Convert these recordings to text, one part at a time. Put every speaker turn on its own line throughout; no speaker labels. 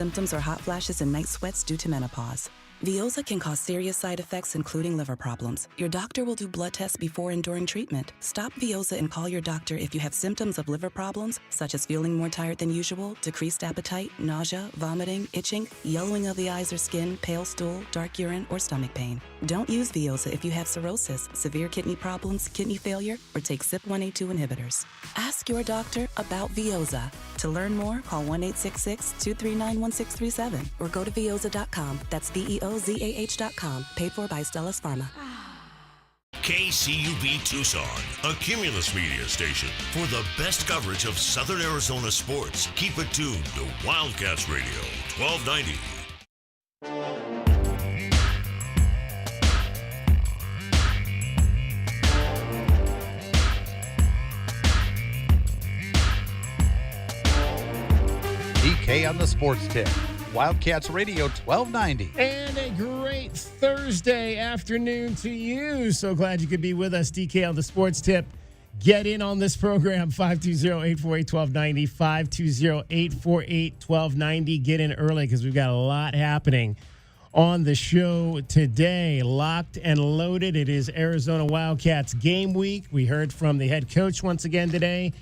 symptoms or hot flashes and night sweats due to menopause. Veoza can cause serious side effects, including liver problems. Your doctor will do blood tests before and during treatment. Stop Veoza and call your doctor if you have symptoms of liver problems, such as feeling more tired than usual, decreased appetite, nausea, vomiting, itching, yellowing of the eyes or skin, pale stool, dark urine, or stomach pain. Don't use Veoza if you have cirrhosis, severe kidney problems, kidney failure, or take CYP1A2 inhibitors. Ask your doctor about Veoza. To learn more, call 1-866-239-1637 or go to Veoza.com. That's VEOZAH.com. Paid for by Stellus Pharma.
KCUB Tucson, a Cumulus media station. For the best coverage of Southern Arizona sports, keep it tuned to Wildcats Radio, 1290.
DK on the Sports Tip. Wildcats Radio 1290.
And a great Thursday afternoon to you. So glad you could be with us. DK on the Sports Tip. Get in on this program, 520-848-1290, 520-848-1290. Get in early because we've got a lot happening on the show today. Locked and loaded. It is Arizona Wildcats game week. We heard from the head coach once again today,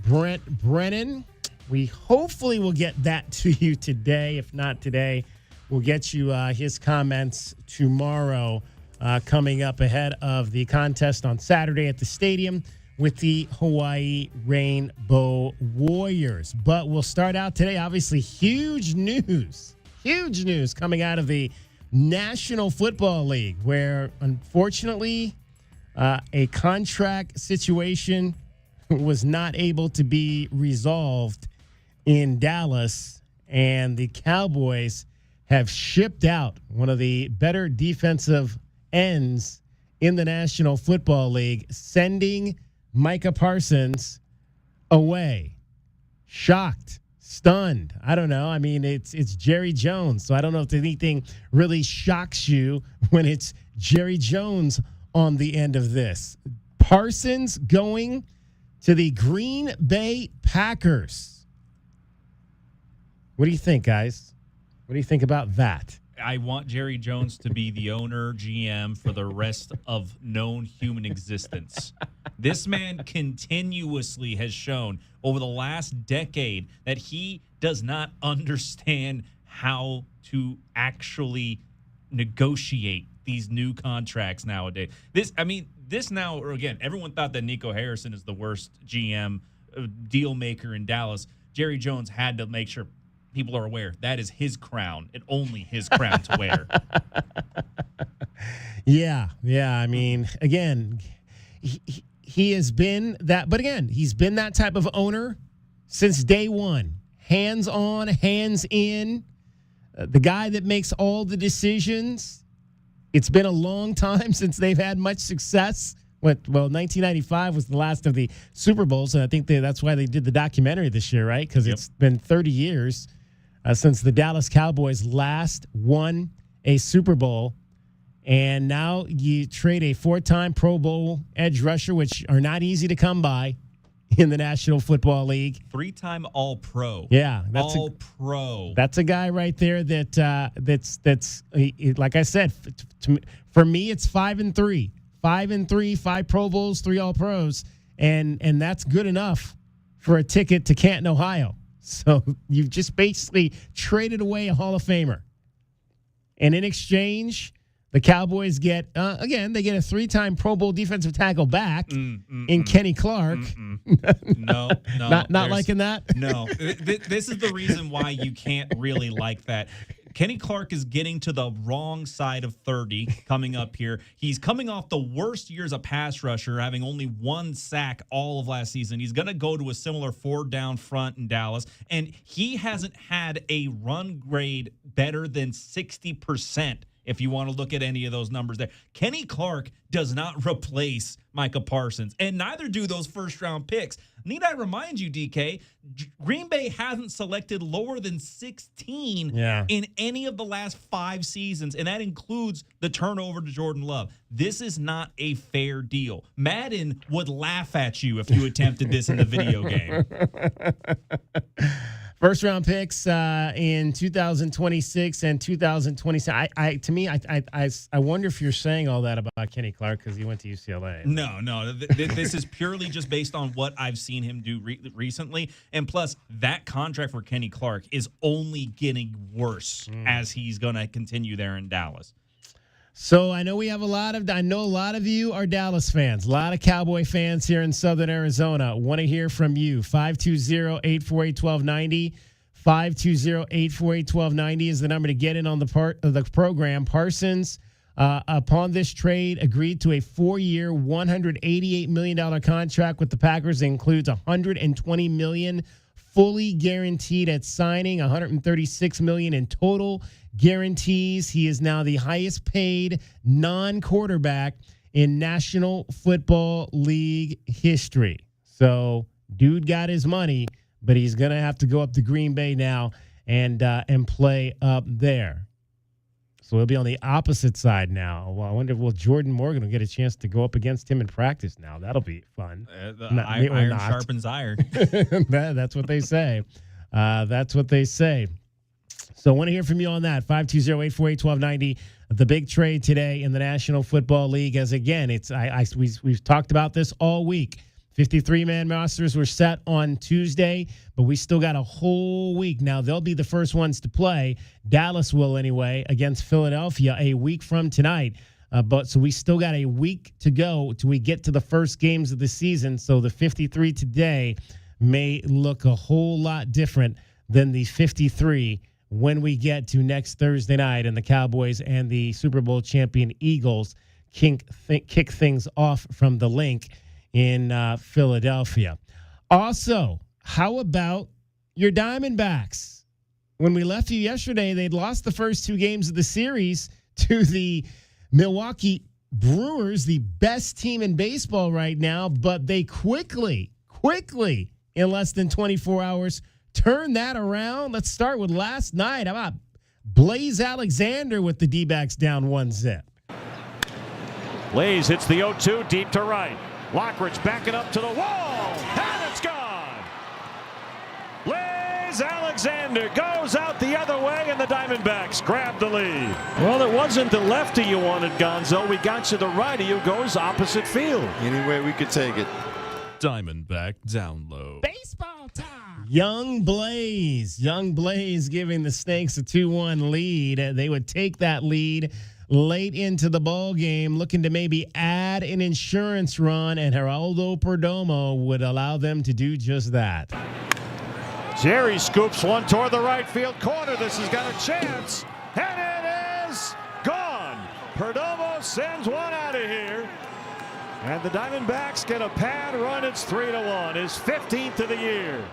Brent Brennan. We hopefully will get that to you today. If not today, we'll get you his comments tomorrow coming up ahead of the contest on Saturday at the stadium with the Hawaii Rainbow Warriors. But we'll start out today, obviously, huge news coming out of the National Football League, where unfortunately a contract situation was not able to be resolved in Dallas, and the Cowboys have shipped out one of the better defensive ends in the National Football League, sending Micah Parsons away. Shocked, stunned. I don't know. I mean, it's Jerry Jones, so I don't know if anything really shocks you when it's Jerry Jones on the end of this. Parsons going to the Green Bay Packers. What do you think, guys? What do you think about that?
I want Jerry Jones to be the owner, GM, for the rest of known human existence. This man continuously has shown over the last decade that he does not understand how to actually negotiate these new contracts nowadays. This now, again, everyone thought that Nico Harrison is the worst GM deal maker in Dallas. Jerry Jones had to make sure people are aware that is his crown and only his crown to wear.
Yeah. I mean, again, he has been that, but again, he's been that type of owner since day one. Hands on, hands in, the guy that makes all the decisions. It's been a long time since they've had much success. Well, 1995 was the last of the Super Bowls, and I think that's why they did the documentary this year, right? Because It's been 30 years since the Dallas Cowboys last won a Super Bowl. And now you trade a 4-time Pro Bowl edge rusher, which are not easy to come by in the National Football League.
3-time All-Pro.
Yeah.
All-Pro.
That's a guy right there that's like I said, for me, it's 5-3. 5-3, 5 Pro Bowls, 3 All-Pros. And that's good enough for a ticket to Canton, Ohio. So you've just basically traded away a Hall of Famer. And in exchange, the Cowboys get, again, they get a 3-time Pro Bowl defensive tackle back in Kenny Clark.
No.
Not liking that?
No. This is the reason why you can't really like that. Kenny Clark is getting to the wrong side of 30 coming up here. He's coming off the worst year as a pass rusher, having only 1 sack all of last season. He's going to go to a similar 4-down front in Dallas, and he hasn't had a run grade better than 60%. If you want to look at any of those numbers there. Kenny Clark does not replace Micah Parsons, and neither do those first-round picks. Need I remind you, DK, Green Bay hasn't selected lower than 16 in any of the last 5 seasons, and that includes the turnover to Jordan Love. This is not a fair deal. Madden would laugh at you if you attempted this in the video game.
First round picks in 2026 and 2027. I wonder if you're saying all that about Kenny Clark because he went to UCLA.
No. This is purely just based on what I've seen him do recently. And plus, that contract for Kenny Clark is only getting worse as he's going to continue there in Dallas.
So I know a lot of you are Dallas fans, a lot of Cowboy fans here in Southern Arizona. Want to hear from you. 520-848-1290. 520-848-1290 is the number to get in on the program. Parsons, upon this trade, agreed to a 4-year, $188 million contract with the Packers. It includes $120 million fully guaranteed at signing, $136 million in total guarantees. He is now the highest paid non-quarterback in National Football League history. So, dude got his money, but he's going to have to go up to Green Bay now and play up there. So he'll be on the opposite side now. Well, I wonder, will Jordan Morgan will get a chance to go up against him in practice now? That'll be fun.
Iron sharpens iron.
That's what they say. That's what they say. So I want to hear from you on that. 520-848-1290. The big trade today in the National Football League. As again, we've talked about this all week. 53-man rosters were set on Tuesday, but we still got a whole week. Now, they'll be the first ones to play. Dallas will anyway, against Philadelphia a week from tonight. So we still got a week to go till we get to the first games of the season. So the 53 today may look a whole lot different than the 53 when we get to next Thursday night and the Cowboys and the Super Bowl champion Eagles kick things off from the link in Philadelphia. Also, how about your Diamondbacks? When we left you yesterday, they'd lost the first 2 games of the series to the Milwaukee Brewers, the best team in baseball right now, but they quickly, in less than 24 hours, turned that around. Let's start with last night. How about Blaze Alexander with the D-backs down 1-0?
Blaze hits the 0-2 deep to right. Lockridge backing up to the wall, and it's gone. Blaze Alexander goes out the other way, and the Diamondbacks grab the lead. Well, it wasn't the lefty you wanted, Gonzo. We got you the righty who goes opposite field.
Any way we could take it.
Diamondback download.
Baseball time. Young Blaze giving the Snakes a 2-1 lead. They would take that lead late into the ball game, looking to maybe add an insurance run, and Geraldo Perdomo would allow them to do just that.
Jerry scoops one toward the right field corner. This has got a chance, and it is gone. Perdomo sends one out of here, and the Diamondbacks get a pad run. It's 3-1, his 15th of the year.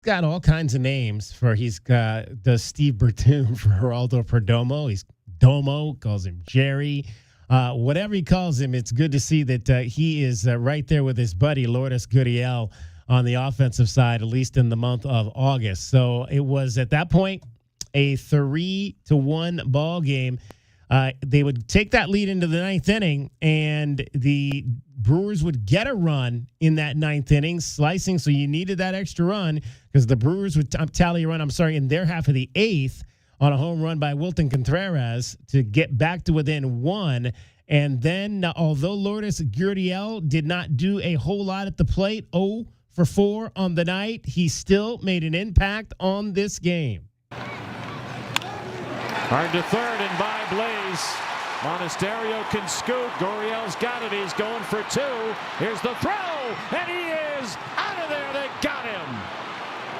Got all kinds of names for does Steve Bertoon for Geraldo Perdomo. He's Domo, calls him Jerry. Whatever he calls him, it's good to see that he is right there with his buddy Lourdes Gurriel on the offensive side, at least in the month of August. So it was at that point a 3-1 ball game. They would take that lead into the 9th inning, and the Brewers would get a run in that 9th inning, slicing. So you needed that extra run because the Brewers would tally a run, in their half of the 8th on a home run by Wilton Contreras to get back to within 1. And then, although Lourdes Gurriel did not do a whole lot at the plate, 0 for 4 on the night, he still made an impact on this game.
Hard to third and by Blaze. Monasterio can scoop. Gurriel's got it. He's going for 2. Here's the throw, and he is out of there. They got him.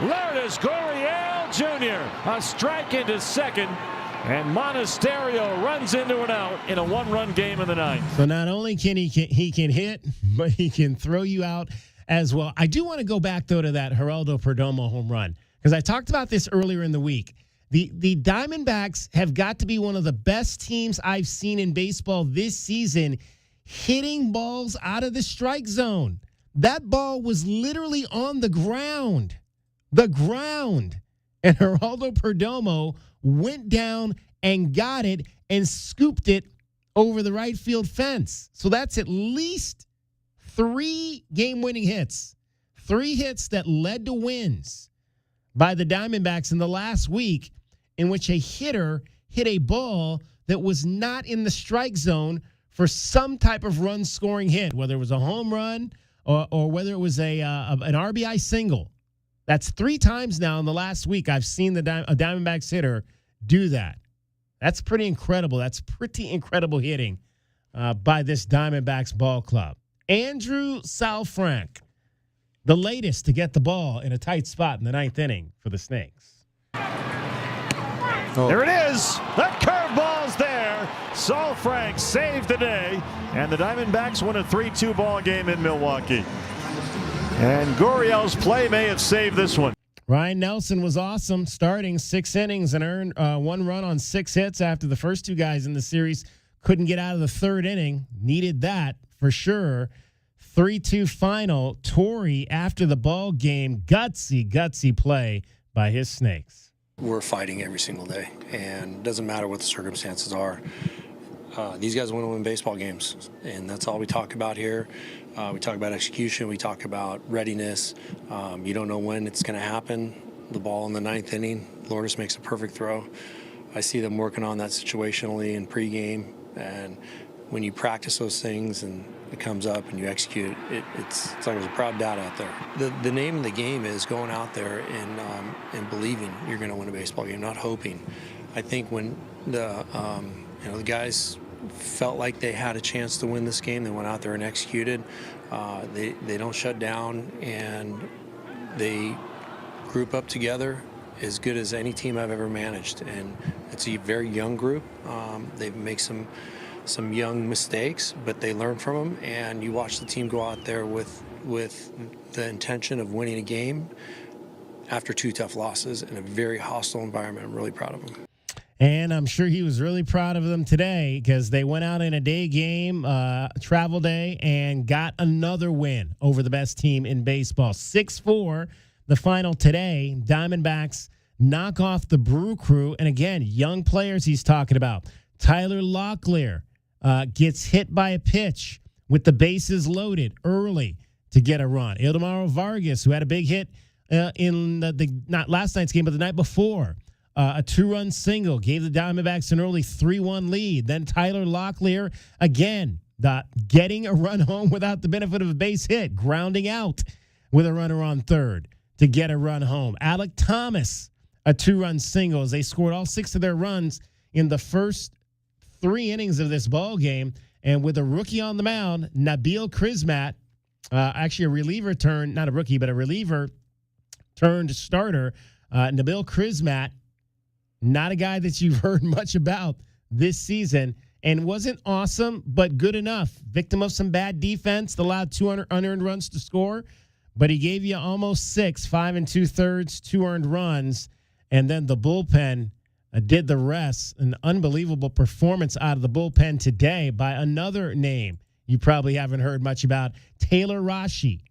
Lourdes Gurriel Jr. a strike into second, and Monasterio runs into an out in a 1-run game in the 9th.
So not only can he can hit, but he can throw you out as well. I do want to go back though to that Geraldo Perdomo home run because I talked about this earlier in the week. The Diamondbacks have got to be one of the best teams I've seen in baseball this season, hitting balls out of the strike zone. That ball was literally on the ground. And Geraldo Perdomo went down and got it and scooped it over the right field fence. So that's at least 3 game-winning hits. 3 hits that led to wins by the Diamondbacks in the last week in which a hitter hit a ball that was not in the strike zone for some type of run-scoring hit, whether it was a home run or whether it was an RBI single. That's 3 times now in the last week I've seen a Diamondbacks hitter do that. That's pretty incredible. That's pretty incredible hitting by this Diamondbacks ball club. Andrew Salfrank, the latest to get the ball in a tight spot in the 9th inning for the Snakes.
There it is. That curveball's there. Saul Frank saved the day, and the Diamondbacks win a 3-2 ball game in Milwaukee. And Gurriel's play may have saved this one.
Ryan Nelson was awesome, starting 6 innings and earned 1 run on 6 hits after the first 2 guys in the series couldn't get out of the 3rd inning. Needed that for sure. 3-2 final. Torrey, after the ball game, gutsy play by his Snakes.
We're fighting every single day, and it doesn't matter what the circumstances are. These guys want to win baseball games, and that's all we talk about here. We talk about execution. We talk about readiness. You don't know when it's going to happen. The ball in the 9th inning, Lourdes makes a perfect throw. I see them working on that situationally in pregame, and when you practice those things and it comes up and you execute it, it's like there's a proud dad out there. The name of the game is going out there and believing you're going to win a baseball game, not hoping. I think when the guys felt like they had a chance to win this game, they went out there and executed. They don't shut down, and they group up together as good as any team I've ever managed. And it's a very young group. They make some young mistakes, but they learn from them, and you watch the team go out there with the intention of winning a game after 2 tough losses in a very hostile environment. I'm really proud of them.
And I'm sure he was really proud of them today because they went out in a day game, travel day, and got another win over the best team in baseball. 6-4, the final today. Diamondbacks knock off the Brew Crew. And again, young players he's talking about. Tyler Locklear gets hit by a pitch with the bases loaded early to get a run. Ildemaro Vargas, who had a big hit in not last night's game, but the night before. A 2-run single gave the Diamondbacks an early 3-1 lead. Then Tyler Locklear, again, getting a run home without the benefit of a base hit, grounding out with a runner on third to get a run home. Alek Thomas, a 2-run single as they scored all 6 of their runs in the first 3 innings of this ball game. And with a rookie on the mound, Nabil Crismatt, actually a reliever turned, not a rookie, but a reliever turned starter, Nabil Crismatt, not a guy that you've heard much about this season, and wasn't awesome, but good enough. Victim of some bad defense, allowed 200 unearned runs to score, but he gave you almost 6, 5 2/3, 2 earned runs, and then the bullpen did the rest. An unbelievable performance out of the bullpen today by another name you probably haven't heard much about, Taylor Rashi.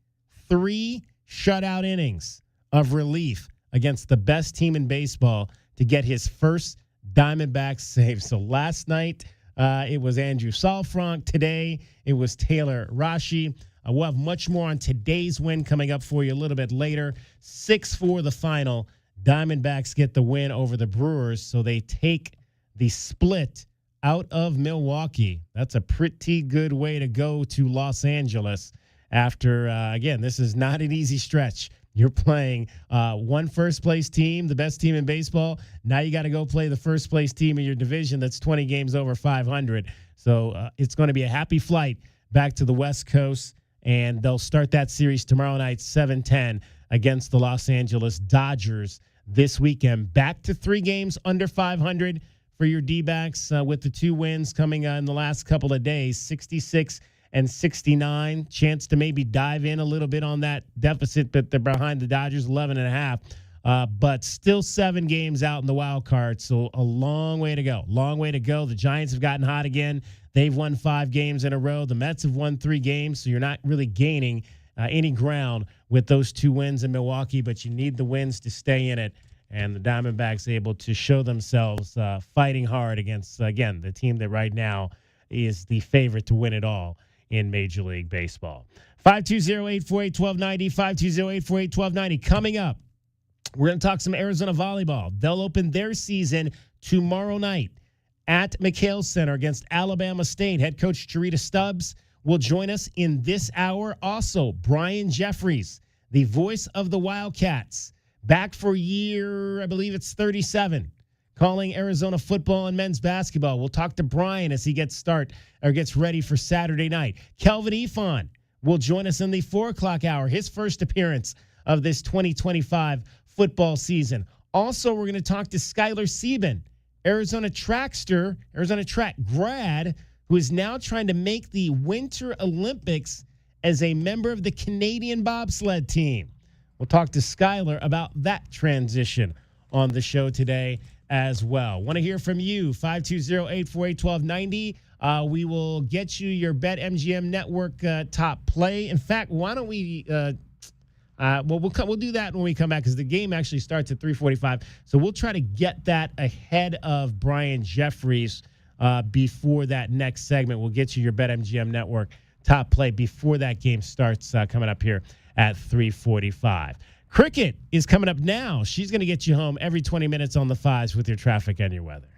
3 shutout innings of relief against the best team in baseball to get his first Diamondbacks save. So last night, it was Andrew Salfrank. Today, it was Taylor Rashi. We'll have much more on today's win coming up for you a little bit later. 6-4 the final. Diamondbacks get the win over the Brewers, so they take the split out of Milwaukee. That's a pretty good way to go to Los Angeles after, again, this is not an easy stretch. You're playing one first-place team, the best team in baseball. Now you got to go play the first-place team in your division that's 20 games over 500. So it's going to be a happy flight back to the West Coast, and they'll start that series tomorrow night, 7:10, against the Los Angeles Dodgers this weekend. Back to 3 games under 500 for your D-backs with the 2 wins coming in the last couple of days, 66 and 69. Chance to maybe dive in a little bit on that deficit, but they're behind the Dodgers, 11.5. But still 7 games out in the wild card, so a long way to go. Long way to go. The Giants have gotten hot again. They've won 5 games in a row. The Mets have won 3 games, so you're not really gaining any ground with those 2 wins in Milwaukee, but you need the wins to stay in it. And the Diamondbacks able to show themselves fighting hard against, again, the team that right now is the favorite to win it all in Major League Baseball. 520-848-1290, 520-848-1290. Coming up, We're going to talk some Arizona volleyball. They'll open their season tomorrow night at McHale Center against Alabama State. Head coach Jarita Stubbs will join us in this hour. Also, Brian Jeffries, the voice of the Wildcats, back for year, I believe it's 37, calling Arizona football and men's basketball. We'll talk to Brian as he gets ready for Saturday night. Kelvin Ifan will join us in the 4 o'clock hour, his first appearance of this 2025 football season. Also, we're going to talk to Skylar Sieben, Arizona trackster, Arizona track grad, who is now trying to make the Winter Olympics as a member of the Canadian bobsled team. We'll talk to Skylar about that transition on the show today as well. Want to hear from you, 520-848-1290. We will get you your BetMGM Network top play. In fact, why don't we we'll do that when we come back, because the game actually starts at 3:45. So we'll try to get that ahead of Brian Jeffries before that next segment. We'll get you your BetMGM Network top play before that game starts coming up here at 3:45. Cricket is coming up now. She's going to get you home every 20 minutes on the fives with your traffic and your weather.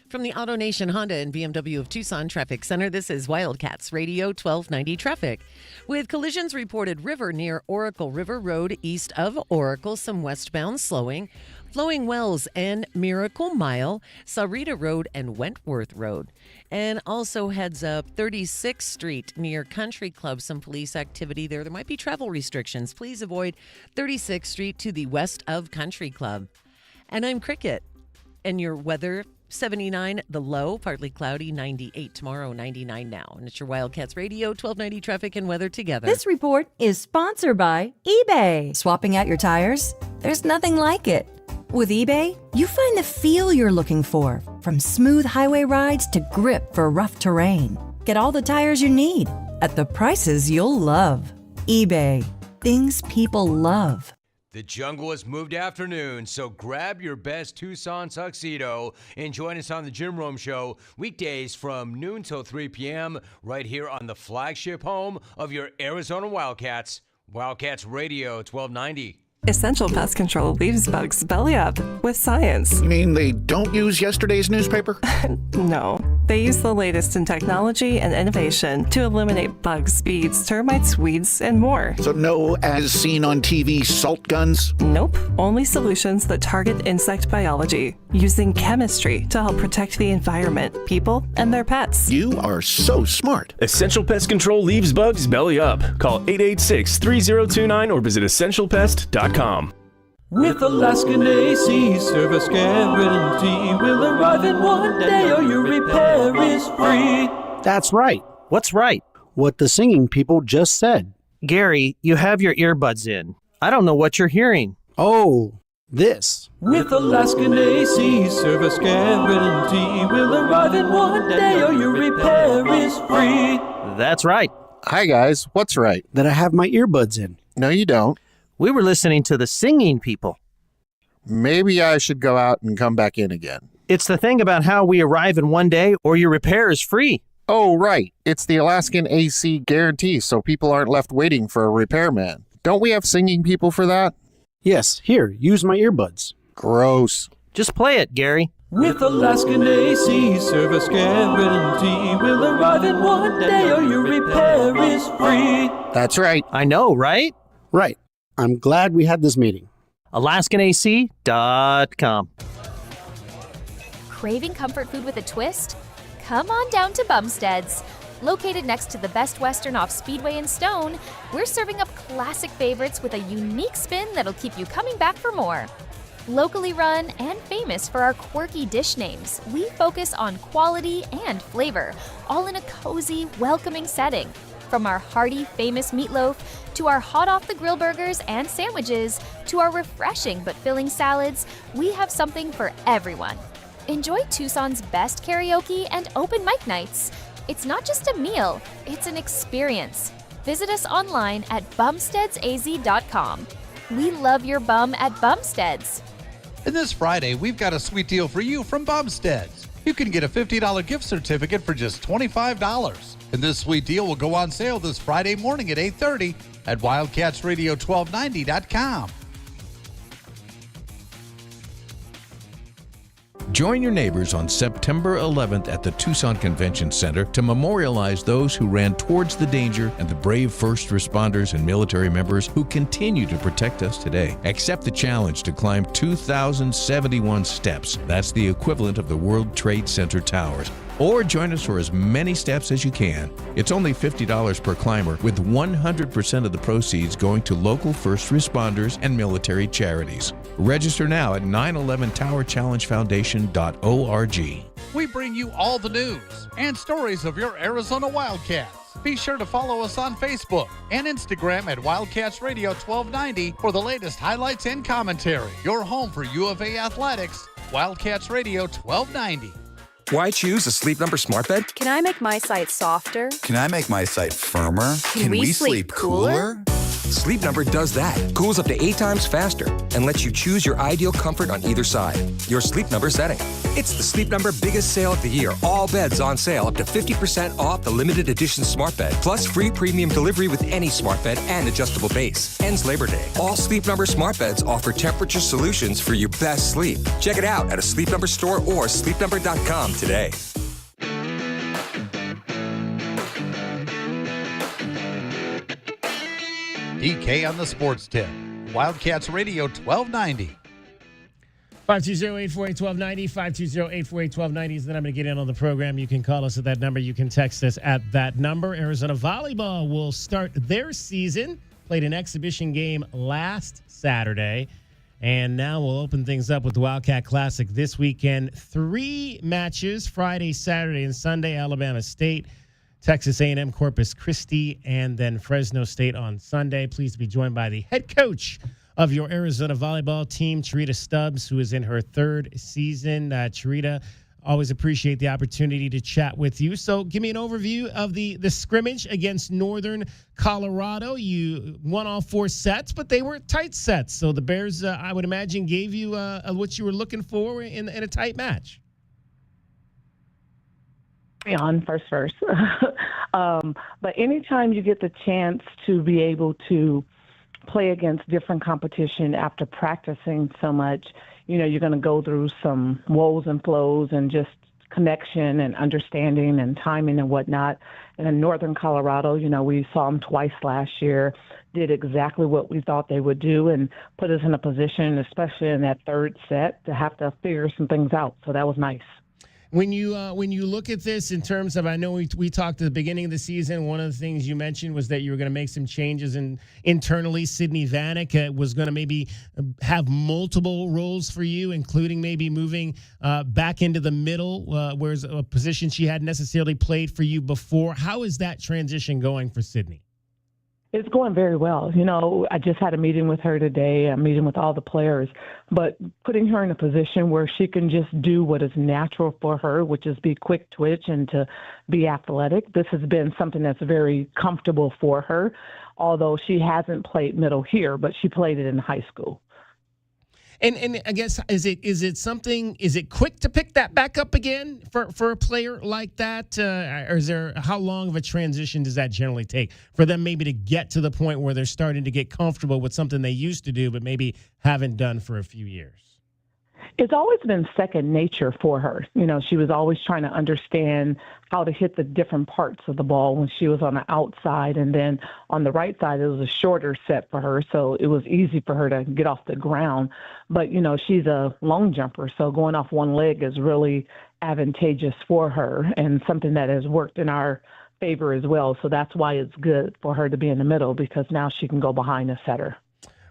From the AutoNation Honda and BMW of Tucson Traffic Center, this is Wildcats Radio 1290 traffic. With collisions reported river near Oracle River Road east of Oracle, some westbound slowing. Flowing Wells and Miracle Mile, Sarita Road and Wentworth Road. And also heads up 36th Street near Country Club, some police activity there. There might be travel restrictions. Please avoid 36th Street to the west of Country Club. And I'm Cricket. And your weather, 79 the low, partly cloudy, 98 tomorrow, 99 now. And it's your Wildcats Radio 1290 traffic and weather together.
This report is sponsored by eBay. Swapping out your tires? There's nothing like it. With eBay, you find the feel you're looking for, from smooth highway rides to grip for rough terrain. Get all the tires you need at the prices you'll love. eBay, things people love.
The jungle has moved afternoon, so grab your best Tucson tuxedo and join us on the Jim Rome Show weekdays from noon till 3 p.m. right here on the flagship home of your Arizona Wildcats, Wildcats Radio 1290.
Essential Pest Control leaves bugs belly up with science.
You mean they don't use yesterday's newspaper?
No. They use the latest in technology and innovation to eliminate bugs, bees, termites, weeds, and more.
So no as seen on TV salt guns?
Nope. Only solutions that target insect biology, using chemistry to help protect the environment, people, and their pets.
You are so smart.
Essential Pest Control leaves bugs belly up. Call 886-3029 or visit essentialpest.com.
With Alaskan AC service guarantee, we'll arrive in one day or your repair is free.
That's right. What's right? What the singing people just said. Gary, you have your earbuds in. I don't know what you're hearing. Oh, this.
With Alaskan AC service guarantee, we'll arrive in one day or your repair is free.
That's right.
Hi guys, what's right?
That I have my earbuds in.
No, you don't.
We were listening to the singing people.
Maybe I should go out and come back in again.
It's the thing about how we arrive in one day or your repair is free.
Oh, right. It's the Alaskan AC guarantee, so people aren't left waiting for a repairman. Don't we have singing people for that?
Yes, here, use my earbuds.
Gross.
Just play it, Gary.
With Alaskan AC service guarantee, we'll arrive in one day or your repair is free.
That's right.
I know, right?
Right. I'm glad we had this meeting.
AlaskanAC.com.
Craving comfort food with a twist? Come on down to Bumstead's. Located next to the Best Western off Speedway and Stone, we're serving up classic favorites with a unique spin that'll keep you coming back for more. Locally run and famous for our quirky dish names, we focus on quality and flavor, all in a cozy, welcoming setting. From our hearty, famous meatloaf, to our hot-off-the-grill burgers and sandwiches, to our refreshing but filling salads, we have something for everyone. Enjoy Tucson's best karaoke and open mic nights. It's not just a meal, it's an experience. Visit us online at bumsteadsaz.com. We love your bum at Bumsteads.
And this Friday, we've got a sweet deal for you from Bumsteads. You can get a $50 gift certificate for just $25. And this sweet deal will go on sale this Friday morning at 8:30 at WildcatsRadio1290.com.
Join your neighbors on September 11th at the Tucson Convention Center to memorialize those who ran towards the danger and the brave first responders and military members who continue to protect us today. Accept the challenge to climb 2,071 steps. That's the equivalent of the World Trade Center towers. Or join us for as many steps as you can. It's only $50 per climber, with 100% of the proceeds going to local first responders and military charities. Register now at 911towerchallengefoundation.org.
We bring you all the news and stories of your Arizona Wildcats. Be sure to follow us on Facebook and Instagram at Wildcats Radio 1290 for the latest highlights and commentary. Your home for U of A athletics, Wildcats Radio 1290.
Why choose a Sleep Number smart bed?
Can I make my site softer?
Can I make my site firmer?
Can we sleep cooler?
Sleep Number does that. Cools up to 8 times faster and lets you choose your ideal comfort on either side. Your Sleep Number setting. It's the Sleep Number biggest sale of the year. All beds on sale up to 50% off the limited edition smart bed. Plus free premium delivery with any smart bed and adjustable base. Ends Labor Day. All Sleep Number smart beds offer temperature solutions for your best sleep. Check it out at a Sleep Number store or sleepnumber.com today.
DK on the Sports Tip. Wildcats Radio 1290.
520-848-1290, 520-848-1290 is the number to get in on the program. You can call us at that number. You can text us at that number. Arizona Volleyball will start their season. Played an exhibition game last Saturday. And now we'll open things up with the Wildcat Classic this weekend. 3 matches, Friday, Saturday, and Sunday. Alabama State, Texas A&M, Corpus Christi, and then Fresno State on Sunday. Pleased to be joined by the head coach of your Arizona volleyball team, Cherita Stubbs, who is in her 3rd season. Cherita, always appreciate the opportunity to chat with you. So give me an overview of the scrimmage against Northern Colorado. You won all 4 sets, but they were tight sets. So the Bears, I would imagine, gave you what you were looking for in a tight match.
On first. But anytime you get the chance to be able to play against different competition after practicing so much, you're going to go through some woes and flows and just connection and understanding and timing and whatnot. And in Northern Colorado, we saw them twice last year, did exactly what we thought they would do and put us in a position, especially in that 3rd set, to have to figure some things out. So that was nice.
When you look at this in terms of, I know we talked at the beginning of the season, one of the things you mentioned was that you were going to make some changes internally. Sydney Vanek was going to maybe have multiple roles for you, including maybe moving back into the middle, whereas a position she hadn't necessarily played for you before. How is that transition going for Sydney?
It's going very well. I just had a meeting with her today, a meeting with all the players, but putting her in a position where she can just do what is natural for her, which is be quick twitch and to be athletic. This has been something that's very comfortable for her, although she hasn't played middle here, but she played it in high school.
And I guess is it quick to pick that back up again for a player like that, or is there, how long of a transition does that generally take for them maybe to get to the point where they're starting to get comfortable with something they used to do but maybe haven't done for a few years?
It's always been second nature for her. She was always trying to understand how to hit the different parts of the ball when she was on the outside. And then on the right side, it was a shorter set for her. So it was easy for her to get off the ground. But, she's a long jumper. So going off one leg is really advantageous for her and something that has worked in our favor as well. So that's why it's good for her to be in the middle, because now she can go behind the setter.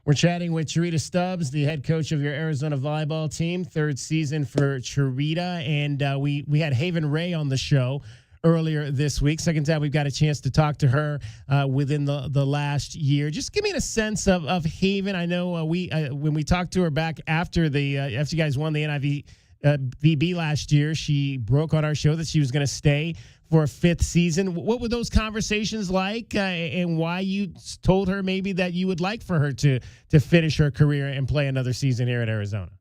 We're chatting with Cherita Stubbs, the head coach of your Arizona volleyball team, 3rd season for Cherita. And we had Haven Ray on the show earlier this week. Second time we've got a chance to talk to her within the last year. Just give me a sense of Haven. I know when we talked to her back after you guys won the NIVB last year, she broke on our show that she was going to stay for a 5th season. What were those conversations like, and why you told her maybe that you would like for her to finish her career and play another season here at Arizona?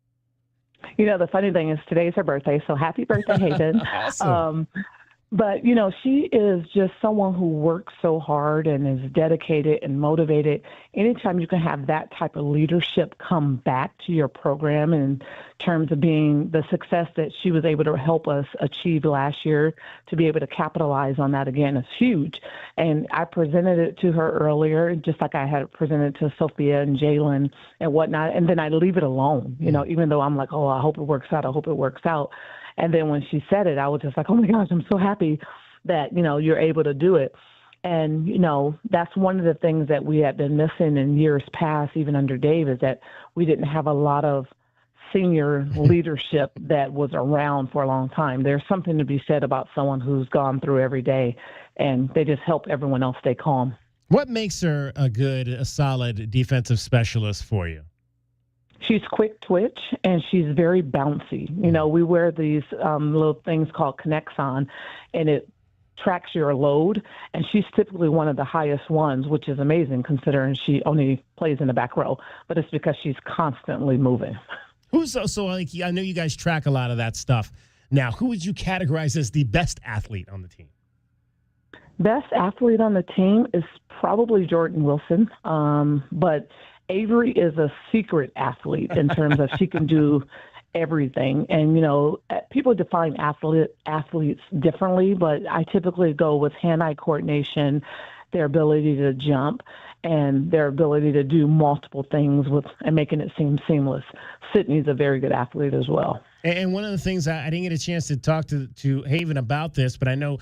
The funny thing is today's her birthday, so happy birthday, Haven.
Awesome.
But, she is just someone who works so hard and is dedicated and motivated. Anytime you can have that type of leadership come back to your program in terms of being the success that she was able to help us achieve last year, to be able to capitalize on that again is huge. And I presented it to her earlier, just like I had presented to Sophia and Jalen and whatnot. And then I leave it alone, even though I'm like, oh, I hope it works out. I hope it works out. And then when she said it, I was just like, oh, my gosh, I'm so happy that, you're able to do it. And, that's one of the things that we had been missing in years past, even under Dave, is that we didn't have a lot of senior leadership that was around for a long time. There's something to be said about someone who's gone through every day, and they just help everyone else stay calm.
What makes her a solid defensive specialist for you?
She's quick twitch, and she's very bouncy. We wear these little things called Connects on, and it tracks your load, and she's typically one of the highest ones, which is amazing considering she only plays in the back row, but it's because she's constantly moving.
I know you guys track a lot of that stuff. Now, who would you categorize as the best athlete on the team?
Best athlete on the team is probably Jordan Wilson, but Avery is a secret athlete in terms of she can do everything. And, people define athletes differently, but I typically go with hand-eye coordination, their ability to jump, and their ability to do multiple things and making it seem seamless. Sydney's a very good athlete as well.
And one of the things I didn't get a chance to talk to Haven about this, but I know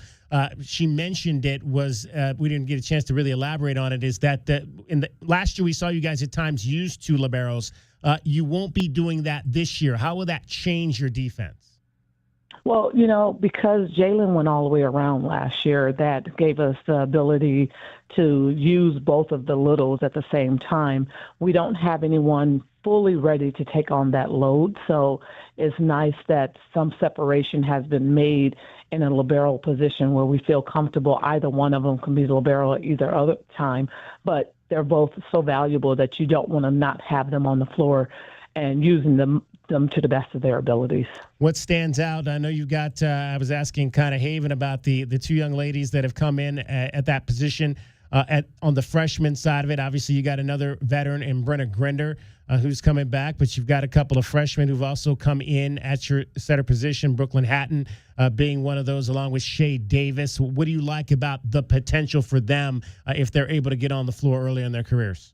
she mentioned it was we didn't get a chance to really elaborate on it. Is that in the last year we saw you guys at times use two liberos. You won't be doing that this year. How will that change your defense?
Well, because Jalen went all the way around last year, that gave us the ability to use both of the littles at the same time. We don't have anyone fully ready to take on that load, so it's nice that some separation has been made in a libero position where we feel comfortable. Either one of them can be the libero at either other time, but they're both so valuable that you don't want to not have them on the floor and using them to the best of their abilities.
What stands out? I know you got, I was asking kind of Haven about the two young ladies that have come in at that position on the freshman side of it. Obviously, you got another veteran in Brenna Grinder who's coming back, but you've got a couple of freshmen who've also come in at your setter position, Brooklyn Hatton being one of those, along with Shay Davis. What do you like about the potential for them if they're able to get on the floor early in their careers?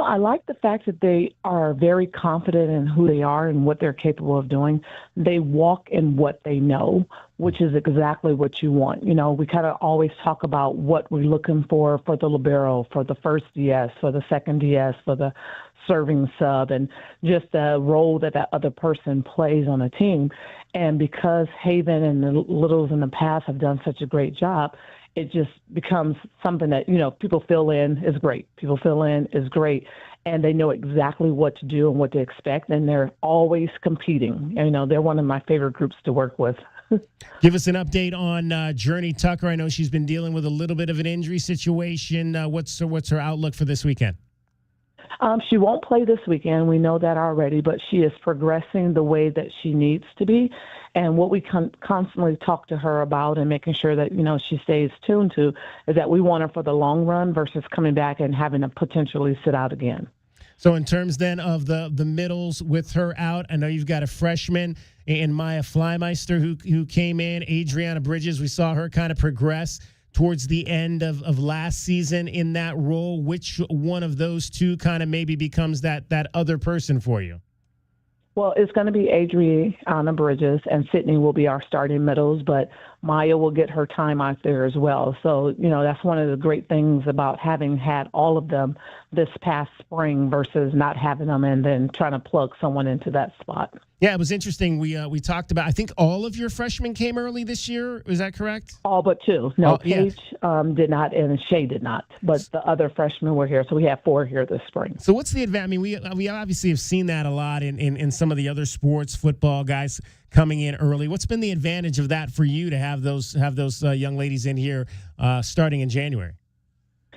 I like the fact that they are very confident in who they are and what they're capable of doing. They walk in what they know, which is exactly what you want. We kind of always talk about what we're looking for the libero, for the first DS, for the second DS, for the serving sub, and just the role that other person plays on a team. And because Haven and the littles in the past have done such a great job, it just becomes something that, people fill in is great. People fill in is great. And they know exactly what to do and what to expect. And they're always competing. They're one of my favorite groups to work with.
Give us an update on Journey Tucker. I know she's been dealing with a little bit of an injury situation. What's her outlook for this weekend?
She won't play this weekend. We know that already, but she is progressing the way that she needs to be. And what we constantly talk to her about and making sure that, she stays tuned to is that we want her for the long run versus coming back and having to potentially sit out again.
So in terms then of the middles with her out, I know you've got a freshman in Maya Flymeister who came in, Adriana Bridges. We saw her kind of progress towards the end of last season in that role. Which one of those two kind of maybe becomes that other person for you?
Well, it's going to be Adriana Bridges, and Sydney will be our starting middles, but Maya will get her time out there as well. So, that's one of the great things about having had all of them this past spring versus not having them and then trying to plug someone into that spot.
Yeah, it was interesting. We talked about, I think all of your freshmen came early this year. Is that correct?
All but two. No, Paige did not, and Shay did not. But the other freshmen were here, so we have 4 here this spring.
So what's the advantage? I mean, we obviously have seen that a lot in some of the other sports, football guys coming in early. What's been the advantage of that for you to have those young ladies in here starting in January?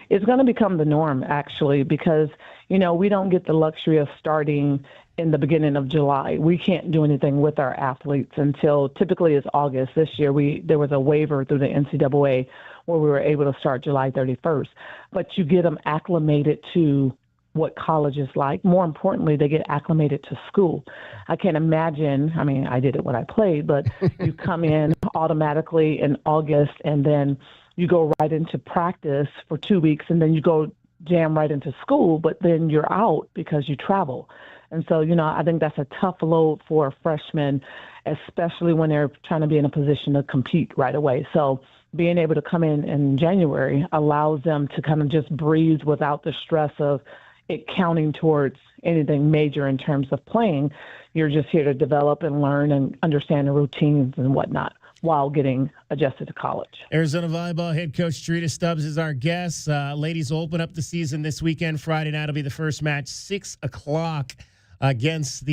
It's going to become the norm, actually, because, we don't get the luxury of starting in the beginning of July. We can't do anything with our athletes until typically it's August. This year, there was a waiver through the NCAA where we were able to start July 31st. But you get them acclimated to what college is like. More importantly, they get acclimated to school. I can't imagine, I did it when I played, but you come in automatically in August and then you go right into practice for 2 weeks and then you go jam right into school, but then you're out because you travel. And so, I think that's a tough load for a freshman, especially when they're trying to be in a position to compete right away. So being able to come in January allows them to kind of just breathe without the stress of it counting towards anything major in terms of playing. You're just here to develop and learn and understand the routines and whatnot while getting adjusted to college.
Arizona Volleyball head coach Trita Stubbs is our guest. Ladies will open up the season this weekend. Friday night will be the first match, 6 o'clock against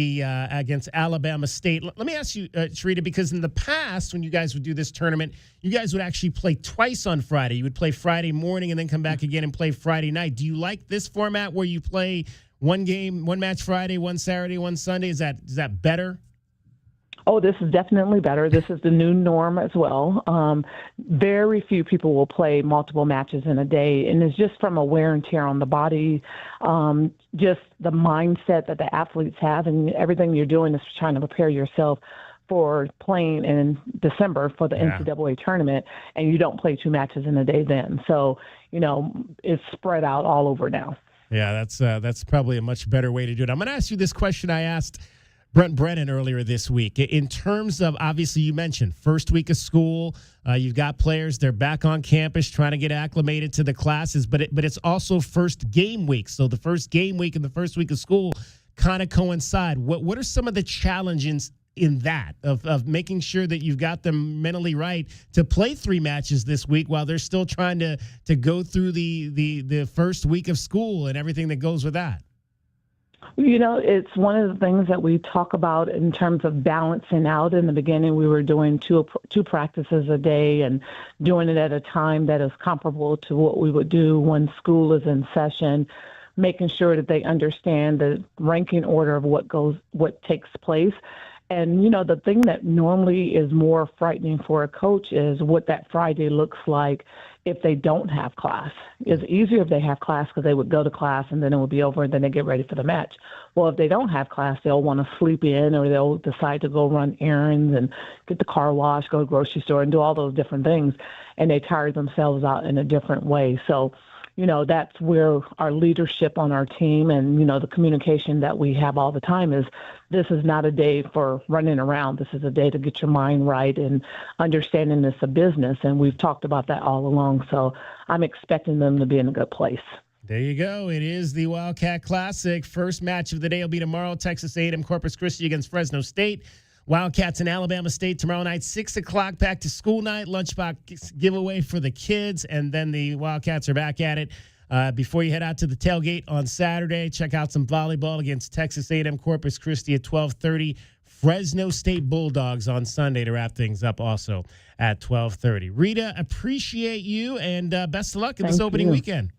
Alabama State. Let me ask you, Trita, because in the past when you guys would do this tournament, you guys would actually play twice on Friday. You would play Friday morning and then come back again and play Friday night. Do you like this format where you play one match Friday, one Saturday, one Sunday? Is that better?
Oh, this is definitely better. This is the new norm as well. Very few people will play multiple matches in a day, and it's just from a wear and tear on the body, just the mindset that the athletes have, and everything you're doing is trying to prepare yourself for playing in December for the NCAA tournament, and you don't play 2 matches in a day then. So, it's spread out all over now.
Yeah, that's probably a much better way to do it. I'm going to ask you this question I asked Brent Brennan earlier this week. In terms of, obviously you mentioned first week of school, you've got players, they're back on campus trying to get acclimated to the classes, but it's also first game week. So the first game week and the first week of school kind of coincide. What are some of the challenges in that of making sure that you've got them mentally right to play 3 matches this week while they're still trying to go through the first week of school and everything that goes with that?
It's one of the things that we talk about in terms of balancing out. In the beginning, we were doing two practices a day and doing it at a time that is comparable to what we would do when school is in session, making sure that they understand the ranking order of what takes place. And, the thing that normally is more frightening for a coach is what that Friday looks like if they don't have class. It's easier if they have class because they would go to class and then it would be over and then they get ready for the match. Well, if they don't have class, they'll want to sleep in or they'll decide to go run errands and get the car washed, go to the grocery store and do all those different things. And they tire themselves out in a different way. So, that's where our leadership on our team and, the communication that we have all the time is this is not a day for running around. This is a day to get your mind right and understanding it's a business. And we've talked about that all along. So I'm expecting them to be in a good place.
There you go. It is the Wildcat Classic. First match of the day will be tomorrow, Texas A&M Corpus Christi against Fresno State. Wildcats in Alabama State tomorrow night, 6 o'clock, back to school night, lunchbox giveaway for the kids, and then the Wildcats are back at it. Before you head out to the tailgate on Saturday, check out some volleyball against Texas A&M Corpus Christi at 12:30. Fresno State Bulldogs on Sunday to wrap things up also at 12:30. Rita, appreciate you, and best of luck in this opening weekend.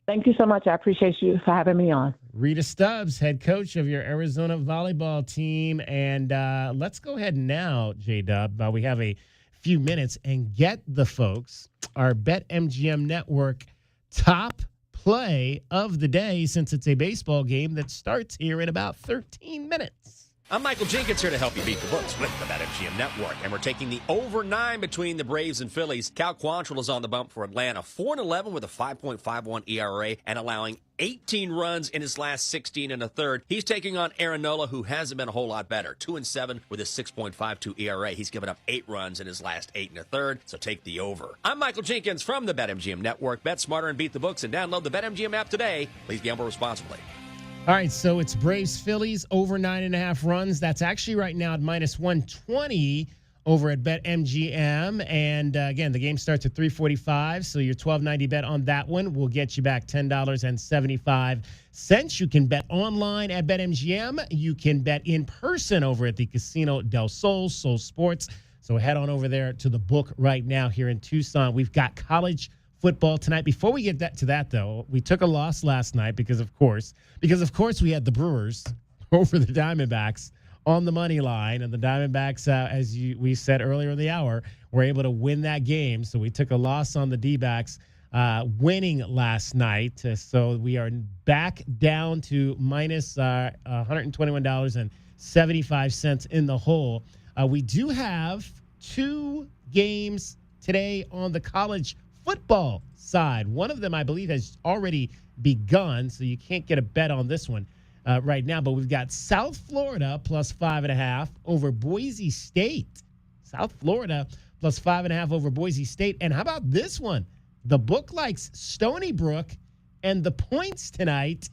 Thank you so much. I appreciate you for having me on.
Rita Stubbs, head coach of your Arizona volleyball team. And let's go ahead now, J-Dub. We have a few minutes and get the folks our BetMGM Network top play of the day, since it's a baseball game that starts here in about 13 minutes.
I'm Michael Jenkins here to help you beat the books with the BetMGM Network. And we're taking the over 9 between the Braves and Phillies. Cal Quantrill is on the bump for Atlanta, 4-11 with a 5.51 ERA and allowing 18 runs in his last 16 and a third. He's taking on Aaron Nola, who hasn't been a whole lot better, 2-7 with a 6.52 ERA. He's given up 8 runs in his last 8 and a third, so take the over. I'm Michael Jenkins from the BetMGM Network. Bet smarter and beat the books, and download the BetMGM app today. Please gamble responsibly.
All right, so it's Braves-Phillies over 9.5 runs. That's actually right now at -120 over at BetMGM. And again, the game starts at 3:45, so your $12.90 bet on that one will get you back $10.75. You can bet online at BetMGM. You can bet in person over at the Casino del Sol, Sol Sports. So head on over there to the book right now here in Tucson. We've got college football tonight. Before we get to that, though, we took a loss last night because of course we had the Brewers over the Diamondbacks on the money line, and the Diamondbacks, we said earlier in the hour, were able to win that game. So we took a loss on the D-backs, winning last night. So we are back down to minus $121.75 in the hole. We do have 2 games today on the college football side. One of them, I believe, has already begun, so you can't get a bet on this one right now. But we've got South Florida plus 5.5 over Boise State. South Florida plus 5.5 over Boise State. And how about this one? The book likes Stony Brook and the points tonight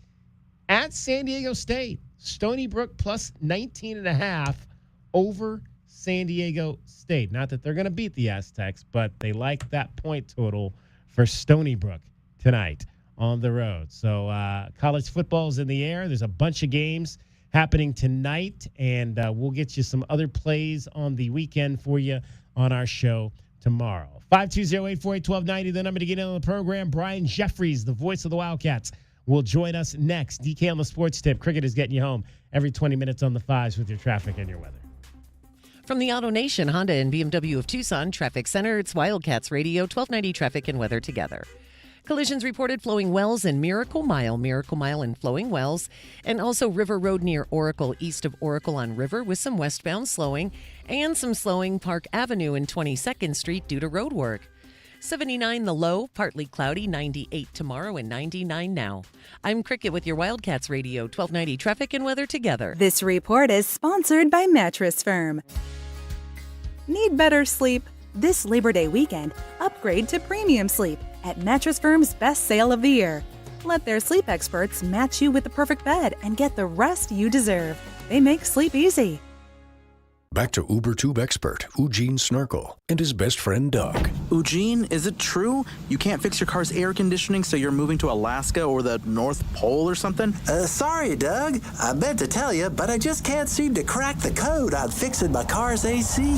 at San Diego State. Stony Brook plus 19.5 over San Diego State. Not that they're going to beat the Aztecs, but they like that point total for Stony Brook tonight on the road. So college football is in the air. There's a bunch of games happening tonight, and we'll get you some other plays on the weekend for you on our show tomorrow. 520-848-1290, the number to get in on the program. Brian Jeffries, the voice of the Wildcats, will join us next. DK on the Sports Tip. Cricket is getting you home every 20 minutes on the 5s with your traffic and your weather.
From the AutoNation Honda and BMW of Tucson Traffic Center, it's Wildcats Radio, 1290 Traffic and Weather together. Collisions reported Flowing Wells and Miracle Mile and Flowing Wells, and also River Road near Oracle, east of Oracle on River, with some westbound slowing, and some slowing Park Avenue and 22nd Street due to road work. 79 the low, partly cloudy, 98 tomorrow, and 99 now. I'm Cricket with your Wildcats Radio, 1290 Traffic and Weather together.
This report is sponsored by Mattress Firm. Need better sleep? This Labor Day weekend, upgrade to premium sleep at Mattress Firm's best sale of the year. Let their sleep experts match you with the perfect bed and get the rest you deserve. They make sleep easy.
Back to UberTube expert Eugene Snurkle and his best friend Doug.
Eugene, is it true you can't fix your car's air conditioning, so you're moving to Alaska or the North Pole or something?
Sorry, Doug. I meant to tell you, but I just can't seem to crack the code on fixing my car's AC.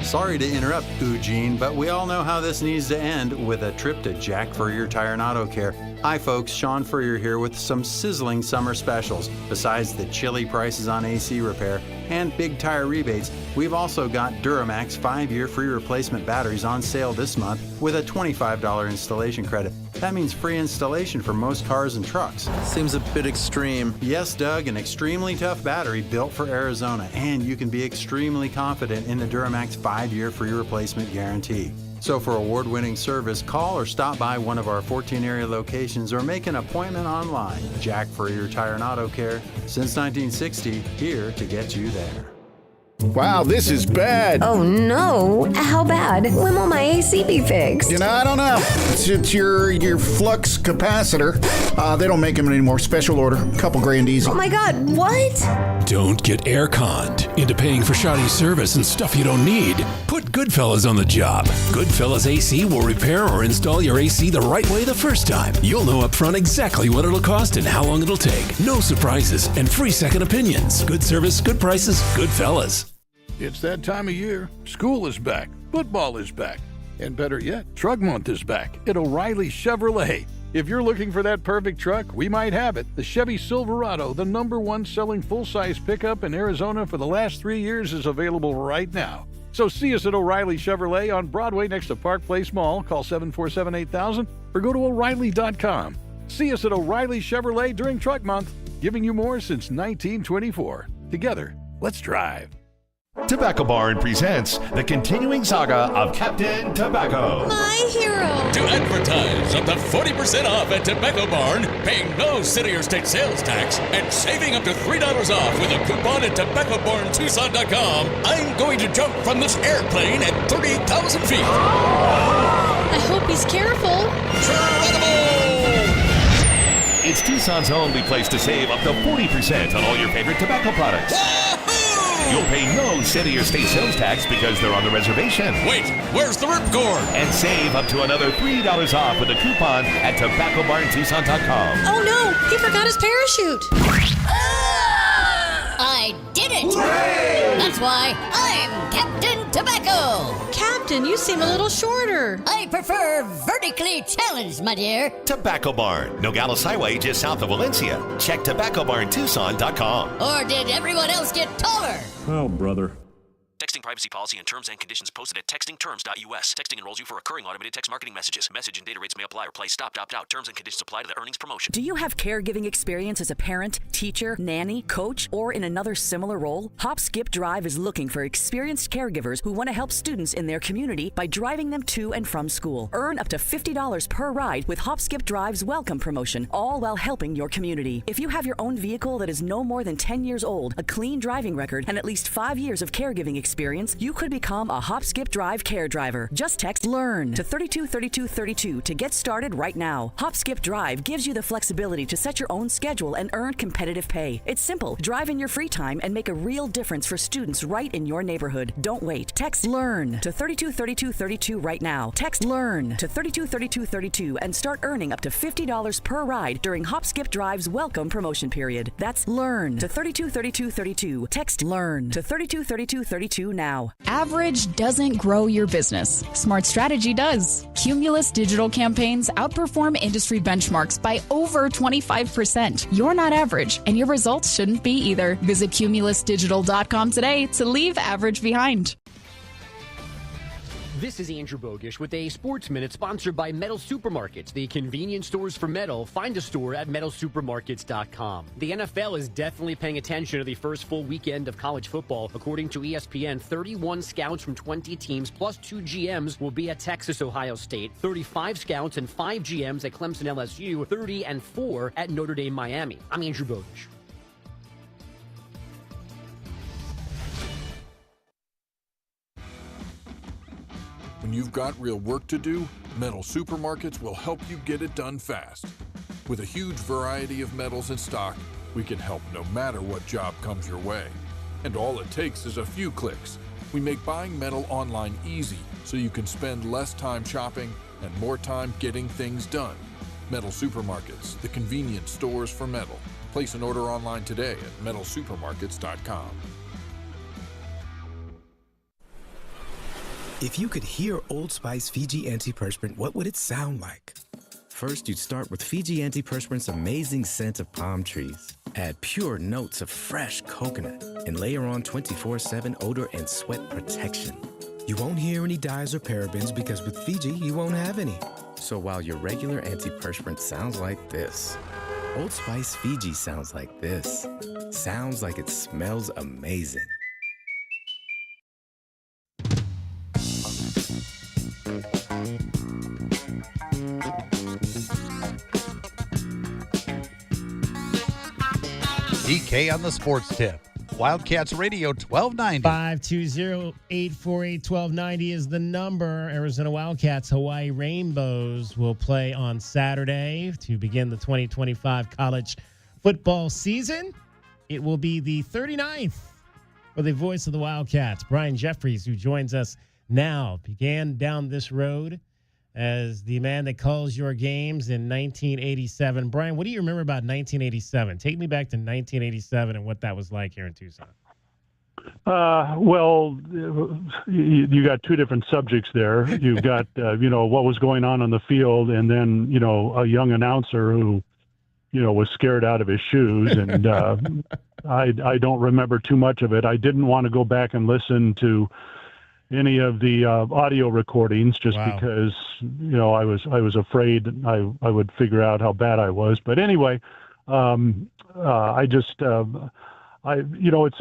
Sorry to interrupt, Eugene, but we all know how this needs to end with a trip to Jack Furrier Tire and Auto Care. Hi folks, Sean Furrier here with some sizzling summer specials. Besides the chilly prices on AC repair and big tire rebates, we've also got Duramax 5-year free replacement batteries on sale this month with a $25 installation credit. That means free installation for most cars and trucks.
Seems a bit extreme.
Yes, Doug, an extremely tough battery built for Arizona, and you can be extremely confident in the Duramax 5-year free replacement guarantee. So for award-winning service, call or stop by one of our 14 area locations or make an appointment online. Jack Furrier Tire and Auto Care, since 1960, here to get you there.
Wow, this is bad.
Oh no, how bad? When will my AC be fixed?
You know, I don't know. It's your flux capacitor. They don't make them anymore. Special order. Couple grand easy.
Oh my God, what?
Don't get air conned into paying for shoddy service and stuff you don't need. Put Goodfellas on the job. Goodfellas AC will repair or install your AC the right way the first time. You'll know up front exactly what it'll cost and how long it'll take. No surprises and free second opinions. Good service, good prices, Goodfellas.
It's that time of year. School is back. Football is back. And better yet, Truck Month is back at O'Reilly Chevrolet. If you're looking for that perfect truck, we might have it. The Chevy Silverado, the #1 selling full-size pickup in Arizona for the last 3 years, is available right now. So see us at O'Reilly Chevrolet on Broadway next to Park Place Mall. Call 747-8000 or go to O'Reilly.com. See us at O'Reilly Chevrolet during Truck Month, giving you more since 1924. Together, let's drive.
Tobacco Barn presents the continuing saga of Captain Tobacco.
My hero!
To advertise up to 40% off at Tobacco Barn, paying no city or state sales tax, and saving up to $3 off with a coupon at TobaccoBarnTucson.com, I'm going to jump from this airplane at 30,000 feet.
I hope he's careful.
It's Tucson's only place to save up to 40% on all your favorite tobacco products. You'll pay no city or state sales tax because they're on the reservation.
Wait, where's the ripcord?
And save up to another $3 off with a coupon at TobaccoBarnTucson.com.
Oh no, he forgot his parachute.
I did it! Hooray! That's why I'm Captain Tobacco!
Captain, you seem a little shorter.
I prefer vertically challenged, my dear.
Tobacco Barn, Nogales Highway, just south of Valencia. Check tobaccobarntucson.com.
Or did everyone else get taller?
Oh, brother.
Texting privacy policy and terms and conditions posted at textingterms.us. Texting enrolls you for recurring automated text marketing messages. Message and data rates may apply or play. Stop, opt out. Terms and conditions apply to the earnings promotion.
Do you have caregiving experience as a parent, teacher, nanny, coach, or in another similar role? Hop Skip Drive is looking for experienced caregivers who want to help students in their community by driving them to and from school. Earn up to $50 per ride with Hop Skip Drive's welcome promotion, all while helping your community. If you have your own vehicle that is no more than 10 years old, a clean driving record, and at least 5 years of caregiving experience, you could become a Hop Skip Drive care driver. Just text LEARN to 323232 to get started right now. Hop Skip Drive gives you the flexibility to set your own schedule and earn competitive pay. It's simple. Drive in your free time and make a real difference for students right in your neighborhood. Don't wait. Text LEARN to 323232 right now. Text LEARN to 323232 and start earning up to $50 per ride during Hop Skip Drive's welcome promotion period. That's LEARN to 323232. Text LEARN to 323232 now.
Average doesn't grow your business. Smart Strategy does. Cumulus digital campaigns outperform industry benchmarks by over 25%. You're not average, and your results shouldn't be either. Visit cumulusdigital.com today to leave average behind.
This is Andrew Bogish with a Sports Minute sponsored by Metal Supermarkets, the convenience stores for metal. Find a store at metalsupermarkets.com. The NFL is definitely paying attention to the first full weekend of college football. According to ESPN, 31 scouts from 20 teams plus 2 GMs will be at Texas, Ohio State, 35 scouts and 5 GMs at Clemson, LSU, 30 and 4 at Notre Dame, Miami. I'm Andrew Bogish.
When you've got real work to do, Metal Supermarkets will help you get it done fast. With a huge variety of metals in stock, we can help no matter what job comes your way. And all it takes is a few clicks. We make buying metal online easy so you can spend less time shopping and more time getting things done. Metal Supermarkets, the convenience stores for metal. Place an order online today at metalsupermarkets.com.
If you could hear Old Spice Fiji Antiperspirant, what would it sound like? First, you'd start with Fiji Antiperspirant's amazing scent of palm trees. Add pure notes of fresh coconut and layer on 24/7 odor and sweat protection. You won't hear any dyes or parabens because with Fiji, you won't have any. So while your regular antiperspirant sounds like this, Old Spice Fiji sounds like this. Sounds like it smells amazing.
DK on the sports tip. Wildcats Radio 1290.
520-848-1290 is the number. Arizona Wildcats Hawaii Rainbows will play on Saturday to begin the 2025 college football season. It will be the 39th for the voice of the Wildcats, Brian Jeffries, who joins us now, began down this road as the man that calls your games in 1987. Brian, what do you remember about 1987? Take me back to 1987 and what that was like here in Tucson.
Well, you got two different subjects there. You've got, what was going on the field, and then, a young announcer who, was scared out of his shoes. And I don't remember too much of it. I didn't want to go back and listen to any of the audio recordings just because, I was afraid I would figure out how bad I was. But anyway, it's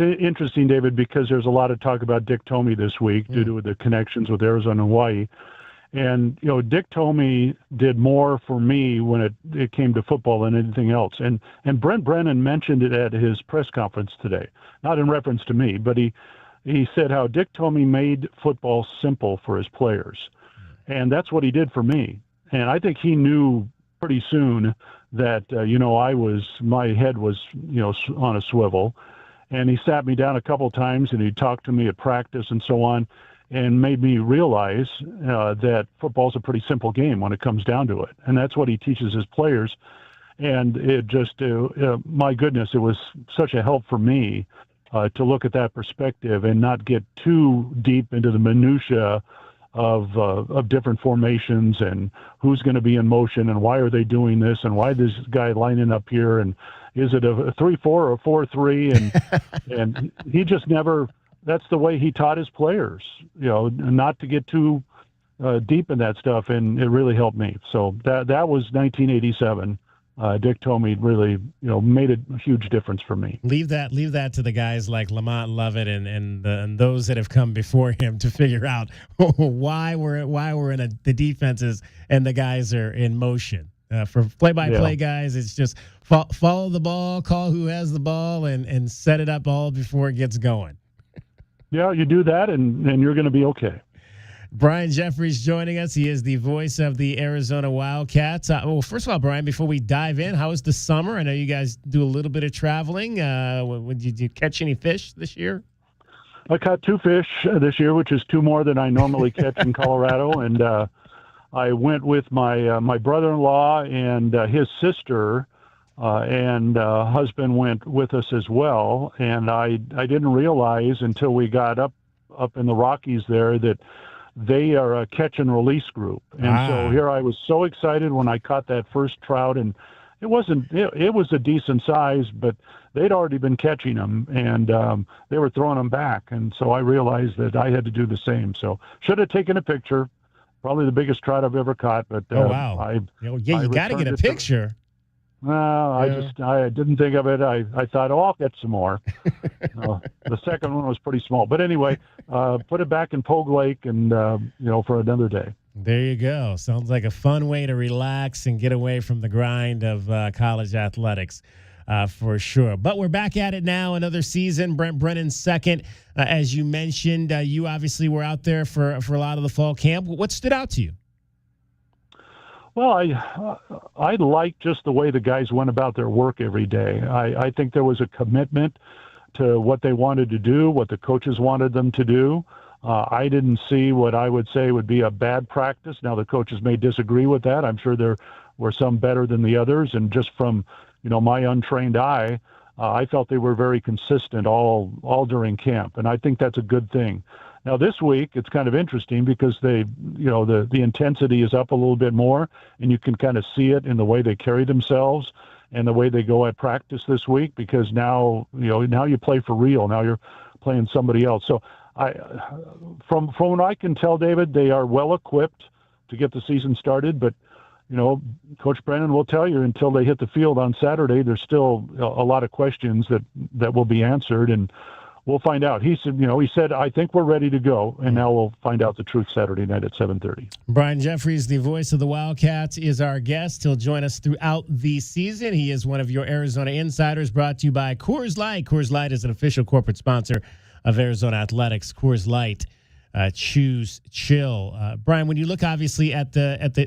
interesting, David, because there's a lot of talk about Dick Tomey this week due to the connections with Arizona and Hawaii. And, Dick Tomey did more for me when it came to football than anything else. And Brent Brennan mentioned it at his press conference today, not in reference to me, but he said how Dick Tomey made football simple for his players. And that's what he did for me. And I think he knew pretty soon that, my head was, on a swivel. And he sat me down a couple of times and he talked to me at practice and so on and made me realize that football's a pretty simple game when it comes down to it. And that's what he teaches his players. And it just, my goodness, it was such a help for me to look at that perspective and not get too deep into the minutia of different formations and who's going to be in motion and why are they doing this and why this guy lining up here and is it a 3-4 or a 4-3 and he just never. That's the way he taught his players, not to get too deep in that stuff, and it really helped me. So that was 1987. Dick Tomey really, made a huge difference for me.
Leave that to the guys like Lamont Lovett and those that have come before him to figure out why we're in the defenses and the guys are in motion. For play-by-play guys, it's just follow the ball, call who has the ball, and set it up all before it gets going.
Yeah, you do that, and you're going to be okay.
Brian Jeffries joining us. He is the voice of the Arizona Wildcats. Well, first of all, Brian, before we dive in, how was the summer? I know you guys do a little bit of traveling. Did you catch any fish this year?
I caught 2 fish this year, which is 2 more than I normally catch in Colorado. And I went with my brother-in-law and his sister, and husband went with us as well. And I didn't realize until we got up in the Rockies there that they are a catch and release group. And so here I was so excited when I caught that first trout, and it was a decent size, but they'd already been catching them, and they were throwing them back. And so I realized that I had to do the same. So should have taken a picture. Probably the biggest trout I've ever caught. But
oh, wow. You got to get a picture.
I didn't think of it. I thought, I'll get some more. The second one was pretty small. But anyway, put it back in Pogue Lake and, for another day.
There you go. Sounds like a fun way to relax and get away from the grind of college athletics for sure. But we're back at it now, another season. Brent Brennan's second. As you mentioned, you obviously were out there for a lot of the fall camp. What stood out to you?
Well, I like just the way the guys went about their work every day. I think there was a commitment to what they wanted to do, what the coaches wanted them to do. I didn't see what I would say would be a bad practice. Now, the coaches may disagree with that. I'm sure there were some better than the others. And just from, my untrained eye, I felt they were very consistent all during camp. And I think that's a good thing. Now, this week, it's kind of interesting because the intensity is up a little bit more, and you can kind of see it in the way they carry themselves and the way they go at practice this week, because now you play for real. Now you're playing somebody else. So from what I can tell, David, they are well equipped to get the season started, but Coach Brennan will tell you until they hit the field on Saturday, there's still a lot of questions that will be answered, and we'll find out. He said, I think we're ready to go, and now we'll find out the truth Saturday night at 7:30.
Brian Jeffries, the voice of the Wildcats, is our guest. He'll join us throughout the season. He is one of your Arizona insiders, brought to you by Coors Light. Coors Light is an official corporate sponsor of Arizona Athletics. Coors Light, choose chill. Brian, when you look obviously at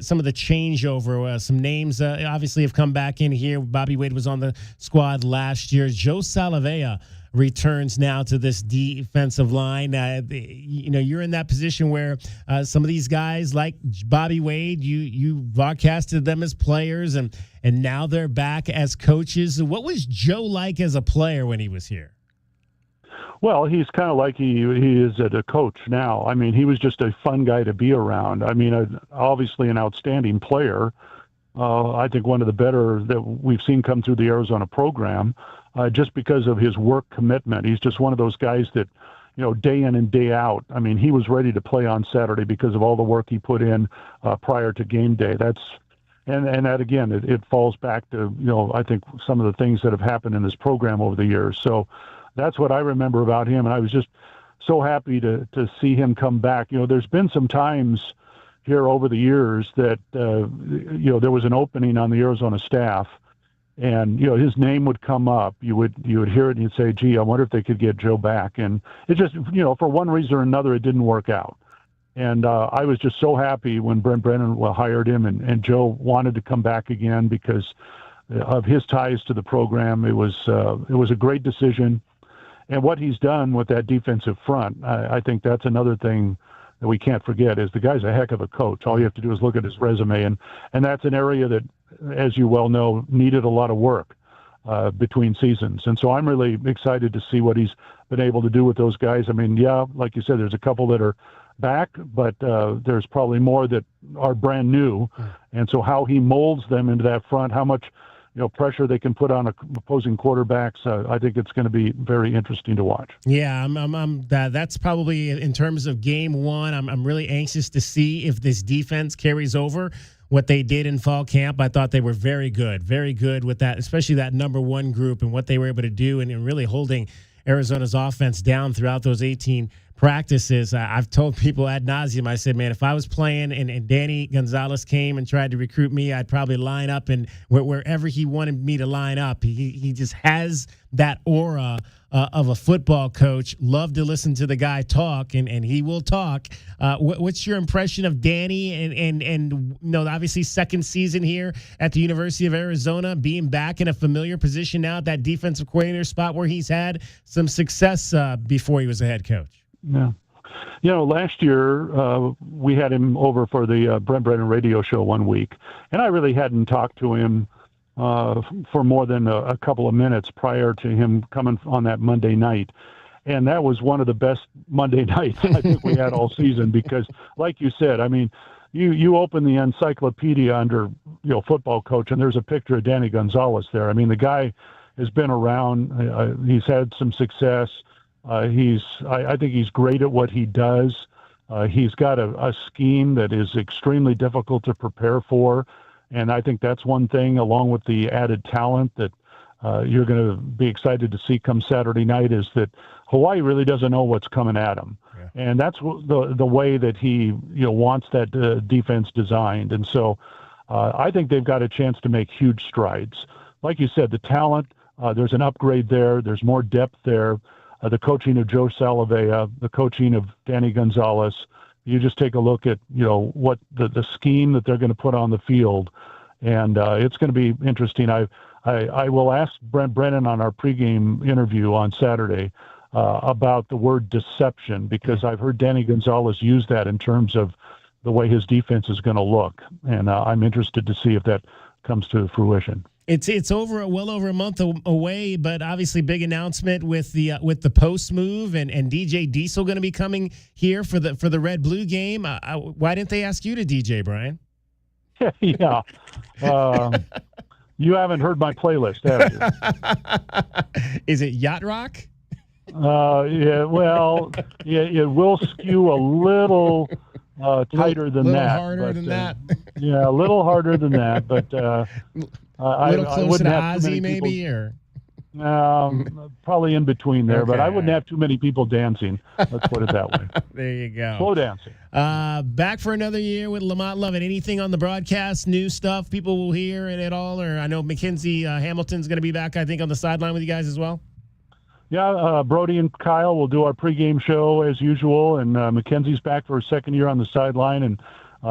some of the changeover, some names obviously have come back in here. Bobby Wade was on the squad last year. Joe Salavea returns now to this defensive line. You're in that position where some of these guys like Bobby Wade, you broadcasted them as players, and now they're back as coaches. What was Joe like as a player when he was here?
Well, he's kind of like he is as a coach now. I mean, he was just a fun guy to be around. I mean, obviously an outstanding player. I think one of the better that we've seen come through the Arizona program, just because of his work commitment. He's just one of those guys that, day in and day out. I mean, he was ready to play on Saturday because of all the work he put in prior to game day. And that, again, it falls back to, I think some of the things that have happened in this program over the years. So that's what I remember about him. And I was just so happy to see him come back. There's been some times here over the years that, there was an opening on the Arizona staff, and, his name would come up. You would hear it and you'd say, gee, I wonder if they could get Joe back. And it just, for one reason or another, it didn't work out. And I was just so happy when Brent Brennan hired him and Joe wanted to come back again because of his ties to the program. It was a great decision. And what he's done with that defensive front, I think that's another thing that we can't forget, is the guy's a heck of a coach. All you have to do is look at his resume, and that's an area that as you well know, needed a lot of work between seasons. And so I'm really excited to see what he's been able to do with those guys. I mean, yeah, like you said, there's a couple that are back, but there's probably more that are brand new. And so how he molds them into that front, how much pressure they can put on opposing quarterbacks, I think it's going to be very interesting to watch.
Yeah, that's probably in terms of game one. I'm really anxious to see if this defense carries over what they did in fall camp. I thought they were very good with that, especially that number one group and what they were able to do and really holding Arizona's offense down throughout those 18 practices. I've told people ad nauseum, I said, man, if I was playing and Danny Gonzalez came and tried to recruit me, I'd probably line up and wherever he wanted me to line up. He just has that aura of a football coach. Love to listen to the guy talk, and he will talk. What's your impression of Danny and obviously second season here at the University of Arizona, being back in a familiar position now at that defensive coordinator spot where he's had some success before he was a head coach?
Yeah. Last year we had him over for the Brent Brennan radio show one week, and I really hadn't talked to him for more than a couple of minutes prior to him coming on that Monday night. And that was one of the best Monday nights I think we had all season because, like you said, I mean, you open the encyclopedia under football coach, and there's a picture of Danny Gonzalez there. I mean, the guy has been around. He's had some success. I think he's great at what he does. He's got a scheme that is extremely difficult to prepare for. And I think that's one thing, along with the added talent that you're going to be excited to see come Saturday night, is that Hawaii really doesn't know what's coming at them. Yeah. And that's the way that he wants that defense designed. And so I think they've got a chance to make huge strides. Like you said, the talent, there's an upgrade there. There's more depth there. The coaching of Joe Salavea, the coaching of Danny Gonzalez. You just take a look at, what the scheme that they're going to put on the field, and it's going to be interesting. I will ask Brent Brennan on our pregame interview on Saturday about the word deception, because I've heard Danny Gonzalez use that in terms of the way his defense is going to look, and I'm interested to see if that comes to fruition.
It's well over a month away, but obviously big announcement with the post move and DJ Diesel going to be coming here for the Red Blue game. Why didn't they ask you to DJ, Brian?
Yeah, you haven't heard my playlist, have
you? Is it Yacht Rock?
Yeah. Well, yeah, it will skew a little tighter than that.
Harder than that.
Yeah, a little harder than that, but.
A little closer to Ozzy, maybe, or
probably in between there.
Okay,
but I wouldn't have too many people dancing. Let's put it that way.
There you go.
Slow dancing.
Back for another year with Lamont Lovett. Anything on the broadcast, new stuff people will hear it at all? Or I know Mackenzie Hamilton's going to be back, I think, on the sideline with you guys as well.
Yeah, Brody and Kyle will do our pregame show as usual, and Mackenzie's back for her second year on the sideline, and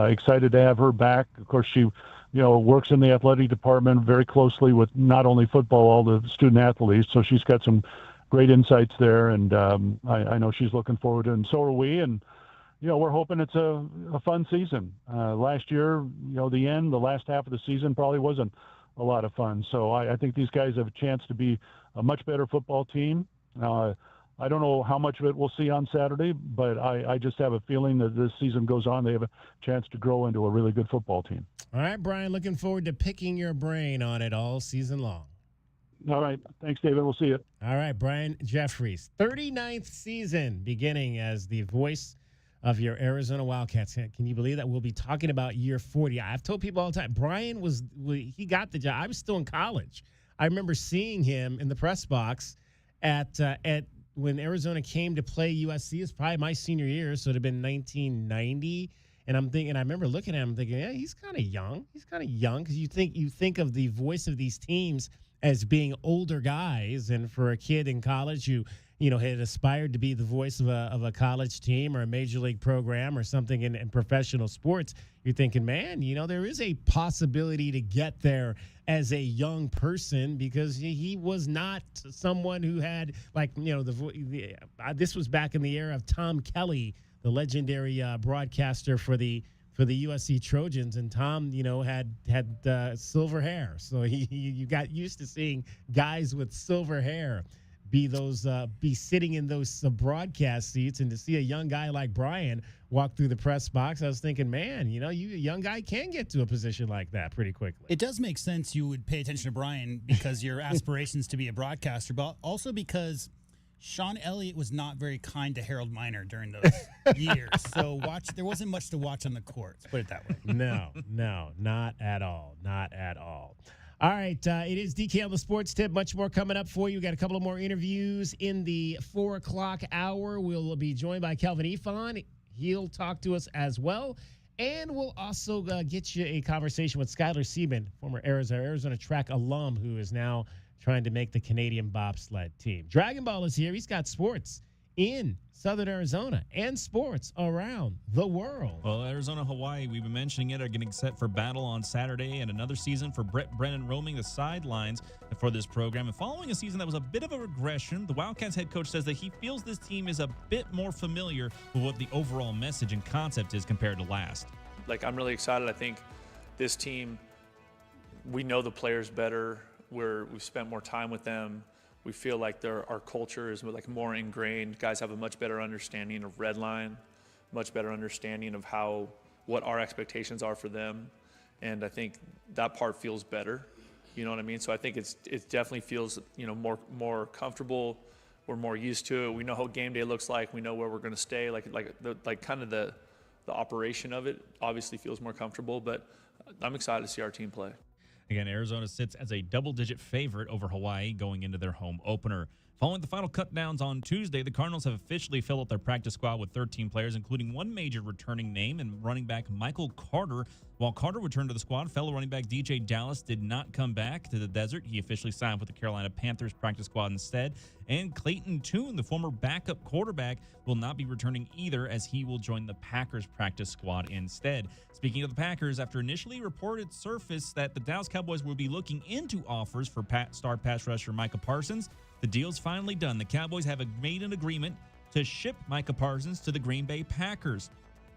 excited to have her back. Of course, she works in the athletic department very closely with not only football, all the student athletes. So she's got some great insights there, and I know she's looking forward to it, and so are we. And we're hoping it's a fun season. Last year, the last half of the season probably wasn't a lot of fun. So I think these guys have a chance to be a much better football team. I don't know how much of it we'll see on Saturday, but I just have a feeling that this season goes on, they have a chance to grow into a really good football team.
All right, Brian, looking forward to picking your brain on it all season long.
All right. Thanks, David. We'll see you.
All right, Brian Jeffries, 39th season beginning as the voice of your Arizona Wildcats. Can you believe that we'll be talking about year 40? I've told people all the time, Brian he got the job. I was still in college. I remember seeing him in the press box at when Arizona came to play USC. It's probably my senior year, so it had been 1990. And I remember looking at him thinking, yeah, he's kind of young. He's kind of young because you think of the voice of these teams as being older guys. And for a kid in college who, had aspired to be the voice of a college team or a major league program or something in professional sports, you're thinking, man, there is a possibility to get there as a young person, because he was not someone who had this was back in the era of Tom Kelly, the legendary broadcaster for the for the USC Trojans, and Tom, had silver hair, so you got used to seeing guys with silver hair be sitting in those broadcast seats, and to see a young guy like Brian walk through the a box, I was thinking, man, a young guy can get to a position like that pretty quickly.
It does make sense you would pay attention to Brian because your aspirations to be a broadcaster, but also because Sean Elliott was not very kind to Harold Miner during those years. So there wasn't much to watch on the court. Let's put it that way.
No, not at all. Not at all. All right, it is DK on the Sports Tip. Much more coming up for you. We got a couple of more interviews in the 4 o'clock hour. We'll be joined by Kelvin Ifan. He'll talk to us as well. And we'll also get you a conversation with Skylar Seaman, former Arizona track alum, who is now trying to make the Canadian bobsled team. Dragon Ball is here. He's got sports in Southern Arizona and sports around the world.
Well, Arizona, Hawaii, we've been mentioning it, are getting set for battle on Saturday, and another season for Brett Brennan roaming the sidelines for this program. And following a season that was a bit of a regression, the Wildcats head coach says that he feels this team is a bit more familiar with what the overall message and concept is compared to last.
I'm really excited. I think this team, we know the players better. We've spent more time with them. We feel like our culture is more ingrained. Guys have a much better understanding of red line, much better understanding of what our expectations are for them, and I think that part feels better. You know what I mean? So I think it definitely feels more comfortable. We're more used to it. We know how game day looks like. We know where we're going to stay. The operation of it obviously feels more comfortable. But I'm excited to see our team play.
Again, Arizona sits as a double-digit favorite over Hawaii going into their home opener. Following the final cutdowns on Tuesday, the Cardinals have officially filled out their practice squad with 13 players, including one major returning name and running back Michael Carter. While Carter returned to the squad, fellow running back DJ Dallas did not come back to the desert. He officially signed with the Carolina Panthers practice squad instead. And Clayton Tune, the former backup quarterback, will not be returning either, as he will join the Packers practice squad instead. Speaking of the Packers, after initially reported surfaced that the Dallas Cowboys will be looking into offers for star pass rusher Micah Parsons, the deal's finally done. The Cowboys have made an agreement to ship Micah Parsons to the Green Bay Packers.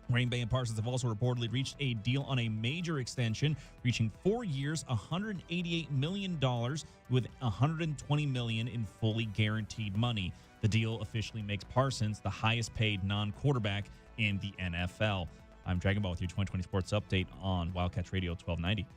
Green Bay and Parsons have also reportedly reached a deal on a major extension, reaching 4 years, $188 million, with $120 million in fully guaranteed money. The deal officially makes Parsons the highest paid non-quarterback in the NFL. I'm Dragon Ball with your 2020 Sports Update on Wildcats Radio 1290.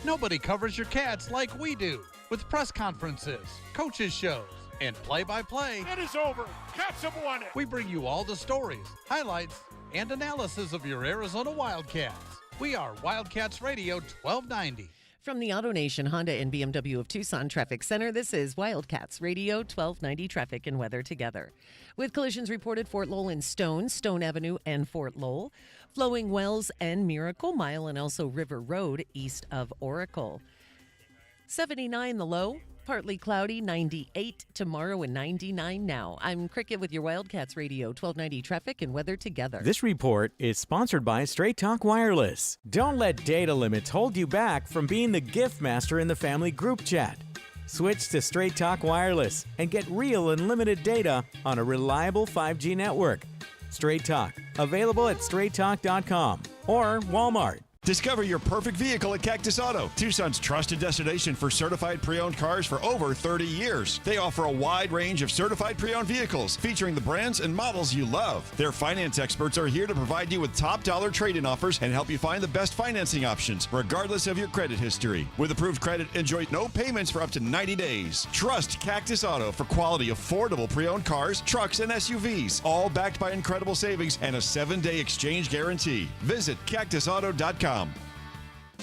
Nobody covers your Cats like we do, with press conferences, coaches shows, and play-by-play.
It is over. Cats have won it.
We bring you all the stories, highlights, and analysis of your Arizona Wildcats. We are Wildcats Radio 1290.
From the AutoNation Honda and BMW of Tucson Traffic Center, this is Wildcats Radio 1290 Traffic and Weather together. With collisions reported Fort Lowell and Stone Avenue and Fort Lowell, Flowing Wells and Miracle Mile, and also River Road east of Oracle. 79 the low, partly cloudy, 98 tomorrow and 99 now. I'm Cricket with your Wildcats Radio 1290 Traffic and Weather together.
This report is sponsored by Straight Talk Wireless. Don't let data limits hold you back from being the gift master in the family group chat. Switch to Straight Talk Wireless and get real unlimited data on a reliable 5G network. Straight Talk, available at straighttalk.com or Walmart.
Discover your perfect vehicle at Cactus Auto, Tucson's trusted destination for certified pre-owned cars for over 30 years. They offer a wide range of certified pre-owned vehicles featuring the brands and models you love. Their finance experts are here to provide you with top dollar trade-in offers and help you find the best financing options, regardless of your credit history. With approved credit, enjoy no payments for up to 90 days. Trust Cactus Auto for quality, affordable pre-owned cars, trucks, and SUVs, all backed by incredible savings and a 7-day exchange guarantee. Visit cactusauto.com.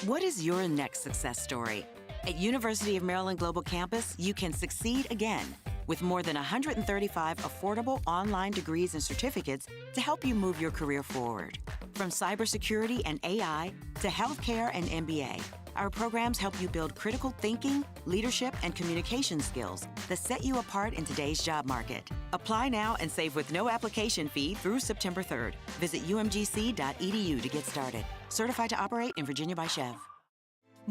What is your next success story? At University of Maryland Global Campus, you can succeed again with more than 135 affordable online degrees and certificates to help you move your career forward. From cybersecurity and AI to healthcare and MBA, our programs help you build critical thinking, leadership, and communication skills that set you apart in today's job market. Apply now and save with no application fee through September 3rd. Visit umgc.edu to get started. Certified to operate in Virginia by Chev.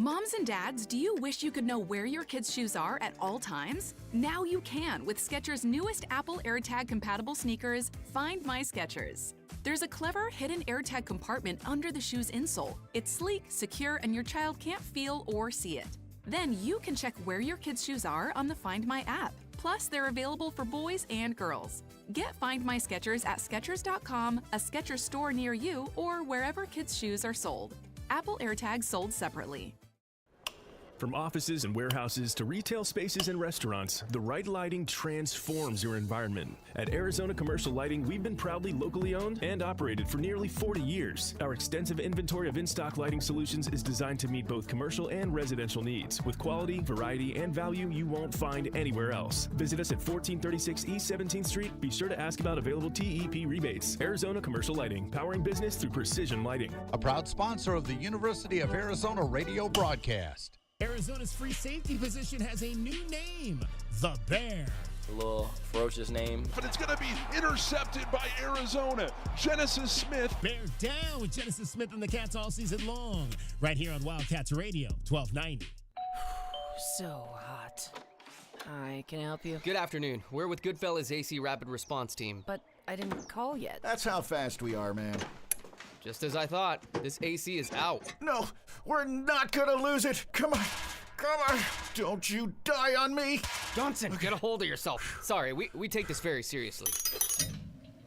Moms and dads, do you wish you could know where your kids' shoes are at all times? Now you can with Skechers' newest Apple AirTag compatible sneakers, Find My Skechers. There's a clever hidden AirTag compartment under the shoe's insole. It's sleek, secure, and your child can't feel or see it. Then you can check where your kids' shoes are on the Find My app. Plus, they're available for boys and girls. Get Find My Skechers at Skechers.com, a Skechers store near you, or wherever kids' shoes are sold. Apple AirTags sold separately.
From offices and warehouses to retail spaces and restaurants, the right lighting transforms your environment. At Arizona Commercial Lighting, we've been proudly locally owned and operated for nearly 40 years. Our extensive inventory of in-stock lighting solutions is designed to meet both commercial and residential needs, with quality, variety, and value you won't find anywhere else. Visit us at 1436 East 17th Street. Be sure to ask about available TEP rebates. Arizona Commercial Lighting, powering business through precision lighting.
A proud sponsor of the University of Arizona radio broadcast.
Arizona's free safety position has a new name, the Bear.
A little ferocious name.
But it's going to be intercepted by Arizona. Genesis Smith.
Bear down with Genesis Smith and the Cats all season long. Right here on Wildcats Radio, 1290.
So hot. Hi, can I help you?
Good afternoon. We're with Goodfellas AC Rapid Response Team.
But I didn't call yet.
That's how fast we are, man.
Just as I thought, this AC is out.
No, we're not gonna lose it. Come on, don't you die on me.
Johnson, get a hold of yourself. Sorry, we take this very seriously.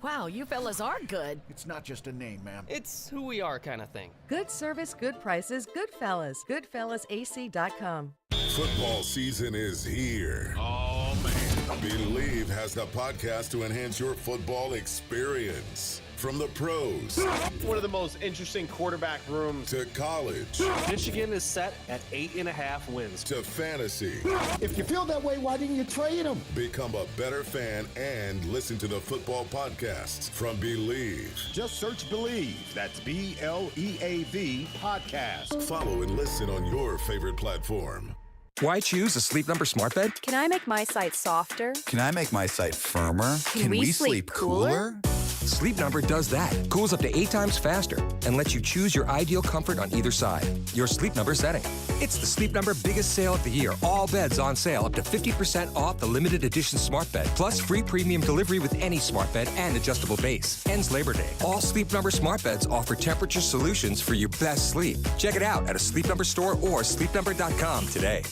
Wow, you fellas are good.
It's not just a name, ma'am.
It's who we are kind of thing.
Good service, good prices, Goodfellas. Goodfellasac.com.
Football season is here.
Oh, man.
Believe has the podcast to enhance your football experience. From the pros.
One of the most interesting quarterback rooms.
To college.
Michigan is set at 8.5 wins.
To fantasy.
If you feel that way, why didn't you trade him?
Become a better fan and listen to the football podcasts from Believe.
Just search Believe. That's BLEAV podcast.
Follow and listen on your favorite platform.
Why choose a Sleep Number smart bed?
Can I make my site softer?
Can I make my site firmer?
Can we sleep cooler?
Sleep Number does that. Cools up to 8 times faster and lets you choose your ideal comfort on either side. Your Sleep Number setting. It's the Sleep Number biggest sale of the year. All beds on sale up to 50% off the limited edition smart bed. Plus free premium delivery with any smart bed and adjustable base. Ends Labor Day. All Sleep Number smart beds offer temperature solutions for your best sleep. Check it out at a Sleep Number store or sleepnumber.com today.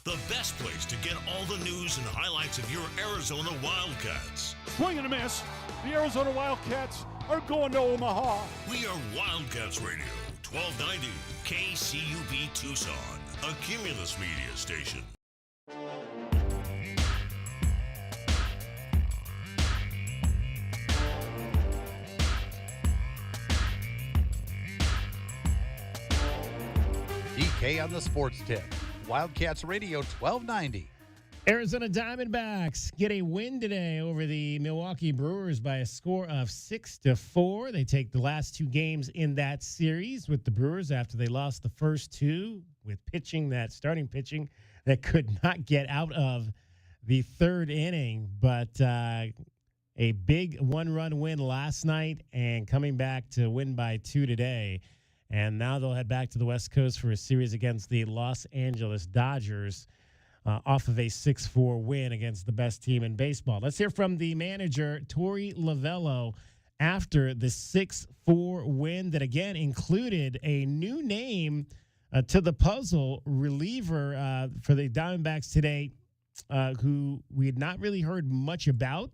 The best place to get all the news and highlights of your Arizona Wildcats.
Swing and a miss. The Arizona Wildcats are going to Omaha.
We are Wildcats Radio, 1290 KCUB Tucson, a Cumulus Media station.
DK on the sports tip. Wildcats Radio 1290.
Arizona Diamondbacks get a win today over the Milwaukee Brewers by a score of 6-4. They take the last 2 games in that series with the Brewers after they lost the first 2 with starting pitching that could not get out of the 3rd inning. But a big 1-run win last night and coming back to win by 2 today. And now they'll head back to the West Coast for a series against the Los Angeles Dodgers. Off of a 6-4 win against the best team in baseball. Let's hear from the manager, Torey Lovullo, after the 6-4 win that, again, included a new name to the puzzle, reliever for the Diamondbacks today, who we had not really heard much about,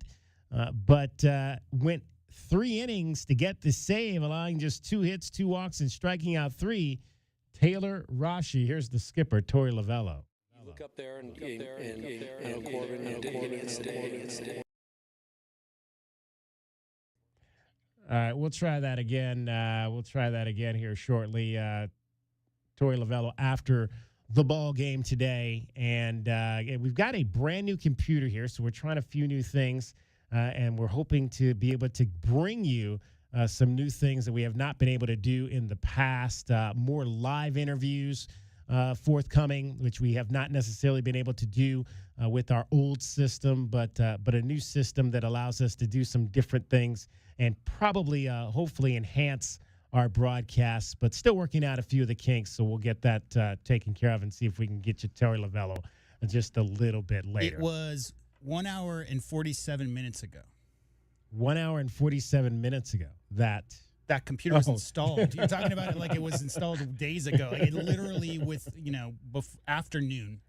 but went 3 innings to get the save, allowing just 2 hits, 2 walks, and striking out 3. Taylor Rashi. Here's the skipper, Torey Lovullo.
Look up there and Corbin
All right, we'll try that again. Here shortly. Torey Lovullo after the ball game today, and we've got a brand new computer here, so we're trying a few new things, and we're hoping to be able to bring you some new things that we have not been able to do in the past. More live interviews forthcoming, which we have not necessarily been able to do with our old system, but a new system that allows us to do some different things and probably, hopefully, enhance our broadcasts, but still working out a few of the kinks. So we'll get that taken care of and see if we can get you Terry Lavello just a little bit later.
It was 1 hour and 47 minutes ago.
1 hour and 47 minutes ago. That
computer was installed. You're talking about it like it was installed days ago. Like it literally with, afternoon,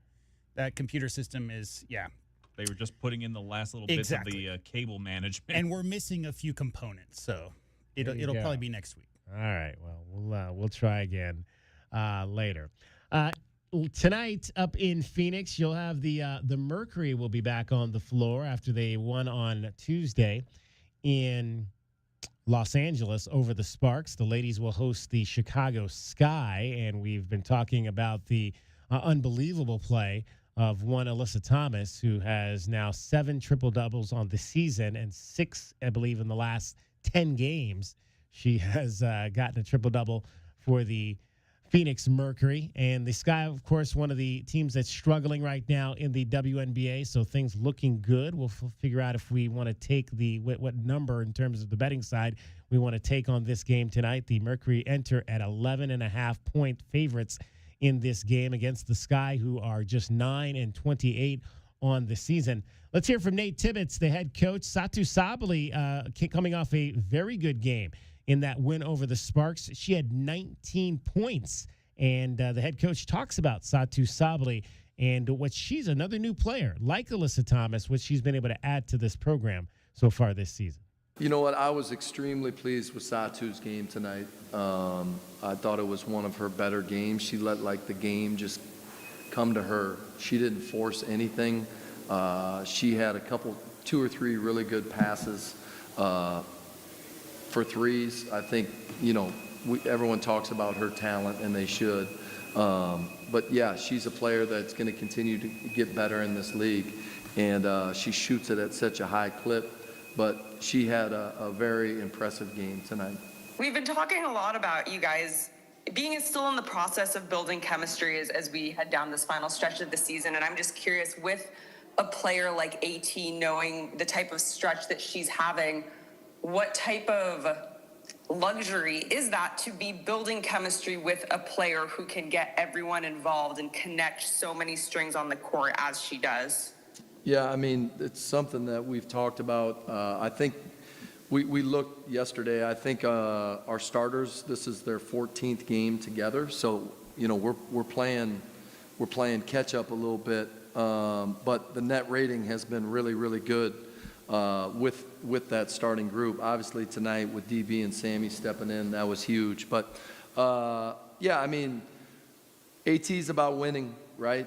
that computer system is,
They were just putting in the last little bits of the cable management.
And we're missing a few components, so it'll probably be next week.
All right. Well, we'll try again later. Tonight up in Phoenix, you'll have the Mercury will be back on the floor after they won on Tuesday in Los Angeles over the Sparks. The ladies will host the Chicago Sky, and we've been talking about the unbelievable play of one Alyssa Thomas, who has now 7 triple-doubles on the season and 6, I believe, in the last 10 games. She has gotten a triple-double for the Phoenix Mercury. And the Sky, of course, one of the teams that's struggling right now in the WNBA, so things looking good. We'll figure out if we want to take what number in terms of the betting side we want to take on this game tonight. The Mercury enter at 11.5-point favorites in this game against the Sky, who are just 9-28 on the season. Let's hear from Nate Tibbetts, the head coach. Satu Sabally coming off a very good game in that win over the Sparks. She had 19 points, and the head coach talks about Satu Sabally and what she's another new player, like Alyssa Thomas, what she's been able to add to this program so far this season.
You know what? I was extremely pleased with Satu's game tonight. I thought it was one of her better games. She let the game just come to her. She didn't force anything. She had 2 or 3 really good passes for threes. I think, everyone talks about her talent, and they should. But yeah, she's a player that's going to continue to get better in this league, and she shoots it at such a high clip. But she had a very impressive game tonight.
We've been talking a lot about you guys being still in the process of building chemistry as we head down this final stretch of the season. And I'm just curious, with a player like AT, knowing the type of stretch that she's having, what type of luxury is that to be building chemistry with a player who can get everyone involved and connect so many strings on the court as she does?
Yeah, I mean, it's something that we've talked about. I think we looked yesterday. I think our starters, this is their 14th game together. So, we're playing catch up a little bit. But the net rating has been really, really good with that starting group. Obviously tonight with DB and Sammy stepping in, that was huge. But yeah, I mean, AT's about winning, right?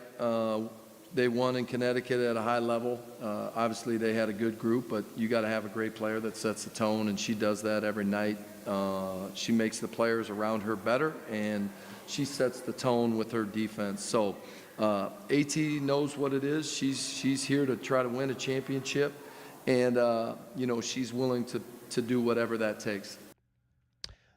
They won in Connecticut at a high level. Obviously, they had a good group, but you got to have a great player that sets the tone, and she does that every night. She makes the players around her better, and she sets the tone with her defense. So AT knows what it is. She's here to try to win a championship, and she's willing to do whatever that takes.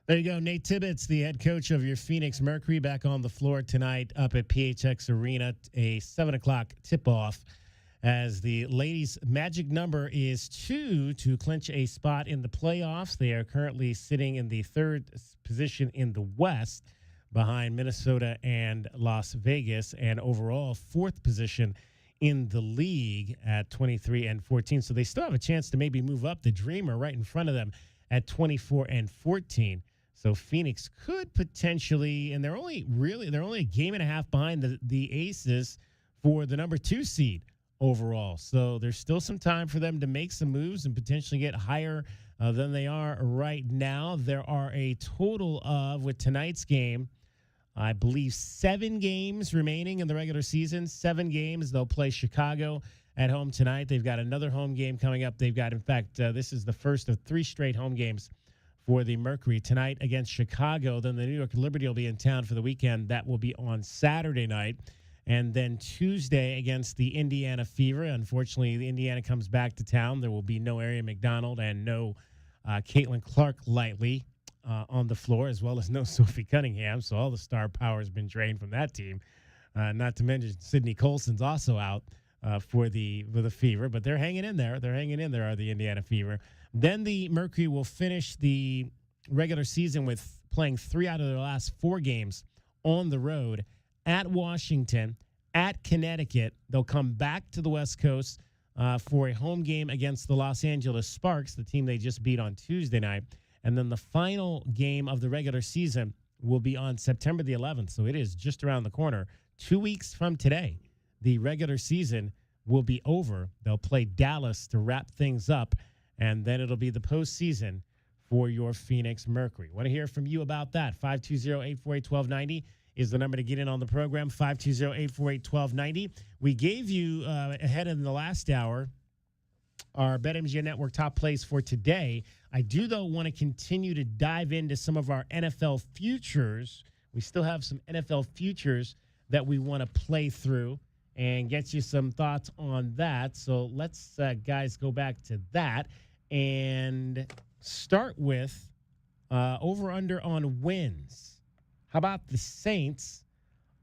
There you go. Nate Tibbetts, the head coach of your Phoenix Mercury, back on the floor tonight up at PHX Arena, a 7 o'clock tip-off as the ladies' magic number is 2 to clinch a spot in the playoffs. They are currently sitting in the 3rd position in the West behind Minnesota and Las Vegas, and overall 4th position in the league at 23-14. So they still have a chance to maybe move up. The Dreamer right in front of them at 24-14. So Phoenix could potentially, and they're only a game and a half behind the Aces for the number 2 seed overall. So there's still some time for them to make some moves and potentially get higher than they are right now. There are a total of, with tonight's game, I believe 7 games remaining in the regular season. 7 games. They'll play Chicago at home tonight. They've got another home game coming up. They've got, in fact, this is the first of 3 straight home games for the Mercury tonight against Chicago. Then the New York Liberty will be in town for the weekend. That will be on Saturday night. And then Tuesday against the Indiana Fever. Unfortunately, the Indiana comes back to town. There will be no Arian McDonald and no Caitlin Clark-Lightly on the floor, as well as no Sophie Cunningham. So all the star power has been drained from that team. Not to mention Sydney Colson's also out for the Fever, but they're hanging in there. They're hanging in there, are the Indiana Fever. Then the Mercury will finish the regular season with playing 3 out of their last 4 games on the road at Washington, at Connecticut. They'll come back to the West Coast for a home game against the Los Angeles Sparks, the team they just beat on Tuesday night. And then the final game of the regular season will be on September the 11th. So it is just around the corner. 2 weeks from today, the regular season will be over. They'll play Dallas to wrap things up, and then it'll be the postseason for your Phoenix Mercury. Want to hear from you about that? 520-848-1290 is the number to get in on the program, 520-848-1290. We gave you, ahead in the last hour, our BetMGM Network top plays for today. I do, though, want to continue to dive into some of our NFL futures. We still have some NFL futures that we want to play through and get you some thoughts on that. So let's, guys, go back to that and start with over-under on wins. How about the Saints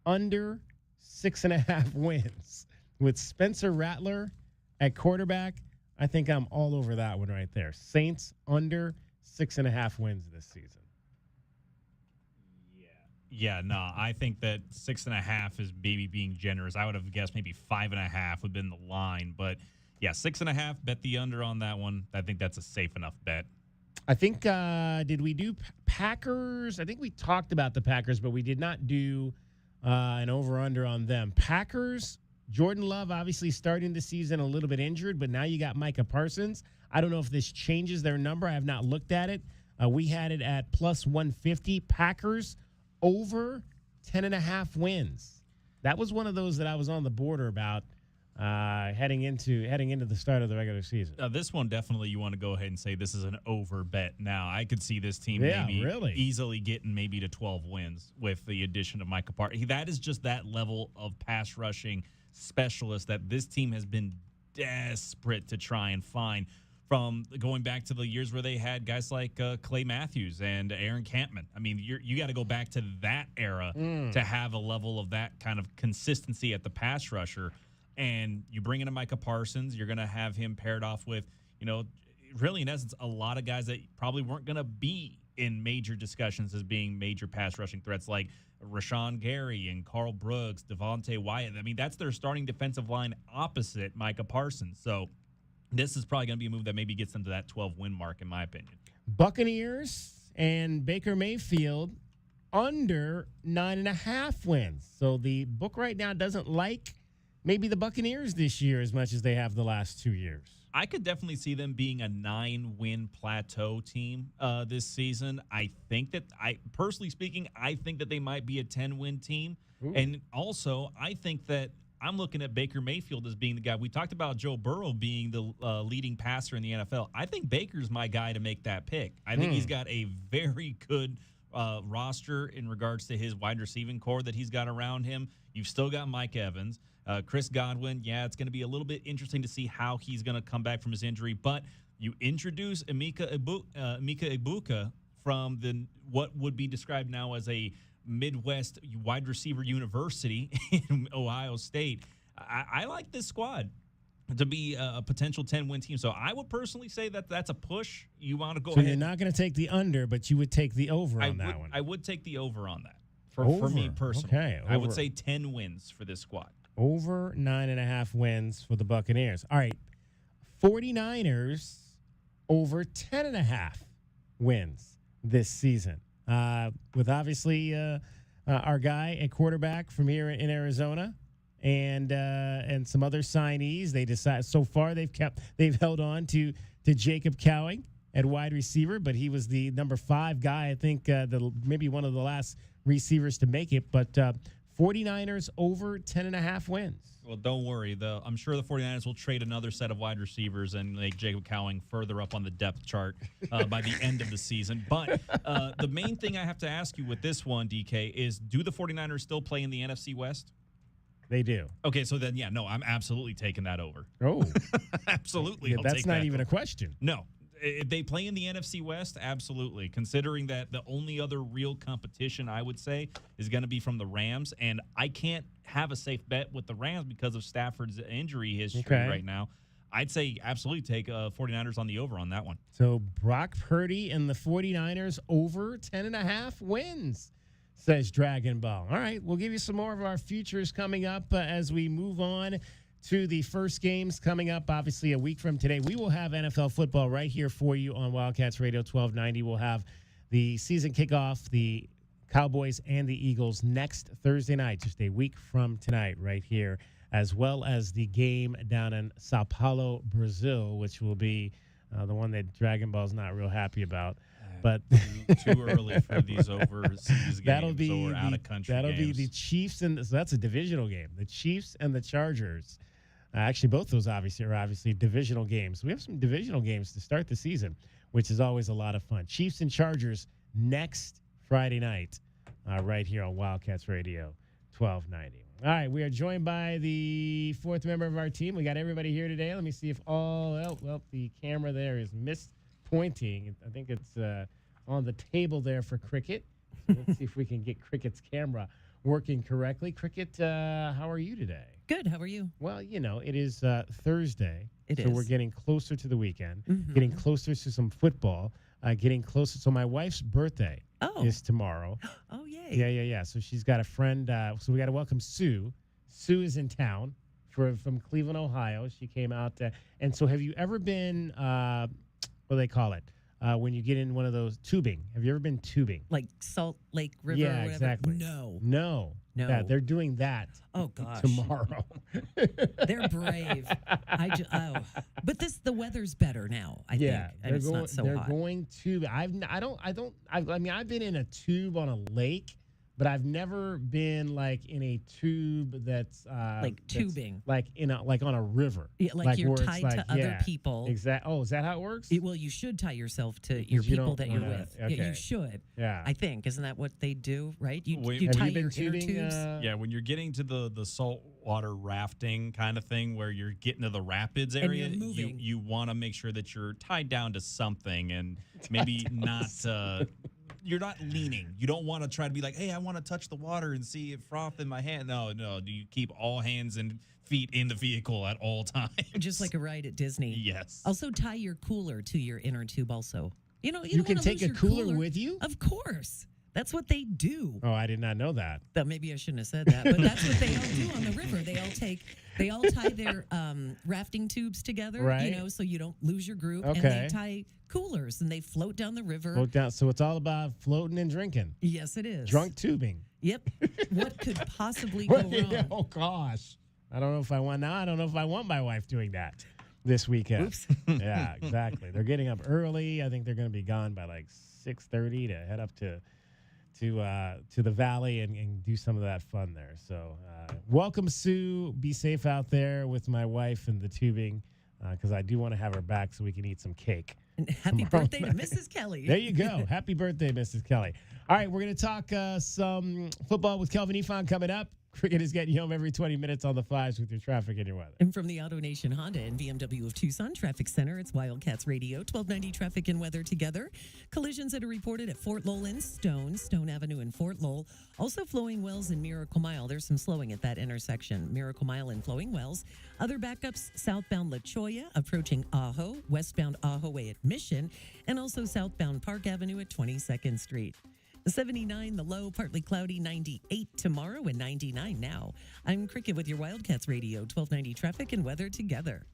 under 6.5 wins? With Spencer Rattler at quarterback, I think I'm all over that one right there. Saints under 6.5 wins this season.
Yeah, no, I think that 6.5 is maybe being generous. I would have guessed maybe 5.5 would have been the line. But, yeah, 6.5, bet the under on that one. I think that's a safe enough bet.
I think, did we do Packers? I think we talked about the Packers, but we did not do an over-under on them. Packers, Jordan Love obviously starting the season a little bit injured, but now you got Micah Parsons. I don't know if this changes their number. I have not looked at it. We had it at plus 150. Packers over 10.5 wins. That was one of those that I was on the border about heading into the start of the regular season.
This one, definitely you want to go ahead and say this is an over bet. Now, I could see this team easily getting maybe to 12 wins with the addition of Micah Parsons. That is just that level of pass rushing specialist that this team has been desperate to try and find, from going back to the years where they had guys like Clay Matthews and Aaron Campman. I mean, you got to go back to that era to have a level of that kind of consistency at the pass rusher. And you bring in a Micah Parsons, you're going to have him paired off with, really in essence, a lot of guys that probably weren't going to be in major discussions as being major pass rushing threats, like Rashawn Gary and Carl Brooks, Devontae Wyatt. I mean, that's their starting defensive line opposite Micah Parsons. So this is probably going to be a move that maybe gets them to that 12-win mark, in my opinion.
Buccaneers and Baker Mayfield under 9.5 wins. So the book right now doesn't like maybe the Buccaneers this year as much as they have the last 2 years.
I could definitely see them being a 9-win plateau team this season. Personally speaking, I think that they might be a 10-win team. Ooh. And also, I think that I'm looking at Baker Mayfield as being the guy. We talked about Joe Burrow being the leading passer in the NFL. I think Baker's my guy to make that pick. I think he's got a very good roster in regards to his wide receiving core that he's got around him. You've still got Mike Evans. Chris Godwin, it's going to be a little bit interesting to see how he's going to come back from his injury. But you introduce Emeka Egbuka from what would be described now as a Midwest wide receiver university in Ohio State. I like this squad to be a potential 10-win team. So I would personally say that that's a push. You want to go ahead.
So you're not going to take the under, but you would take the over on that one.
I would take the over on that for me personally.
Okay,
I would say 10 wins for this squad.
Over 9.5 wins for the Buccaneers. All right, 49ers over 10.5 wins this season. With obviously our guy at quarterback from here in Arizona, and some other signees. They decide so far they've held on to Jacob Cowing at wide receiver, but he was the number 5 guy. I think maybe one of the last receivers to make it. But 49ers over 10.5 wins.
Well, don't worry. I'm sure the 49ers will trade another set of wide receivers and make Jacob Cowing further up on the depth chart by the end of the season. But the main thing I have to ask you with this one, DK, is do the 49ers still play in the NFC West?
They do.
Okay, so then, I'm absolutely taking that over.
Oh.
Absolutely.
Yeah, that's not even a question.
No. If they play in the NFC West, absolutely. Considering that the only other real competition, I would say, is going to be from the Rams. And I can't have a safe bet with the Rams because of Stafford's injury history right now. I'd say absolutely take 49ers on the over on that one.
So Brock Purdy and the 49ers over 10.5 wins, says Dragon Ball. All right, we'll give you some more of our futures coming up as we move on to the first games coming up. Obviously, a week from today, we will have NFL football right here for you on Wildcats Radio 1290. We'll have the season kickoff, the Cowboys and the Eagles next Thursday night, just a week from tonight right here, as well as the game down in Sao Paulo, Brazil, which will be the one that Dragon Ball's not real happy about. But
too early for these overseas games or out of country
That'll
games.
be the Chiefs, and so that's a divisional game. The Chiefs and the Chargers. Actually, both those are divisional games. We have some divisional games to start the season, which is always a lot of fun. Chiefs and Chargers next Friday night, right here on Wildcats Radio 1290. All right, we are joined by the fourth member of our team. We got everybody here today. Let me see if the camera there is pointing. I think it's on the table there for Cricket. So let's see if we can get Cricket's camera working correctly. Cricket, how are you today?
Good. How are you?
Well, it is Thursday.
It
so
is.
we're getting closer to the weekend,
Mhm.
getting closer to some football, getting closer. So my wife's birthday is tomorrow.
Oh, yay.
Yeah. So she's got a friend. So we got to welcome Sue. Sue is in town from Cleveland, Ohio. She came out. And so have you ever been, what do they call it? When you get in one of those tubing. Have you ever been tubing?
Like Salt Lake River
Yeah,
or whatever?
exactly.
No.
Yeah, they're doing that
Oh, gosh.
tomorrow.
They're brave. But the weather's better now, I think. And it's not so
they're
hot.
going to. I've been in a tube on a lake, but I've never been like in a tube that's
tubing,
like on a river.
Yeah, like you're
where it's
tied to other people.
Exactly. Oh, is that how it works?
Well, you should tie yourself to your
Because you
people
don't
that you're
wanna-
with.
okay.
Yeah, you should.
Yeah.
I think. Isn't that what they do, right? You
Have
tie
you been
your inner
tubing,
tubes.
Yeah, when you're getting to the saltwater rafting kind of thing where you're getting to the rapids
And
area,
you're moving.
you want to make sure that you're tied down to something and maybe not you're not leaning. You don't want to try to be like, hey, I want to touch the water and see it froth in my hand. No, you keep all hands and feet in the vehicle at all times.
Just like a ride at Disney.
Yes.
Also tie your cooler to your inner tube also. You
You
don't
can
wanna
take
lose
a
your
cooler with you?
Of course. That's what they do.
Oh, I did not know that.
Maybe I shouldn't have said that, but that's what they all do on the river. They all tie their rafting tubes together,
Right.
so you don't lose your group.
Okay.
And they tie coolers and they float down the river.
Float down. So it's all about floating and drinking.
Yes, it is.
Drunk tubing.
Yep. What could possibly go wrong?
Oh gosh. I don't know if I want my wife doing that this weekend.
Oops.
Yeah, exactly. They're getting up early. I think they're going to be gone by like 6:30 to head up to the valley and do some of that fun there. So welcome, Sue. Be safe out there with my wife and the tubing, because I do want to have her back so we can eat some cake.
And happy birthday to Mrs. Kelly.
There you go. Happy birthday, Mrs. Kelly. All right, we're going to talk some football with Kelvin Ifan coming up. Cricket is getting you home every 20 minutes on the fives with your traffic and your weather.
And from the Auto Nation Honda and BMW of Tucson Traffic Center, it's Wildcats Radio, 1290 traffic and weather together. Collisions that are reported at Fort Lowell and Stone Avenue in Fort Lowell. Also Flowing Wells and Miracle Mile. There's some slowing at that intersection. Miracle Mile and Flowing Wells. Other backups, southbound La Cholla, approaching Ajo, westbound Ajo Way at Mission, and also southbound Park Avenue at 22nd Street. 79, the low, partly cloudy, 98 tomorrow and 99 now. I'm Cricket with your Wildcats Radio, 1290 traffic and weather together.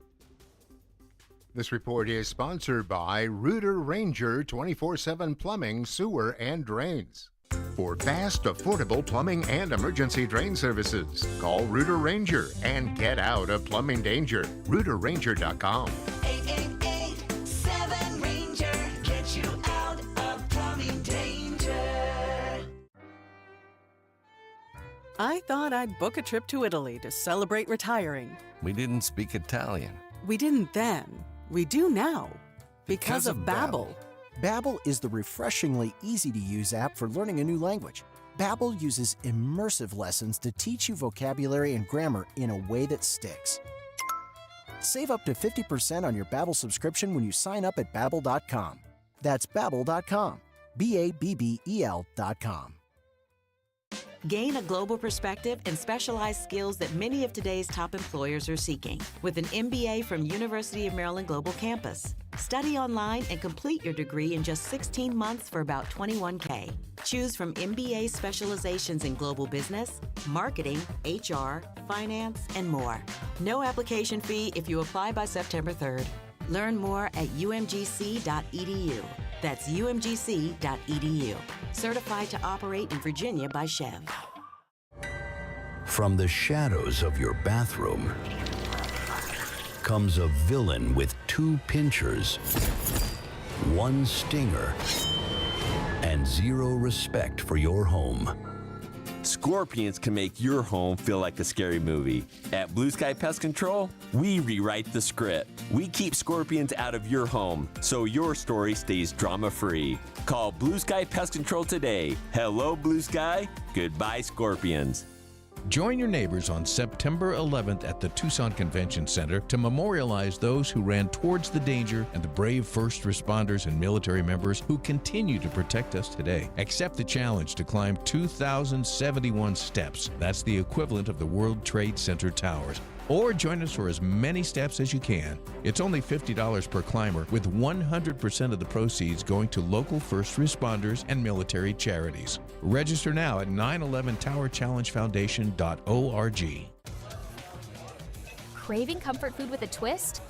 This report is sponsored by Rooter Ranger 24/7 Plumbing, Sewer, and Drains. For fast, affordable plumbing and emergency drain services, call Rooter Ranger and get out of plumbing danger. RooterRanger.com.
888-7-RANGER. Get you out of plumbing danger.
I thought I'd book a trip to Italy to celebrate retiring.
We didn't speak Italian.
We didn't then. We do now. Because of Babbel.
Babbel is the refreshingly easy-to-use app for learning a new language. Babbel uses immersive lessons to teach you vocabulary and grammar in a way that sticks. Save up to 50% on your Babbel subscription when you sign up at Babbel.com. That's Babbel.com. Babbel.com.
Gain a global perspective and specialized skills that many of today's top employers are seeking with an MBA from University of Maryland Global Campus. Study online and complete your degree in just 16 months for about $21K. Choose from MBA specializations in global business, marketing, HR, finance, and more. No application fee if you apply by September 3rd. Learn more at umgc.edu. That's umgc.edu. Certified to operate in Virginia by Chev.
From the shadows of your bathroom comes a villain with 2 pinchers, 1 stinger, and 0 respect for your home.
Scorpions can make your home feel like a scary movie. At Blue Sky Pest Control, we rewrite the script. We keep scorpions out of your home so your story stays drama-free. Call Blue Sky Pest Control today. Hello, Blue Sky. Goodbye, scorpions.
Join your neighbors on September 11th at the Tucson Convention Center to memorialize those who ran towards the danger and the brave first responders and military members who continue to protect us today. Accept the challenge to climb 2,071 steps. That's the equivalent of the World Trade Center towers. Or join us for as many steps as you can. It's only $50 per climber, with 100% of the proceeds going to local first responders and military charities. Register now at 911towerchallengefoundation.org.
Craving comfort food with a twist?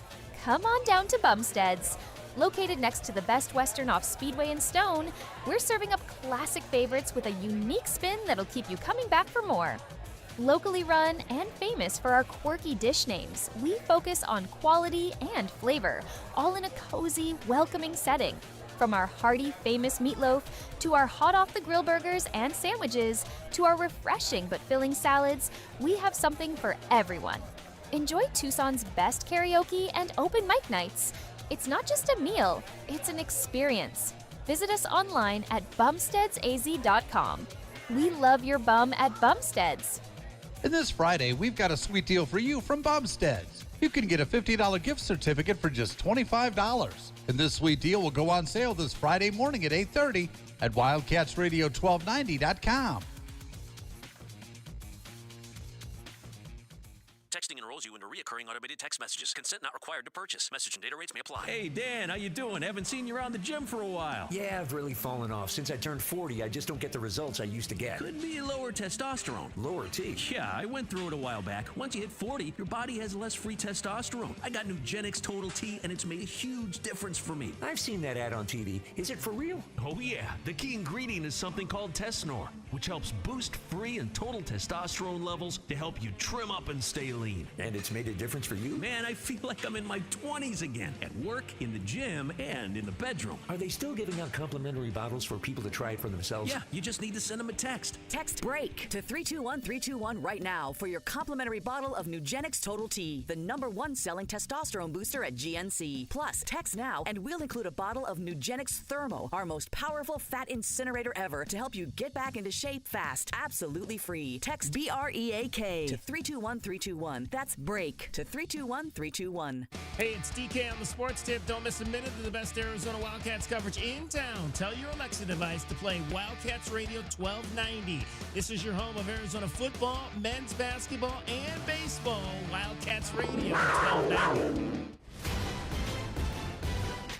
Come on down to Bumstead's. Located next to the Best Western off Speedway and Stone, we're serving up classic favorites with a unique spin that'll keep you coming back for more. Locally run and famous for our quirky dish names, we focus on quality and flavor, all in a cozy, welcoming setting. From our hearty, famous meatloaf, to our hot-off-the-grill burgers and sandwiches, to our refreshing but filling salads, we have something for everyone. Enjoy Tucson's best karaoke and open mic nights. It's not just a meal, it's an experience. Visit us online at bumsteadsaz.com. We love your bum at Bumstead's.
And this Friday, we've got a sweet deal for you from Bumstead's. You can get a $50 gift certificate for just $25. And this sweet deal will go on sale this Friday morning at 8:30 at WildcatsRadio1290.com.
Texting enrolls you into reoccurring automated text messages. Consent not required to purchase. Message and data rates may apply.
Hey, Dan, how you doing? Haven't seen you around the gym for a while.
Yeah, I've really fallen off. Since I turned 40, I just don't get the results I used to get.
Could be lower testosterone.
Lower T?
Yeah, I went through it a while back. Once you hit 40, your body has less free testosterone. I got Nugenix Total T, and it's made a huge difference for me.
I've seen that ad on TV. Is it for real?
Oh, yeah. The key ingredient is something called Tesnor, which helps boost free and total testosterone levels to help you trim up and stay lean.
And it's made a difference for you?
Man, I feel like I'm in my 20s again. At work, in the gym, and in the bedroom.
Are they still giving out complimentary bottles for people to try it for themselves?
Yeah, you just need to send them a text.
Text BREAK to 321-321 right now for your complimentary bottle of Nugenix Total T, the #1 selling testosterone booster at GNC. Plus, text now and we'll include a bottle of Nugenix Thermo, our most powerful fat incinerator ever, to help you get back into shape fast, absolutely free. Text BREAK to 321-321. That's BREAK to 321-321.
Hey, it's DK on the Sports Tip. Don't miss a minute of the best Arizona Wildcats coverage in town. Tell your Alexa device to play Wildcats Radio 1290. This is your home of Arizona football, men's basketball, and baseball. Wildcats Radio 1290.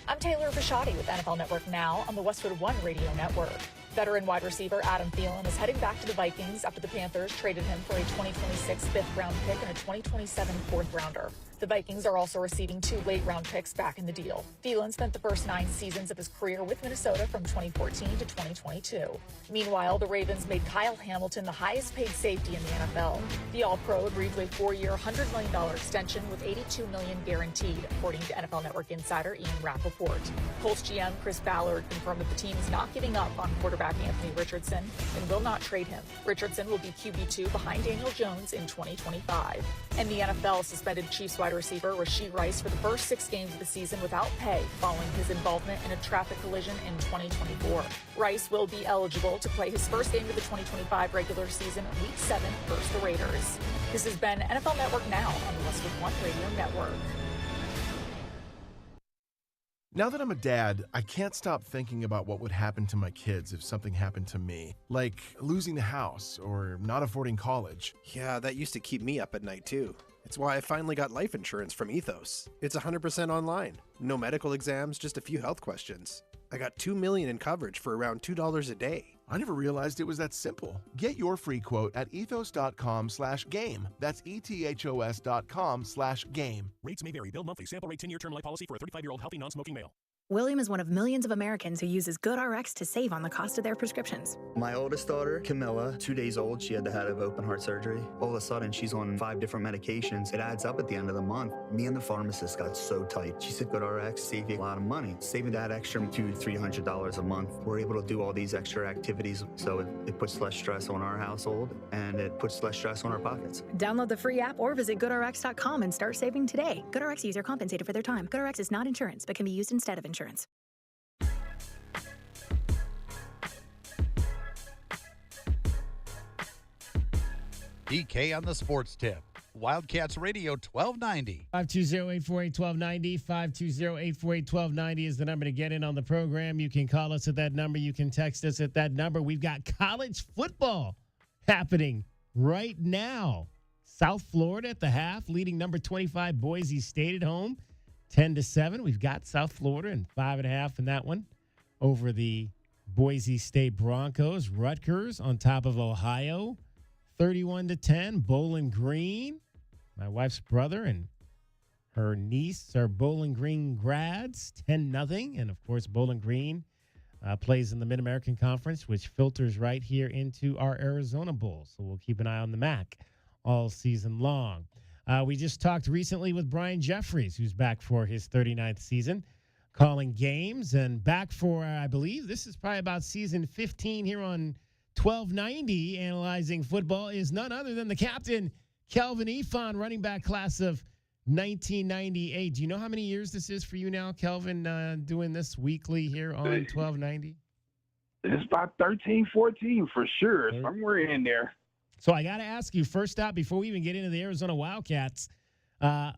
I'm Taylor Bisciotti with NFL Network Now on the Westwood One Radio Network. Veteran wide receiver Adam Thielen is heading back to the Vikings after the Panthers traded him for a 2026 fifth-round pick and a 2027 fourth-rounder. The Vikings are also receiving 2 late-round picks back in the deal. Thielen spent the first 9 seasons of his career with Minnesota from 2014 to 2022. Meanwhile, the Ravens made Kyle Hamilton the highest-paid safety in the NFL. The All-Pro agreed to a 4-year, $100 million extension with $82 million guaranteed, according to NFL Network insider Ian Rappaport. Colts GM Chris Ballard confirmed that the team is not giving up on quarterback Anthony Richardson and will not trade him. Richardson will be QB2 behind Daniel Jones in 2025. And the NFL suspended Chiefs wide receiver Rashee Rice for the first 6 games of the season without pay following his involvement in a traffic collision in 2024. Rice will be eligible to play his first game of the 2025 regular season Week 7 versus the Raiders. This has been NFL Network Now on the Westwood One Radio Network.
Now that I'm a dad, I can't stop thinking about what would happen to my kids if something happened to me, like losing the house or not affording college.
Yeah, that used to keep me up at night too. It's why I finally got life insurance from Ethos. It's 100% online. No medical exams, just a few health questions. I got $2 million in coverage for around $2 a day.
I never realized it was that simple. Get your free quote at ethos.com/game. That's ethos.com/game.
Rates may vary. Bill monthly. Sample rate 10-year term life policy for a 35-year-old healthy non-smoking male.
William is one of millions of Americans who uses GoodRx to save on the cost of their prescriptions.
My oldest daughter, Camilla, 2 days old, she had to have open heart surgery. All of a sudden, she's on 5 different medications. It adds up at the end of the month. Me and the pharmacist got so tight. She said, GoodRx save you a lot of money. Saving that extra $200-300 a month, we're able to do all these extra activities. So it puts less stress on our household, and it puts less stress on our pockets.
Download the free app or visit GoodRx.com and start saving today. GoodRx user compensated for their time. GoodRx is not insurance, but can be used instead of insurance.
DK on the Sports Tip. Wildcats Radio 1290.
520-848-1290. 520-848-1290 is the number to get in on the program. You can call us at that number. You can text us at that number. We've got college football happening right now. South Florida at the half, leading number 25 Boise State at home, 10-7. We've got South Florida and 5.5 in that one over the Boise State Broncos. Rutgers on top of Ohio, 31-10. Bowling Green, my wife's brother and her niece are Bowling Green grads, 10-0. And, of course, Bowling Green plays in the Mid-American Conference, which filters right here into our Arizona Bowl. So we'll keep an eye on the MAC all season long. We just talked recently with Brian Jeffries, who's back for his 39th season, calling games, and back for, I believe, this is probably about season 15 here on 1290, analyzing football, is none other than the captain, Kelvin Ifan, running back class of 1998. Do you know how many years this is for you now, Kelvin, doing this weekly here on 1290?
It's about 13, 14 for sure. Somewhere in there.
So I got to ask you, first out, before we even get into the Arizona Wildcats,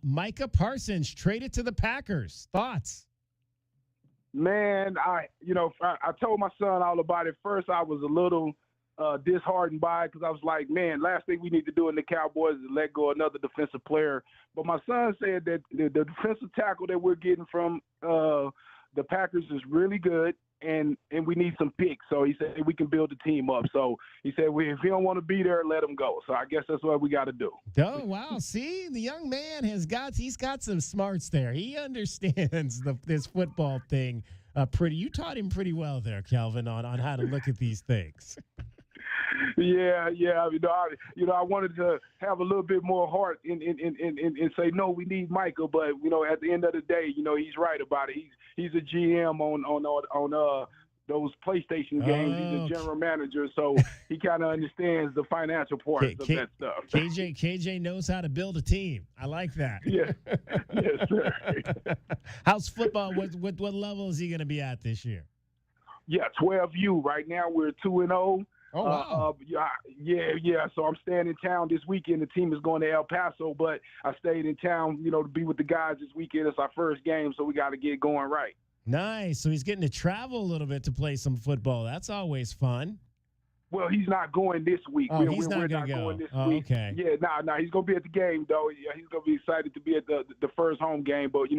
Micah Parsons traded to the Packers. Thoughts?
Man, I told my son all about it. First, I was a little disheartened by it because I was like, man, last thing we need to do in the Cowboys is let go another defensive player. But my son said that the defensive tackle that we're getting from the Packers is really good, and we need some picks. So he said we can build the team up. So he said, if he don't want to be there, let him go. So I guess that's what we got to do.
Oh, wow. See, the young man he's got some smarts there. He understands this football thing you taught him pretty well there, Kelvin, on how to look at these things.
Yeah. I wanted to have a little bit more heart and say, no, we need Michael. But, at the end of the day, he's right about it. He's a GM on those PlayStation games. He's a general manager, so he kind of understands the financial parts of that stuff.
KJ knows how to build a team. I like that.
Yeah. Yes, sir.
How's football? What level is he going to be at this year?
Yeah, 12U. Right now we're 2-0.
Oh, wow.
Yeah. So I'm staying in town this weekend. The team is going to El Paso, but I stayed in town, to be with the guys this weekend. It's our first game, so we got to get going right.
Nice. So he's getting to travel a little bit to play some football. That's always fun.
Well, he's not going this week.
Oh, he's not going to go.
This week.
Okay.
Yeah, no, he's going to be at the game, though. Yeah, he's going to be excited to be at the first home game. But, we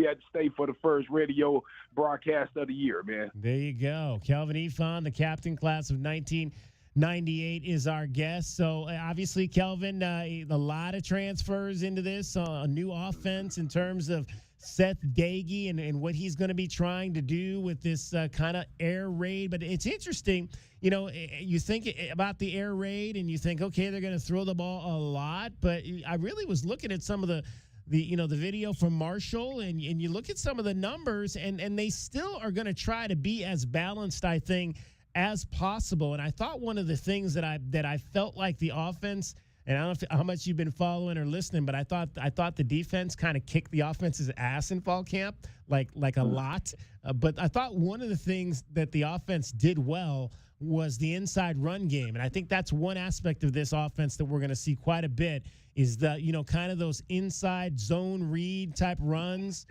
had to stay for the first radio broadcast of the year, man.
There you go. Kelvin Ifan, the captain class of 1998, is our guest. So, obviously, Kelvin, a lot of transfers into this, a new offense in terms of Seth Dagey and what he's going to be trying to do with this kind of air raid. But it's interesting, you think about the air raid and you think, okay, they're going to throw the ball a lot. But I really was looking at some of the video from Marshall, and you look at some of the numbers, and they still are going to try to be as balanced, I think, as possible. And I thought one of the things that I felt like the offense, and I don't know how much you've been following or listening, but I thought the defense kind of kicked the offense's ass in fall camp, like a lot. But I thought one of the things that the offense did well was the inside run game. And I think that's one aspect of this offense that we're going to see quite a bit is the, kind of those inside zone read type runs,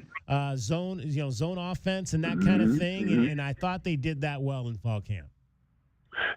zone offense and that kind of thing. And I thought they did that well in fall camp.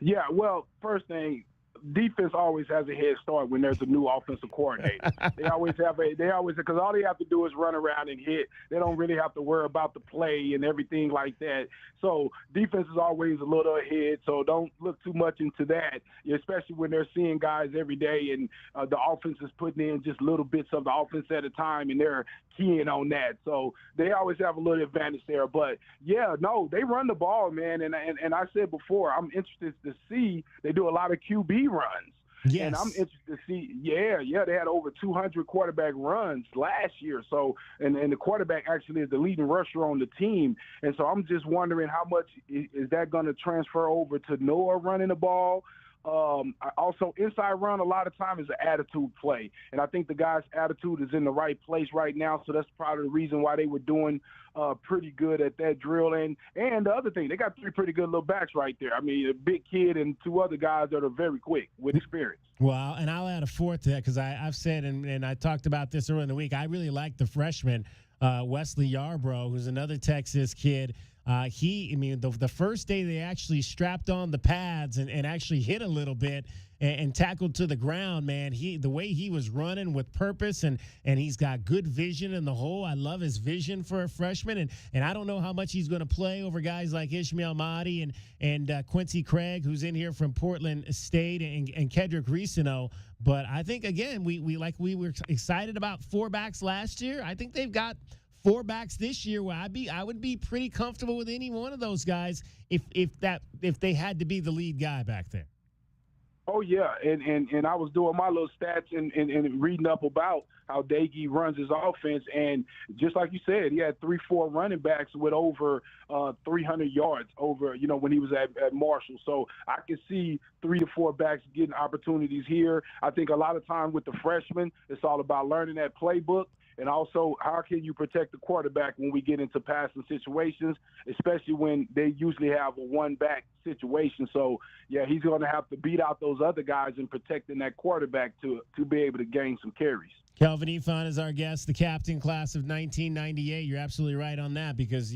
Yeah, well, first thing, defense always has a head start when there's a new offensive coordinator. They always because all they have to do is run around and hit. They don't really have to worry about the play and everything like that. So defense is always a little ahead. So don't look too much into that, especially when they're seeing guys every day and the offense is putting in just little bits of the offense at a time, and they're keying on that. So they always have a little advantage there. But yeah, no, they run the ball, man. And I said before, I'm interested to see they do a lot of QB runs.
Yes.
And I'm interested to see, they had over 200 quarterback runs last year. So, and the quarterback actually is the leading rusher on the team. And so I'm just wondering how much is that going to transfer over to Noah running the ball? Also, inside run a lot of time is an attitude play, and I think the guy's attitude is in the right place right now, so that's probably the reason why they were doing pretty good at that drill. And the other thing, they got 3 pretty good little backs right there. I mean, a big kid and 2 other guys that are very quick with experience.
Well, and I'll add a fourth to that because I've said, and I talked about this earlier in the week, I really like the freshman, Wesley Yarbrough, who's another Texas kid. The first day they actually strapped on the pads and actually hit a little bit and tackled to the ground, man. The way he was running with purpose and he's got good vision in the hole. I love his vision for a freshman, and I don't know how much he's going to play over guys like Ishmael Mahdi and Quincy Craig, who's in here from Portland State, and Kedrick Reesino. But I think again we were excited about 4 backs last year. I think they've got 4 backs this year where I would be pretty comfortable with any one of those guys if they had to be the lead guy back there.
Oh yeah, and I was doing my little stats and reading up about how Daggy runs his offense, and just like you said, he had 3-4 running backs with over 300 yards over, when he was at Marshall. So I can see 3 to 4 backs getting opportunities here. I think a lot of time with the freshmen, it's all about learning that playbook. And also, how can you protect the quarterback when we get into passing situations, especially when they usually have a one-back situation? So, yeah, he's going to have to beat out those other guys in protecting that quarterback to be able to gain some carries.
Kelvin Ifan is our guest, the captain class of 1998. You're absolutely right on that because,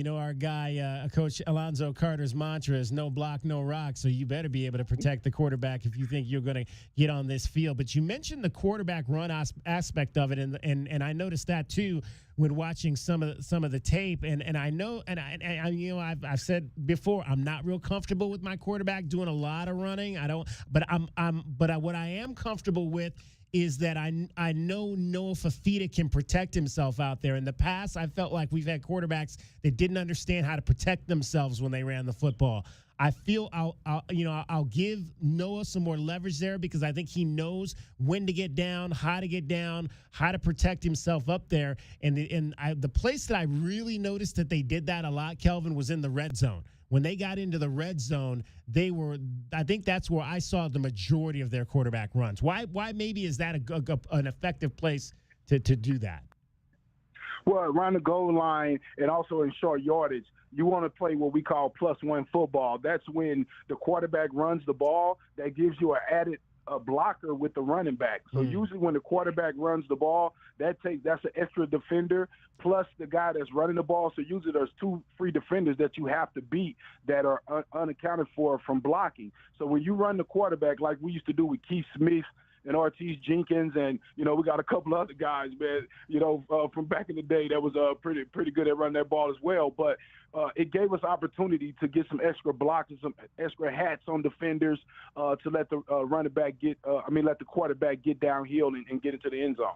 our guy, Coach Alonzo Carter's mantra is no block, no rock. So you better be able to protect the quarterback if you think you're going to get on this field. But you mentioned the quarterback run aspect of it, and I noticed that too when watching some of the tape. And I know, I've said before, I'm not real comfortable with my quarterback doing a lot of running. What I am comfortable with is that I know Noah Fafita can protect himself out there. In the past, I felt like we've had quarterbacks that didn't understand how to protect themselves when they ran the football. I feel I'll give Noah some more leverage there because I think he knows when to get down, how to protect himself up there. And the place that I really noticed that they did that a lot, Kelvin, was in the red zone. When they got into the red zone, I think that's where I saw the majority of their quarterback runs. Why maybe is that an effective place to do that?
Well, around the goal line and also in short yardage, you want to play what we call +1 football. That's when the quarterback runs the ball. That gives you an added blocker with the running back. So usually when the quarterback runs the ball, that's an extra defender plus the guy that's running the ball. So usually there's 2 free defenders that you have to beat that are unaccounted for from blocking. So when you run the quarterback like we used to do with Keith Smith and Ortiz Jenkins, and we got a couple other guys, man, from back in the day that was pretty good at running that ball as well. But it gave us opportunity to get some extra blocks and some extra hats on defenders to let the let the quarterback get downhill and get into the end zone.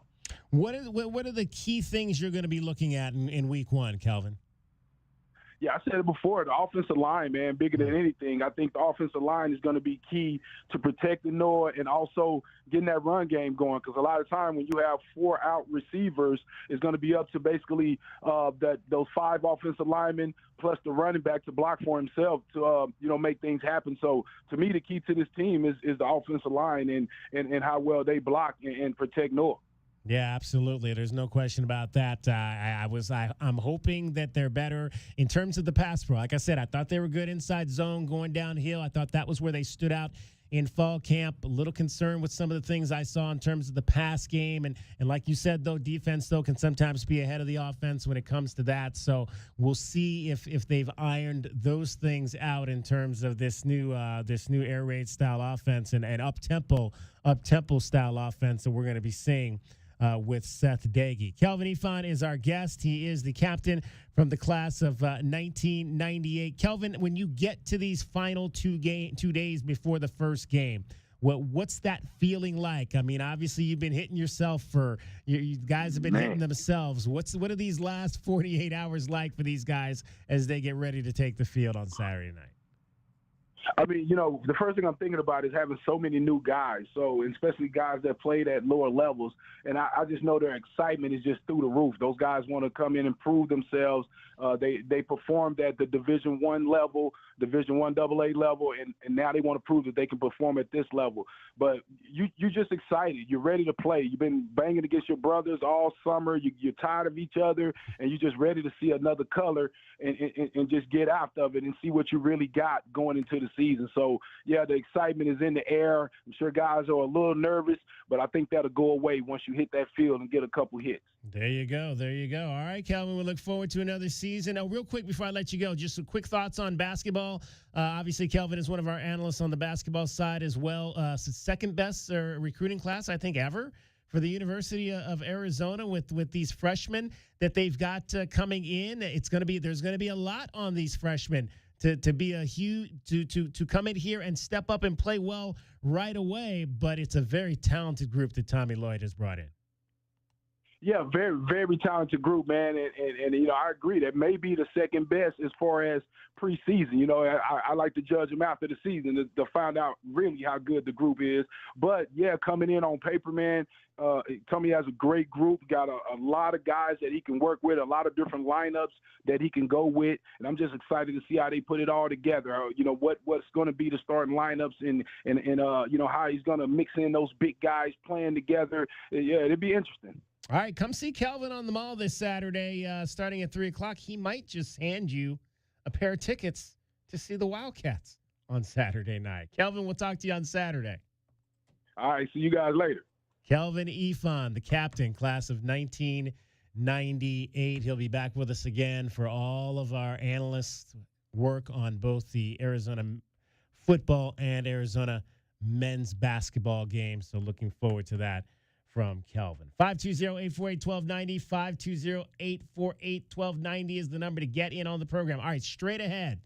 What are the key things you're going to be looking at in week 1, Kelvin?
Yeah, I said it before, the offensive line, man, bigger than anything. I think the offensive line is going to be key to protecting Noah and also getting that run game going because a lot of time when you have 4 out receivers, it's going to be up to basically those 5 offensive linemen plus the running back to block for himself to, make things happen. So, to me, the key to this team is the offensive line and how well they block and protect Noah.
Yeah, absolutely. There's no question about that. I'm hoping that they're better in terms of the pass pro. Like I said, I thought they were good inside zone going downhill. I thought that was where they stood out in fall camp. A little concerned with some of the things I saw in terms of the pass game. And like you said, though, defense, though, can sometimes be ahead of the offense when it comes to that. So we'll see if they've ironed those things out in terms of this new air raid style offense and up-tempo style offense that we're going to be seeing with Seth Daggy. Kelvin Ifan is our guest. He is the captain from the class of 1998. Kelvin, when you get to these final 2 days before the first game, what's that feeling like? I mean, obviously you've been hitting yourself you guys have been hitting themselves. What are these last 48 hours like for these guys as they get ready to take the field on Saturday night?
I mean, the first thing I'm thinking about is having so many new guys, and especially guys that played at lower levels. And I just know their excitement is just through the roof. Those guys want to come in and prove themselves. They performed at the Division I level, Division I AA level, and now they want to prove that they can perform at this level. But you're just excited. You're ready to play. You've been banging against your brothers all summer. You're tired of each other, and you're just ready to see another color and just get out of it and see what you really got going into the season. So, yeah, the excitement is in the air. I'm sure guys are a little nervous, but I think that'll go away once you hit that field and get a couple hits.
There you go. All right, Kelvin, we look forward to another season. Now, real quick before I let you go, just some quick thoughts on basketball. Obviously, Kelvin is one of our analysts on the basketball side as well. Second best recruiting class, I think, ever for the University of Arizona with these freshmen that they've got coming in. There's going to be a lot on these freshmen to be a huge to come in here and step up and play well right away. But it's a very talented group that Tommy Lloyd has brought in.
Yeah, very, very talented group, man. And I agree. That may be the second best as far as preseason. I like to judge them after the season to find out really how good the group is. But, yeah, coming in on paper, man, Tommy has a great group, got a lot of guys that he can work with, a lot of different lineups that he can go with. And I'm just excited to see how they put it all together. What's going to be the starting lineups and how he's going to mix in those big guys playing together. Yeah, it'd be interesting.
All right, come see Kelvin on the mall this Saturday starting at 3 o'clock. He might just hand you a pair of tickets to see the Wildcats on Saturday night. Kelvin, we'll talk to you on Saturday.
All right, see you guys later.
Kelvin Ifan, the captain, class of 1998. He'll be back with us again for all of our analysts' work on both the Arizona football and Arizona men's basketball games. So looking forward to that from Kelvin. 520-848-1290, 520-848-1290 is the number to get in on the program. All right, straight ahead.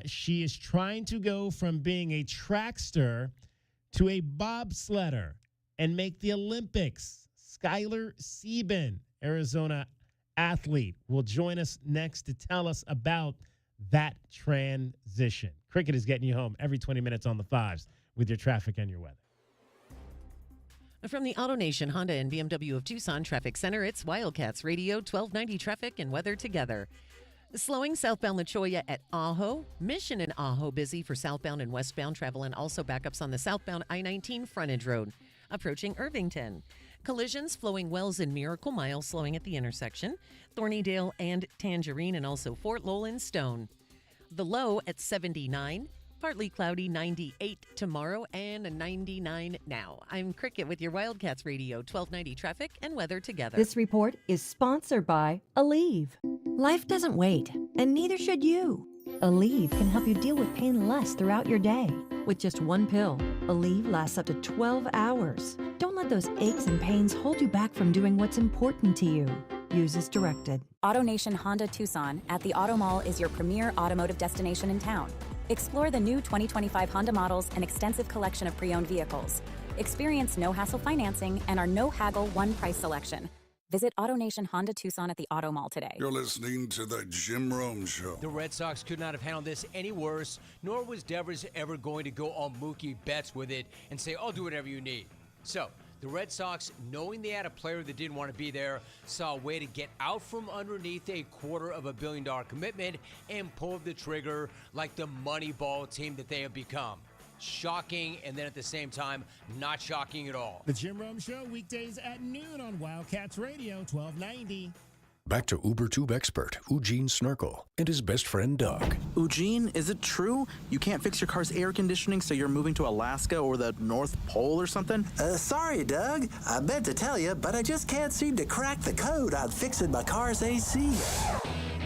She is trying to go from being a trackster to a bobsledder and make the Olympics. Skylar Sieben, Arizona athlete, will join us next to tell us about that transition. Cricket is getting you home every 20 minutes on the fives with your traffic and your weather.
From the AutoNation Honda and BMW of Tucson Traffic Center, it's Wildcats Radio 1290 traffic and weather together. Slowing southbound La Cholla at Ajo. Mission and Ajo busy for southbound and westbound travel, and also backups on the southbound I-19 frontage road. Approaching Irvington. Collisions flowing Wells and Miracle Mile slowing at the intersection. Thornydale and Tangerine, and also Fort Lowell and Stone. The low at 79. Partly cloudy, 98 tomorrow, and a 99 now. I'm Cricket with your Wildcats Radio 1290 traffic and weather together.
This report is sponsored by Aleve. Life doesn't wait, and neither should you. Aleve can help you deal with pain less throughout your day. With just one pill, Aleve lasts up to 12 hours. Don't let those aches and pains hold you back from doing what's important to you. Use as directed.
AutoNation Honda Tucson at the Auto Mall is your premier automotive destination in town. Explore the new 2025 Honda models and extensive collection of pre-owned vehicles. Experience no-hassle financing and our no-haggle one-price selection. Visit AutoNation Honda Tucson at the Auto Mall today.
You're listening to the Jim Rome Show.
The Red Sox could not have handled this any worse, nor was Devers ever going to go on Mookie Betts with it and say, I'll do whatever you need. So, the Red Sox, knowing they had a player that didn't want to be there, saw a way to get out from underneath a $250 million commitment and pulled the trigger like the Moneyball team that they have become. Shocking, and then at the same time, not shocking at all.
The Jim Rome Show, weekdays at noon on Wildcats Radio 1290.
Back to UberTube expert Eugene Snurkle and his best friend Doug.
Eugene, is it true you can't fix your car's air conditioning so you're moving to Alaska or the North Pole or something?
Sorry, Doug. I meant to tell you, but I just can't seem to crack the code on fixing my car's AC.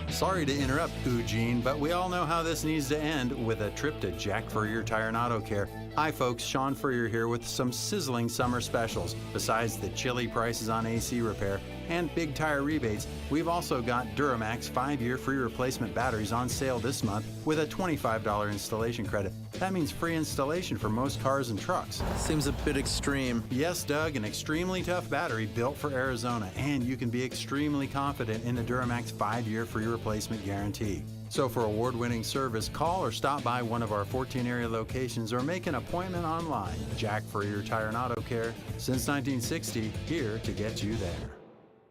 Sorry to interrupt, Eugene, but we all know how this needs to end with a trip to Jack Furrier Tire and Auto Care. Hi folks, Sean Furrier here with some sizzling summer specials. Besides the chilly prices on AC repair and big tire rebates, we've also got Duramax 5-year free replacement batteries on sale this month with a $25 installation credit. That means free installation for most cars and trucks.
Seems a bit extreme.
Yes, Doug, an extremely tough battery built for Arizona, and you can be extremely confident in the Duramax 5-year free replacement guarantee. So for award-winning service, call or stop by one of our 14 area locations or make an appointment online. Jack Furrier Tire and Auto Care, since 1960, here to get you there.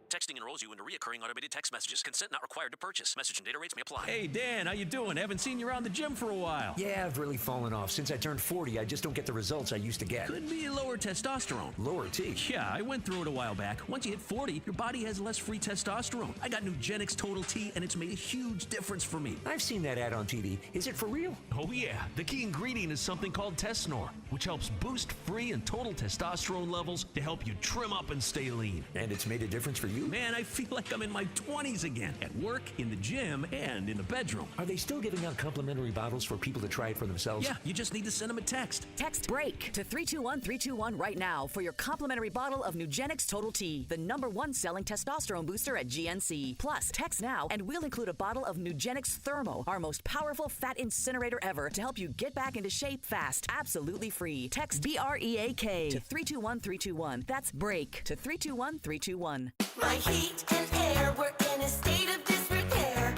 Texting enrolls you into recurring automated text messages. Consent not required to purchase. Message and data rates may apply.
Hey, Dan, how you doing? Haven't seen you around the gym for a while.
Yeah, I've really fallen off. Since I turned 40, I just don't get the results I used to get.
Could be lower testosterone.
Lower T?
Yeah, I went through it a while back. Once you hit 40, your body has less free testosterone. I got Nugenix Total T, and it's made a huge difference for me.
I've seen that ad on TV. Is it for real?
Oh, yeah. The key ingredient is something called Tesnor, which helps boost free and total testosterone levels to help you trim up and stay lean.
And it's made a difference for you?
Man, I feel like I'm in my 20s again, at work, in the gym, and in the bedroom.
Are they still giving out complimentary bottles for people to try it for themselves?
Yeah, you just need to send them a text.
Text BREAK to 321-321 right now for your complimentary bottle of Nugenix Total T, the #1 selling testosterone booster at GNC. Plus, text now and we'll include a bottle of Nugenix Thermo, our most powerful fat incinerator ever, to help you get back into shape fast, absolutely free. Text BREAK to 321-321. That's BREAK to 321-321.
My heat and air were in a state of disrepair.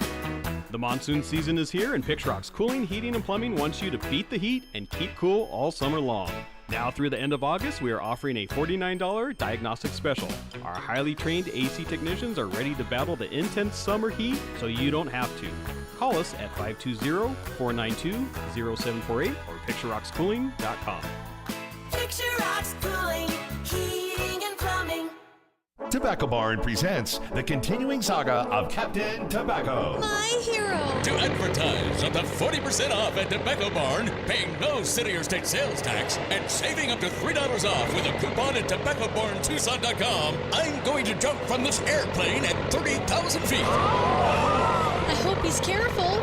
The monsoon season is here, and Pixrock's Cooling, Heating, and Plumbing wants you to beat the heat and keep cool all summer long. Now through the end of August, we are offering a $49 diagnostic special. Our highly trained AC technicians are ready to battle the intense summer heat, so you don't have to. Call us at 520-492-0748 or PictureRocksCooling.com.
Picture Rocks Cooling, Heating, and Plumbing.
Tobacco Barn presents the continuing saga of Captain Tobacco.
My hero.
To advertise on the 40% off at Tobacco Barn, paying no city or state sales tax, and saving up to $3 off with a coupon at TobaccoBarnTucson.com, I'm going to jump from this airplane at 30,000 feet.
I hope he's careful.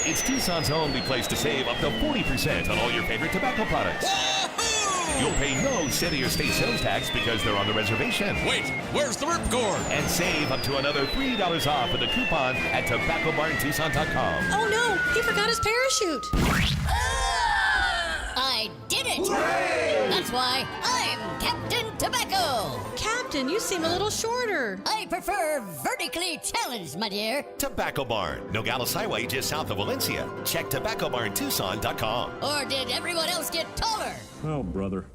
It's Tucson's only place to save up to 40% on all your favorite tobacco products. You'll pay no city or state sales tax because they're on the reservation.
Wait, where's the ripcord?
And save up to another $3 off with a coupon at TobaccoBarnTucson.com.
Oh no, he forgot his parachute.
I did it!
Hooray!
That's why I'm Captain Tobacco!
Captain, you seem a little shorter.
I prefer vertically challenged, my dear.
Tobacco Barn, Nogales Highway just south of Valencia. Check TobaccoBarnTucson.com.
Or did everyone else get taller?
Oh, brother.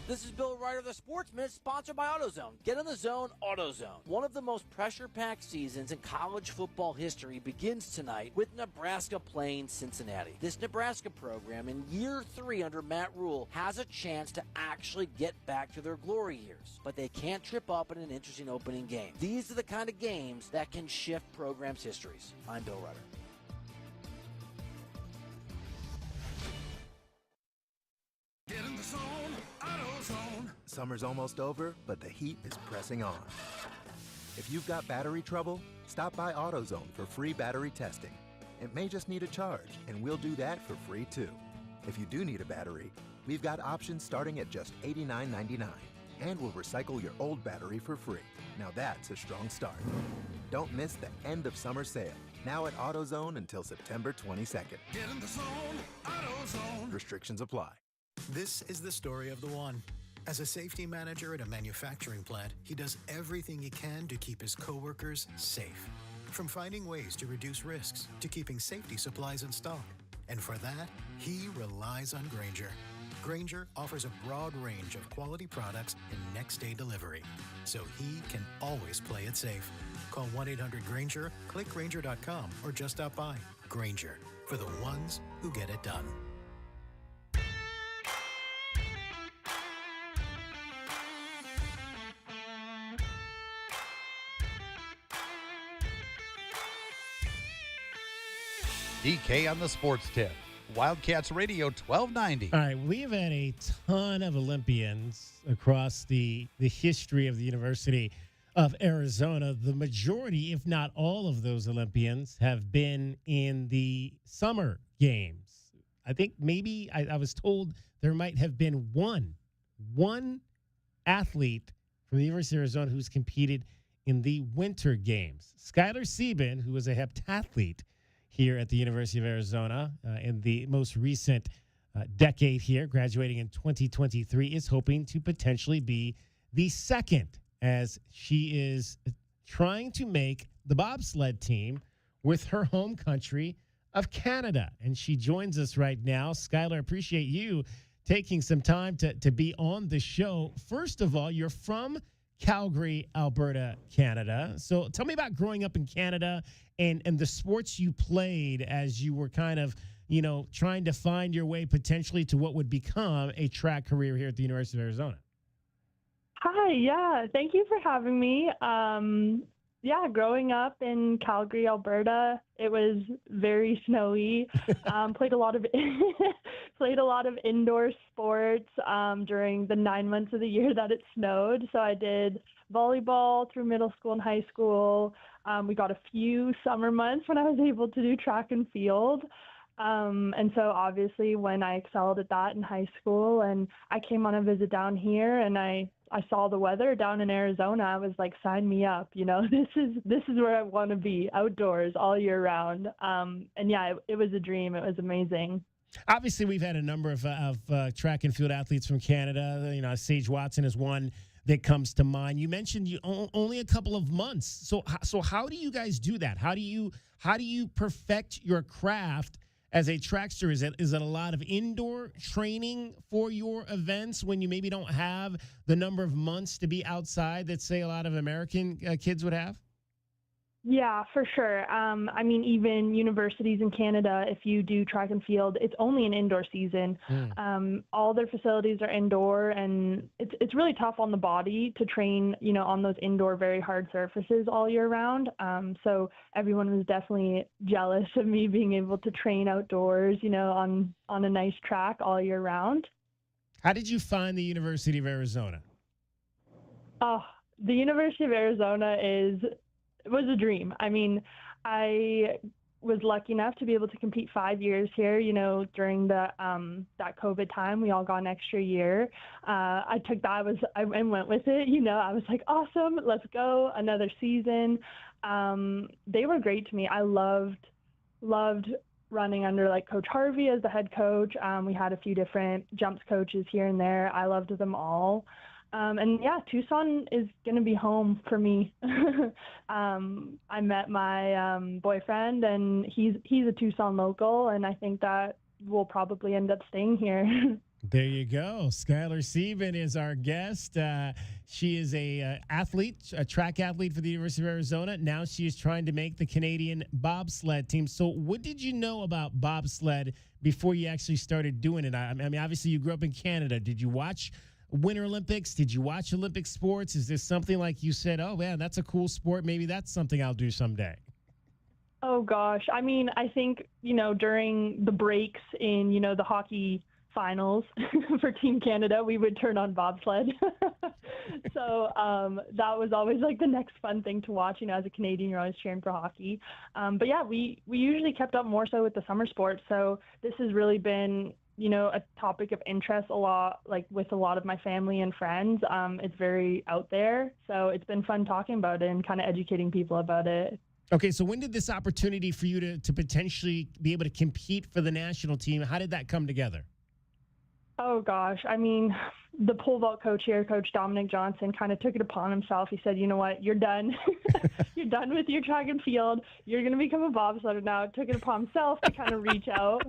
This is Bill Ryder, the Sportsman, sponsored by AutoZone. Get in the zone, AutoZone. One of the most pressure-packed seasons in college football history begins tonight with Nebraska playing Cincinnati. This Nebraska program, in year 3 under Matt Rule, has a chance to actually get back to their glory years. But they can't trip up in an interesting opening game. These are the kind of games that can shift programs' histories. I'm Bill Ryder.
Get in the zone, AutoZone.
Summer's almost over, but the heat is pressing on. If you've got battery trouble, stop by AutoZone for free battery testing. It may just need a charge, and we'll do that for free too. If you do need a battery, we've got options starting at just $89.99, and we'll recycle your old battery for free. Now that's a strong start. Don't miss the end of summer sale, now at AutoZone until September 22nd.
Get in the zone, AutoZone.
Restrictions apply.
This is the story of the one. As a safety manager at a manufacturing plant, he does everything he can to keep his coworkers safe. From finding ways to reduce risks to keeping safety supplies in stock. And for that, he relies on Grainger. Grainger offers a broad range of quality products and next-day delivery, so he can always play it safe. Call 1-800-GRAINGER, click Grainger.com, or just stop by. Grainger, for the ones who get it done.
DK on the sports tip. Wildcats Radio 1290.
All right, we've had a ton of Olympians across the history of the University of Arizona. The majority, if not all of those Olympians, have been in the summer games. I think maybe I was told there might have been one athlete from the University of Arizona who's competed in the winter games. Skylar Sieben, who was a heptathlete here at the University of Arizona in the most recent decade here, graduating in 2023, is hoping to potentially be the second, as she is trying to make the bobsled team with her home country of Canada. And she joins us right now. Skylar, appreciate you taking some time to be on the show. First of all, you're from Calgary, Alberta, Canada. So tell me about growing up in Canada and the sports you played as you were kind of, trying to find your way potentially to what would become a track career here at the University of Arizona.
Hi, yeah, thank you for having me. Growing up in Calgary, Alberta, it was very snowy. Played a lot of indoor sports during the 9 months of the year that it snowed. So I did volleyball through middle school and high school. We got a few summer months when I was able to do track and field. And so obviously when I excelled at that in high school and I came on a visit down here and I saw the weather down in Arizona, I was like, sign me up. This is where I want to be, outdoors all year round. It was a dream. It was amazing.
Obviously, we've had a number of track and field athletes from Canada. Sage Watson is one that comes to mind. You mentioned only a couple of months. So how do you guys do that? How do you perfect your craft as a trackster? Is it a lot of indoor training for your events when you maybe don't have the number of months to be outside that, say, a lot of American kids would have?
Yeah, for sure. Even universities in Canada, if you do track and field, it's only an indoor season. All their facilities are indoor, and it's really tough on the body to train, on those indoor, very hard surfaces all year round. So everyone was definitely jealous of me being able to train outdoors, on a nice track all year round.
How did you find the University of Arizona?
Oh, the University of Arizona was a dream. I was lucky enough to be able to compete 5 years here, during the that COVID time. We all got an extra year. I took that. I went with it. I was like, awesome, let's go, another season. They were great to me. I loved running under like Coach Harvey as the head coach. We had a few different jumps coaches here and there. I loved them all. Tucson is going to be home for me. I met my boyfriend, and he's a Tucson local, and I think that we'll probably end up staying here.
There you go. Skylar Sieben is our guest. She is a track athlete for the University of Arizona. Now she is trying to make the Canadian bobsled team. So what did you know about bobsled before you actually started doing it? Obviously you grew up in Canada. Did you watch Winter Olympics? Did you watch Olympic sports? Is this something like you said, oh, man, that's a cool sport. Maybe that's something I'll do someday?
Oh, gosh. I think, during the breaks in, the hockey finals for Team Canada, we would turn on bobsled. So that was always like the next fun thing to watch. As a Canadian, you're always cheering for hockey. We usually kept up more so with the summer sports. So this has really been a topic of interest a lot, like with a lot of my family and friends. It's very out there. So it's been fun talking about it and kind of educating people about it.
Okay, so when did this opportunity for you to potentially be able to compete for the national team, how did that come together?
Oh, gosh. The pole vault coach here, Coach Dominic Johnson, kind of took it upon himself. He said, you know what, you're done. You're done with your track and field. You're going to become a bobsledder now. Took it upon himself to kind of reach out.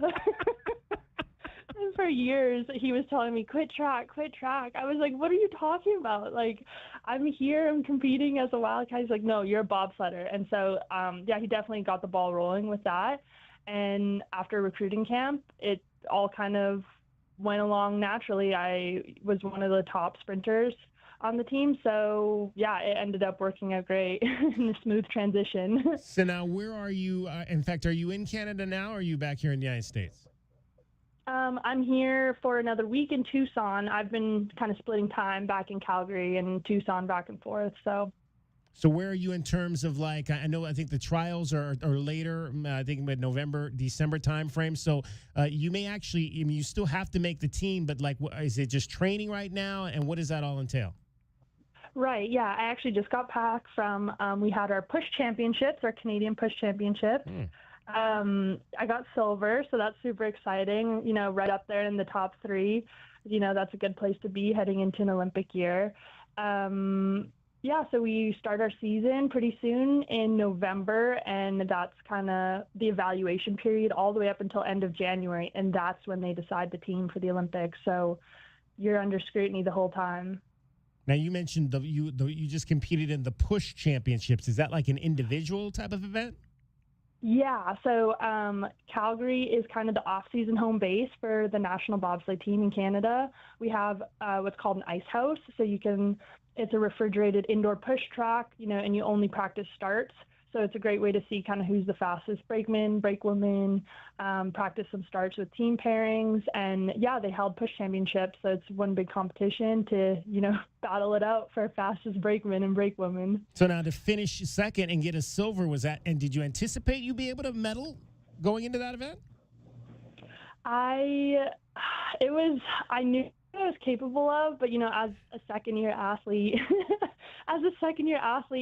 And for years, he was telling me, quit track. I was like, what are you talking about? Like, I'm here, I'm competing as a Wildcat. He's like, no, you're a bobsledder. And so, he definitely got the ball rolling with that. And after recruiting camp, it all kind of went along naturally. I was one of the top sprinters on the team. So, yeah, it ended up working out great in a smooth transition.
So now where are you? In fact, are you in Canada now or are you back here in the United States?
I'm here for another week in Tucson. I've been kind of splitting time back in Calgary and Tucson back and forth. So
where are you in terms of I think the trials are later, I think mid-November, December timeframe. So you may actually, you still have to make the team, but is it just training right now? And what does that all entail?
Right. Yeah. I actually just got back from, we had our push championships, our Canadian push championships. I got silver, so that's super exciting, right up there in the top 3. That's a good place to be heading into an Olympic year. So we start our season pretty soon in November, and that's kind of the evaluation period all the way up until end of January, and that's when they decide the team for the Olympics. So you're under scrutiny the whole time.
Now, you mentioned you just competed in the push championships. Is that like an individual type of event?
Yeah, so Calgary is kind of the off-season home base for the national bobsleigh team in Canada. We have what's called an ice house, so it's a refrigerated indoor push track, and you only practice starts. So it's a great way to see kind of who's the fastest brakeman, brakewoman, practice some starts with team pairings. And yeah, they held push championships. So it's one big competition to, battle it out for fastest brakeman and brakewoman.
So now to finish second and get a silver, and did you anticipate you'd be able to medal going into that event?
I knew I was capable of, but as a second-year athlete,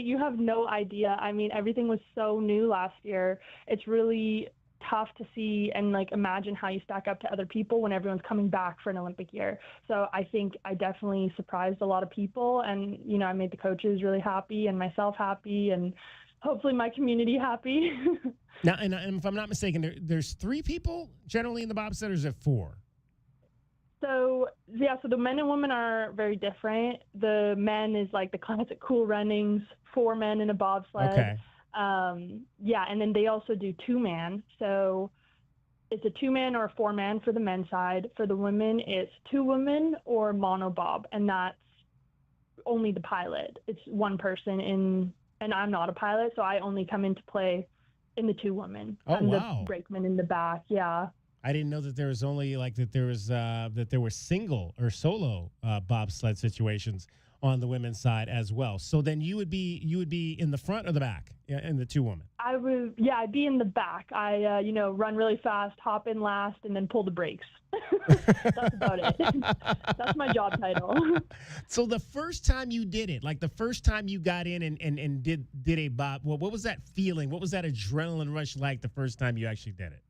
you have no idea. I mean, everything was so new last year. It's really tough to see and imagine how you stack up to other people when everyone's coming back for an Olympic year. So I think I definitely surprised a lot of people, and I made the coaches really happy and myself happy, and hopefully my community happy.
Now, and if I'm not mistaken, there's 3 people generally in the bobsled, or is it 4?
So the men and women are very different. The men is like the classic cool runnings, 4 men in a bobsled.
Okay.
And then they also do 2-man. So it's a 2-man or a 4-man for the men's side. For the women, it's 2 women or monobob, and that's only the pilot. It's one person and I'm not a pilot, so I only come into play in the 2 women.
Oh,
I'm
wow.
the brakeman in the back. Yeah.
I didn't know that there was only that there were single or solo bobsled situations on the women's side as well. So then you would be in the front or the back in the 2 women?
I'd be in the back. I run really fast, hop in last, and then pull the brakes. That's about it. That's my job title.
So the first time you did it, the first time you got in and did a bob, what was that feeling? What was that adrenaline rush like the first time you actually did it?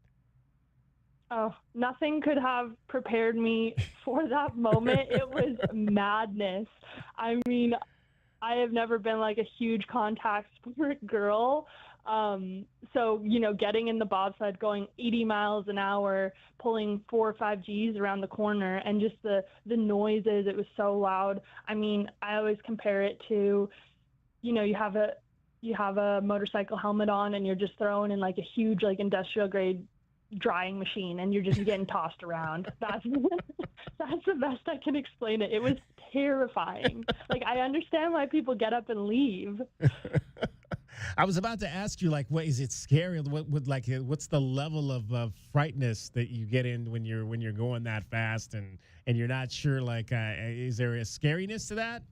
Oh, nothing could have prepared me for that moment. It was madness. I mean, I have never been a huge contact sport girl. So, getting in the bobsled, going 80 miles an hour, pulling 4 or 5 Gs around the corner, and just the noises, it was so loud. I mean, I always compare it to, you have a motorcycle helmet on and you're just throwing in a huge industrial grade drying machine and you're just getting tossed around. That's the best I can explain it. It was terrifying. I understand why people get up and leave.
I was about to ask you, what is it scary? What's the level of frightness that you get in when you're going that fast and you're not sure? Is there a scariness to that?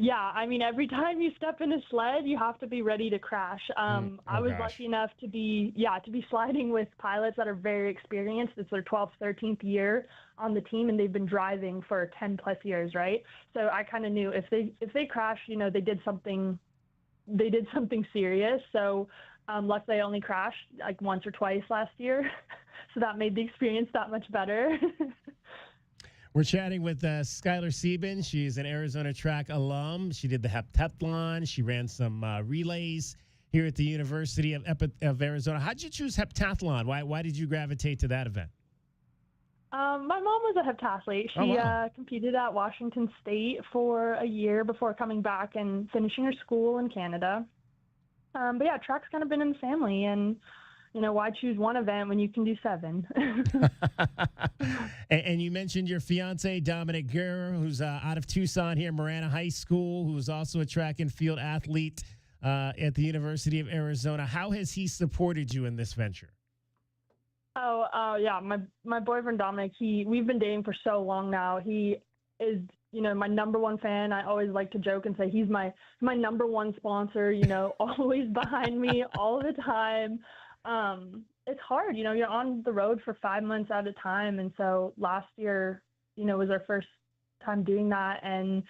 Yeah, I mean, every time you step in a sled, you have to be ready to crash. I was lucky enough to be sliding with pilots that are very experienced. It's their 12th, 13th year on the team, and they've been driving for 10 plus years, right? So I kind of knew if they crashed, they did something serious. So luckily I only crashed once or twice last year. So that made the experience that much better.
We're chatting with Skylar Sieben. She's an Arizona track alum. She did the heptathlon. She ran some relays here at the University of Arizona. How did you choose heptathlon? Why did you gravitate to that event?
My mom was a heptathlete. She competed at Washington State for a year before coming back and finishing her school in Canada. But yeah, track's kind of been in the family, and why choose one event when you can do 7?
And you mentioned your fiance, Dominic Guerra, who's out of Tucson here, Marana High School, who's also a track and field athlete at the University of Arizona. How has he supported you in this venture?
Yeah. My boyfriend, Dominic, we've been dating for so long now. He is, my number one fan. I always like to joke and say he's my number one sponsor, always behind me all the time. It's hard, you're on the road for 5 months at a time. And so last year, was our first time doing that. And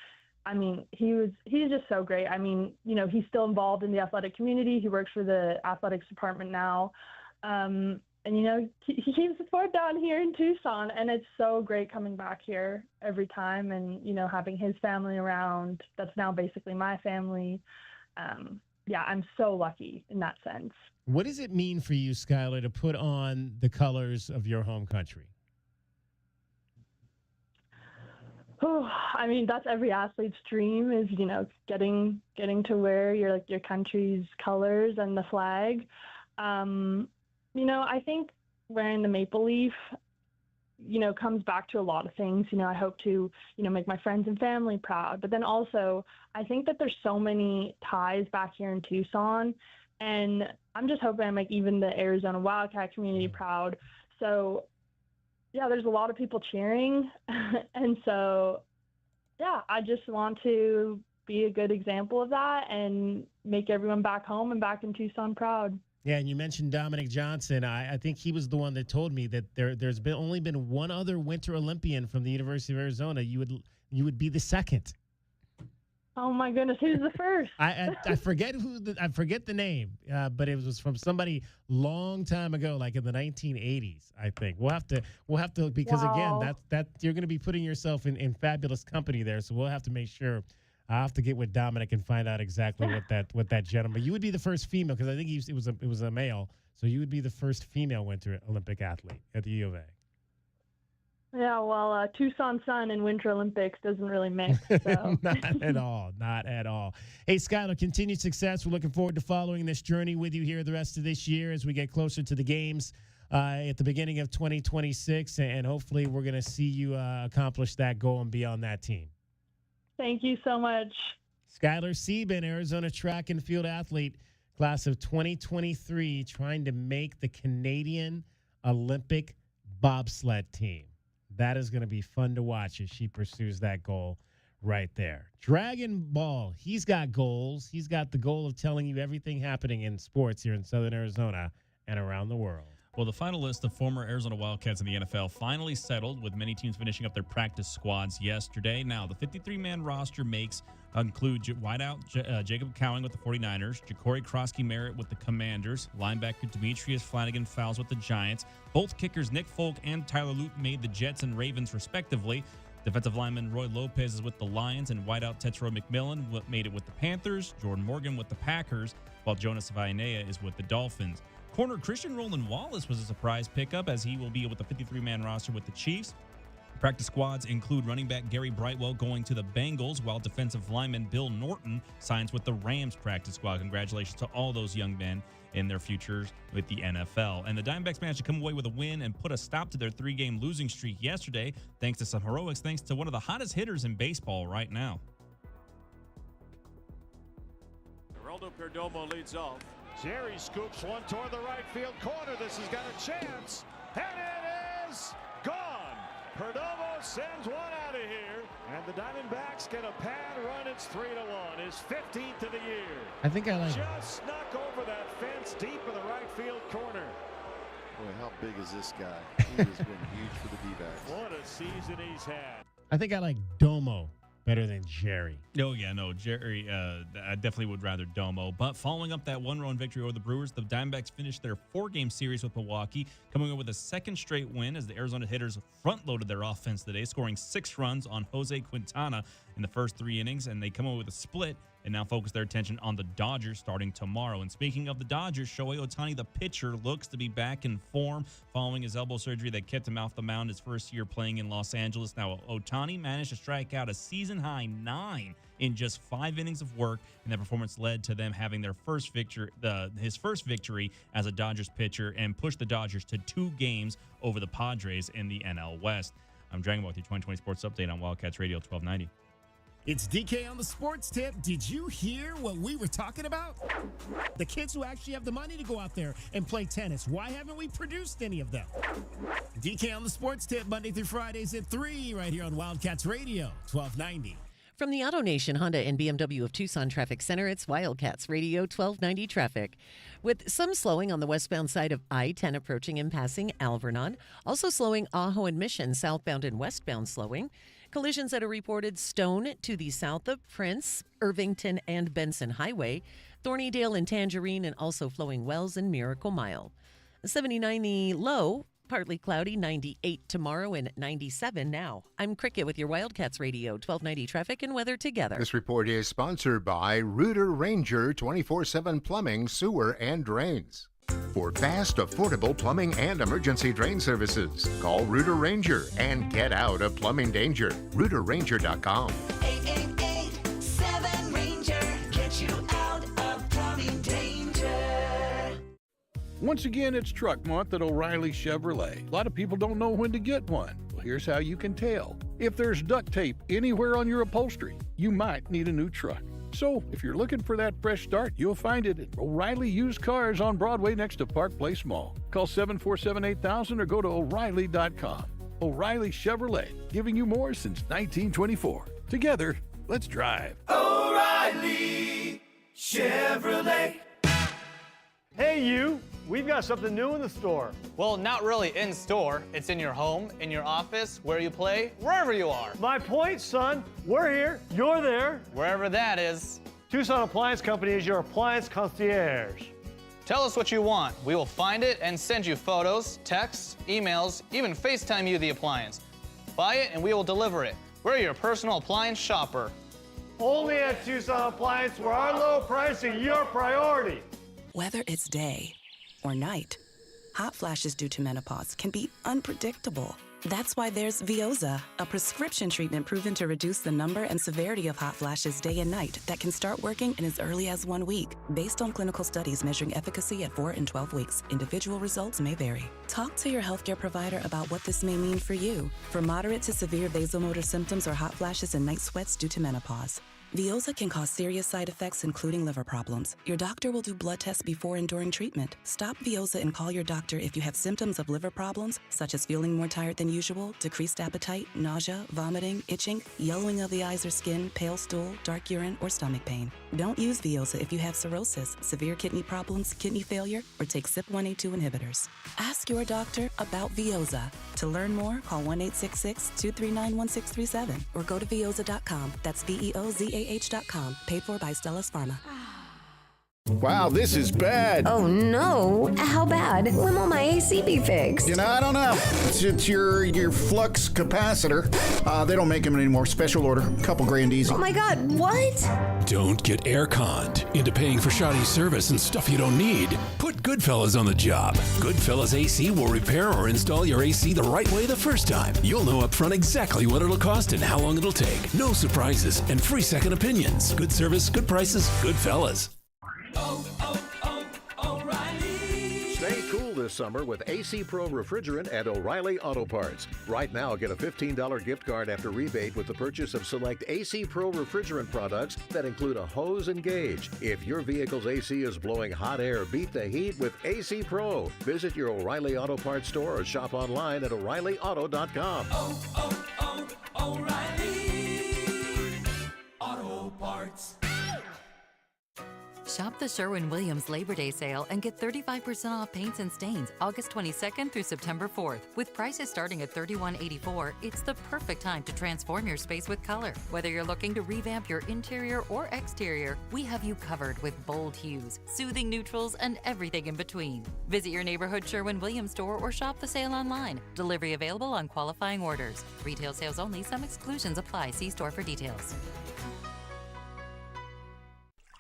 I mean, he's just so great. I mean, he's still involved in the athletic community. He works for the athletics department now. And, he keeps the fort down here in Tucson, and it's so great coming back here every time and, having his family around. That's now basically my family. Yeah, I'm so lucky in that sense.
What does it mean for you, Skylar, to put on the colors of your home country?
Oh, I mean, that's every athlete's dream is, getting to wear your country's colors and the flag. I think wearing the maple leaf, comes back to a lot of things. I hope to, make my friends and family proud. But then also, I think that there's so many ties back here in Tucson, and I'm just hoping I make even the Arizona Wildcat community proud. So, yeah, there's a lot of people cheering. And so, yeah, I just want to be a good example of that and make everyone back home and back in Tucson proud.
Yeah, and you mentioned Dominic Johnson. I think he was the one that told me that there's only been one other Winter Olympian from the University of Arizona. You would be the second.
Oh my goodness, who's the first?
I forget I forget the name, but it was from somebody long time ago, like in the 1980s. I think we'll have to because
Wow.
again, that you're going to be putting yourself in fabulous company there. So we'll have to make sure. I have to get with Dominic and find out exactly what that gentleman. You would be the first female because I think it was a male. So you would be the first female Winter Olympic athlete at the U of A.
Yeah, well, Tucson Sun and Winter Olympics doesn't really mix. So.
Not at all. Not at all. Hey, Skylar, continued success. We're looking forward to following this journey with you here the rest of this year as we get closer to the games at the beginning of 2026. And hopefully we're going to see you accomplish that goal and be on that team.
Thank you so much.
Skylar Sieben, Arizona track and field athlete, class of 2023, trying to make the Canadian Olympic bobsled team. That is going to be fun to watch as she pursues that goal right there. Dragon Ball, he's got goals. He's got the goal of telling you everything happening in sports here in Southern Arizona and around the world.
Well, the final list of former Arizona Wildcats in the NFL finally settled, with many teams finishing up their practice squads yesterday. Now, the 53-man roster include wideout Jacob Cowing with the 49ers, Ja'Cory Krosky-Merritt with the Commanders, linebacker Demetrius Flanagan-Fowles with the Giants. Both kickers Nick Folk and Tyler Lute made the Jets and Ravens, respectively. Defensive lineman Roy Lopez is with the Lions, and wideout Tetro McMillan made it with the Panthers, Jordan Morgan with the Packers, while Jonas Vainea is with the Dolphins. Corner Christian Roland Wallace was a surprise pickup, as he will be with the 53-man roster with the Chiefs. Practice squads include running back Gary Brightwell going to the Bengals, while defensive lineman Bill Norton signs with the Rams practice squad. Congratulations to all those young men in their futures with the NFL. And the Diamondbacks managed to come away with a win and put a stop to their 3-game losing streak yesterday, thanks to some heroics, thanks to one of the hottest hitters in baseball right now.
Geraldo Perdomo leads off. Jerry scoops one toward the right field corner. This has got a chance, and it is gone. Perdomo sends one out of here, and the Diamondbacks get a pad run. It's 3-1. His 15th of the year.
I think I like
just snuck over that fence deep in the right field corner.
Boy, how big is this guy? He has been huge for the D-backs.
What a season he's had.
I think I like Domo better than Jerry.
Oh, yeah, no, Jerry, I definitely would rather Domo. But following up that one-run victory over the Brewers, the Diamondbacks finished their 4-game series with Milwaukee, coming up with a second straight win as the Arizona hitters front-loaded their offense today, scoring 6 runs on Jose Quintana in the first 3 innings, and they come up with a split and now focus their attention on the Dodgers starting tomorrow. And speaking of the Dodgers, Shohei Ohtani, the pitcher, looks to be back in form following his elbow surgery that kept him off the mound his first year playing in Los Angeles. Now, Ohtani managed to strike out a season-high 9 in just 5 innings of work, and that performance led to them having their first victory, his first victory as a Dodgers pitcher, and pushed the Dodgers to 2 games over the Padres in the NL West. I'm Dragon Ball with your 2020 Sports Update on Wildcats Radio 1290.
It's DK on the Sports Tip. Did you hear what we were talking about? The kids who actually have the money to go out there and play tennis. Why haven't we produced any of them? DK on the Sports Tip, Monday through Fridays at 3, right here on Wildcats Radio 1290.
From the Auto Nation Honda and BMW of Tucson Traffic Center, it's Wildcats Radio 1290 traffic. With some slowing on the westbound side of I-10 approaching and passing Alvernon. Also slowing Ajo and Mission, southbound and westbound slowing. Collisions that are reported Stone to the south of Prince, Irvington and Benson Highway. Thornydale and Tangerine, and also flowing Wells and Miracle Mile. 79 the low. Partly cloudy, 98 tomorrow and 97 now. I'm Cricket with your Wildcats Radio 1290 traffic and weather together.
This report is sponsored by Rooter Ranger 24/7 Plumbing, Sewer, and Drains. For fast, affordable plumbing and emergency drain services, call Rooter Ranger and get out of plumbing danger. RooterRanger.com.
888-7-RANGER. Get you out of plumbing danger.
Once again, it's Truck Month at O'Reilly Chevrolet. A lot of people don't know when to get one. Well, here's how you can tell. If there's duct tape anywhere on your upholstery, you might need a new truck. So, if you're looking for that fresh start, you'll find it at O'Reilly Used Cars on Broadway next to Park Place Mall. Call 747-8000 or go to O'Reilly.com. O'Reilly Chevrolet, giving you more since 1924. Together, let's drive.
O'Reilly Chevrolet.
Hey, you! We've got something new in the store.
Well, not really in store. It's in your home, in your office, where you play, wherever you are.
My point, son. We're here. You're there.
Wherever that is.
Tucson Appliance Company is your appliance concierge.
Tell us what you want. We will find it and send you photos, texts, emails, even FaceTime you the appliance. Buy it and we will deliver it. We're your personal appliance shopper.
Only at Tucson Appliance, where our low pricing is your priority.
Whether it's day or night, hot flashes due to menopause can be unpredictable. That's why there's Veoza, a prescription treatment proven to reduce the number and severity of hot flashes day and night that can start working in as early as 1 week. Based on clinical studies measuring efficacy at 4 and 12 weeks, individual results may vary. Talk to your healthcare provider about what this may mean for you. For moderate to severe vasomotor symptoms or hot flashes and night sweats due to menopause, Veoza can cause serious side effects, including liver problems. Your doctor will do blood tests before and during treatment. Stop Veoza and call your doctor if you have symptoms of liver problems, such as feeling more tired than usual, decreased appetite, nausea, vomiting, itching, yellowing of the eyes or skin, pale stool, dark urine, or stomach pain. Don't use Veoza if you have cirrhosis, severe kidney problems, kidney failure, or take CYP1A2 inhibitors. Ask your doctor about Veoza. To learn more, call 1-866-239-1637 or go to Veoza.com. That's VEOZAH.com. Paid for by Stellus Pharma.
Wow, this is bad.
Oh no, how bad? When will my AC be fixed?
You know, I don't know. It's your flux capacitor. They don't make them anymore. Special order. Couple grand easy.
Oh my God, what?
Don't get air-conned into paying for shoddy service and stuff you don't need. Put Goodfellas on the job. Goodfellas AC will repair or install your AC the right way the first time. You'll know up front exactly what it'll cost and how long it'll take. No surprises and free second opinions. Good service, good prices, Goodfellas.
Stay cool this summer with AC Pro refrigerant at O'Reilly Auto Parts. Right now, get a $15 gift card after rebate with the purchase of select AC Pro refrigerant products that include a hose and gauge. If your vehicle's AC is blowing hot air, beat the heat with AC Pro. Visit your O'Reilly Auto Parts store or shop online at O'ReillyAuto.com.
O'Reilly Auto Parts.
Shop the Sherwin-Williams Labor Day sale and get 35% off paints and stains August 22nd through September 4th. With prices starting at $31.84, it's the perfect time to transform your space with color. Whether you're looking to revamp your interior or exterior, we have you covered with bold hues, soothing neutrals, and everything in between. Visit your neighborhood Sherwin-Williams store or shop the sale online. Delivery available on qualifying orders. Retail sales only. Some exclusions apply. See store for details.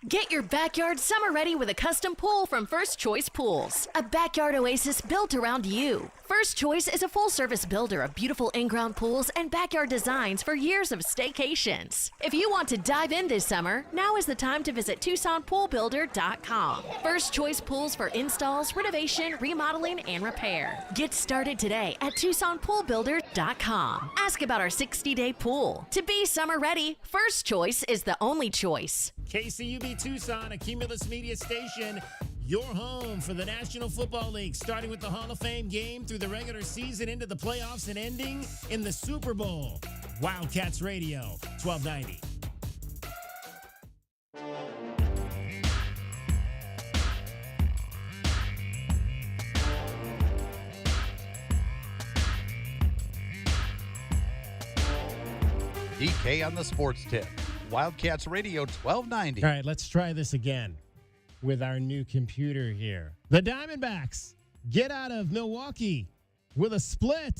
Get your backyard summer ready with a custom pool from First Choice Pools. A backyard oasis built around you. First Choice is a full-service builder of beautiful in-ground pools and backyard designs for years of staycations. If you want to dive in this summer, now is the time to visit TucsonPoolBuilder.com. First Choice Pools for installs, renovation, remodeling, and repair. Get started today at TucsonPoolBuilder.com. Ask about our 60-day pool. To be summer ready, First Choice is the only choice.
KCUB Tucson, a Cumulus Media station, your home for the National Football League, starting with the Hall of Fame game through the regular season into the playoffs and ending in the Super Bowl. Wildcats Radio, 1290.
DK on the sports tip. Wildcats Radio 1290.
All right, let's try this again with our new computer here. The Diamondbacks get out of Milwaukee with a split.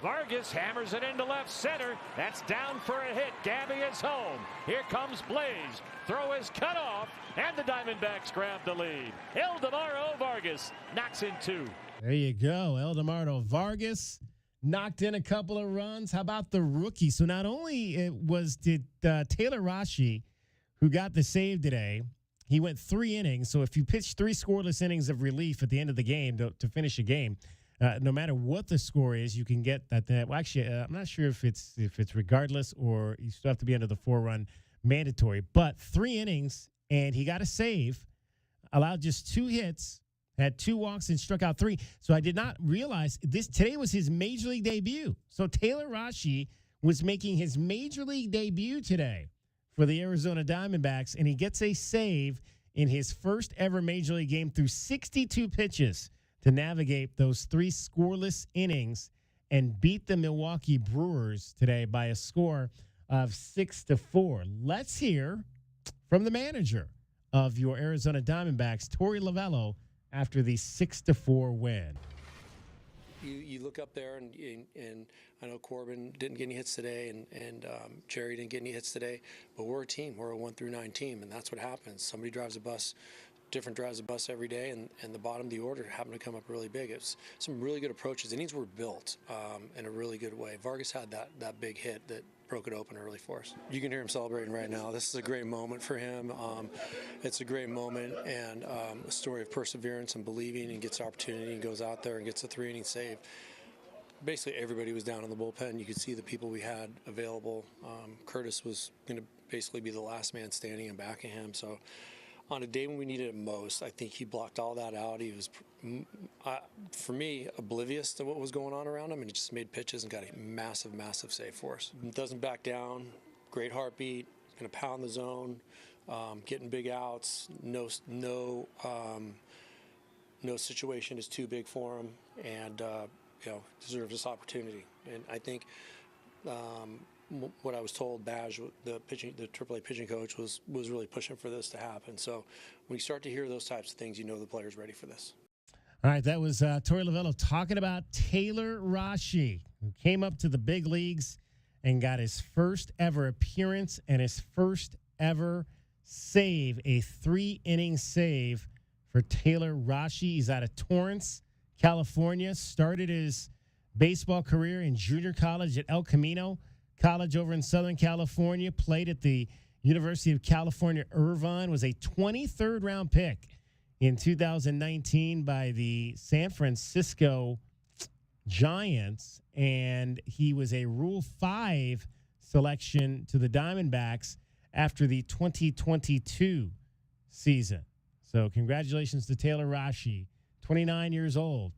Vargas hammers it into left center. That's down for a hit. Gabby is home. Here comes Blaze. Throw is cut off, and the Diamondbacks grab the lead. Eldemaro Vargas knocks in two.
There you go. Eldemaro Vargas knocked in a couple of runs. How about the rookie? So not only did Taylor Rashi, who got the save today, he went 3 innings. So if you pitch 3 scoreless innings of relief at the end of the game to finish a game, no matter what the score is, you can get that. Well, actually, I'm not sure if it's regardless or you still have to be under the 4-run mandatory. But 3 innings, and he got a save, allowed just 2 hits, had 2 walks and struck out 3. So I did not realize today was his major league debut. So Taylor Rashi was making his major league debut today for the Arizona Diamondbacks, and he gets a save in his first ever major league game through 62 pitches to navigate those 3 scoreless innings and beat the Milwaukee Brewers today by a score of 6-4. Let's hear from the manager of your Arizona Diamondbacks, Torey Lovullo, after the 6-4 win.
You look up there, and I know Corbin didn't get any hits today, and Jerry didn't get any hits today, but we're a team. We're a 1-9 team, and that's what happens. Somebody drives a bus, different drives a bus every day, and the bottom of the order happened to come up really big. It's some really good approaches. Innings were built in a really good way. Vargas had that big hit that broke it open early for us. You can hear him celebrating right now. This is a great moment for him. It's a great moment and a story of perseverance and believing, and gets opportunity and goes out there and gets a 3-inning save. Basically, everybody was down in the bullpen. You could see the people we had available. Curtis was going to basically be the last man standing in back of him. So on a day when we needed it most, I think he blocked all that out. He was, for me, oblivious to what was going on around him, and he just made pitches and got a massive, massive save for us. Doesn't back down, great heartbeat, going to pound the zone, getting big outs. No situation is too big for him, and deserves this opportunity. And I think what I was told, Baj, the AAA pitching coach, was really pushing for this to happen. So when you start to hear those types of things, you know the player's ready for this.
All right, that was Torey Lovullo talking about Taylor Rashi, who came up to the big leagues and got his first ever appearance and his first ever save, a 3-inning save for Taylor Rashi. He's out of Torrance, California, started his baseball career in junior college at El Camino College over in Southern California, played at the University of California, Irvine, was a 23rd round pick in 2019 by the San Francisco Giants, and he was a Rule 5 selection to the Diamondbacks after the 2022 season. So congratulations to Taylor Rashi, 29 years old,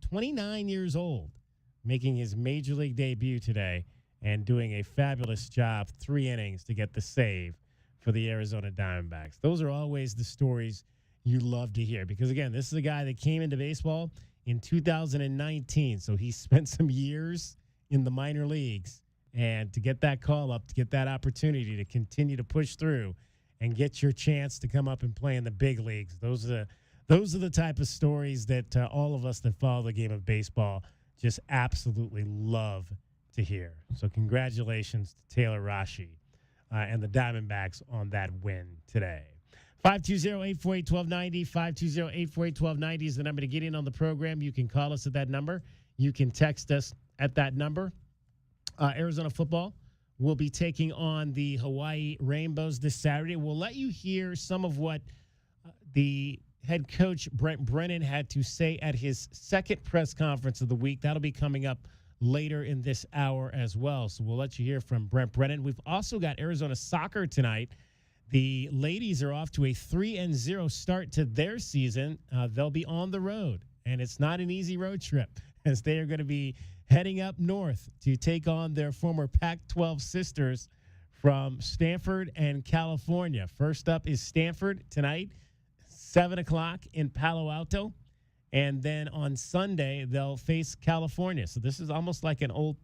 making his major league debut today and doing a fabulous job, 3 innings to get the save for the Arizona Diamondbacks. Those are always the stories you love to hear because, again, this is a guy that came into baseball in 2019, so he spent some years in the minor leagues, and to get that call up, to get that opportunity to continue to push through and get your chance to come up and play in the big leagues, those are the type of stories that all of us that follow the game of baseball just absolutely love to hear. So congratulations to Taylor Rashi and the Diamondbacks on that win today. 520-848-1290, 520-848-1290 is the number to get in on the program. You can call us at that number. You can text us at that number. Arizona football will be taking on the Hawaii Rainbows this Saturday. We'll let you hear some of what the head coach Brent Brennan had to say at his second press conference of the week. That'll be coming up later in this hour as well. So we'll let you hear from Brent Brennan. We've also got Arizona soccer tonight. The ladies are off to a 3-0 start to their season. They'll be on the road, and it's not an easy road trip as they are going to be heading up north to take on their former Pac-12 sisters from Stanford and California. First up is Stanford tonight, 7 o'clock in Palo Alto. And then on Sunday, they'll face California. So this is almost like an old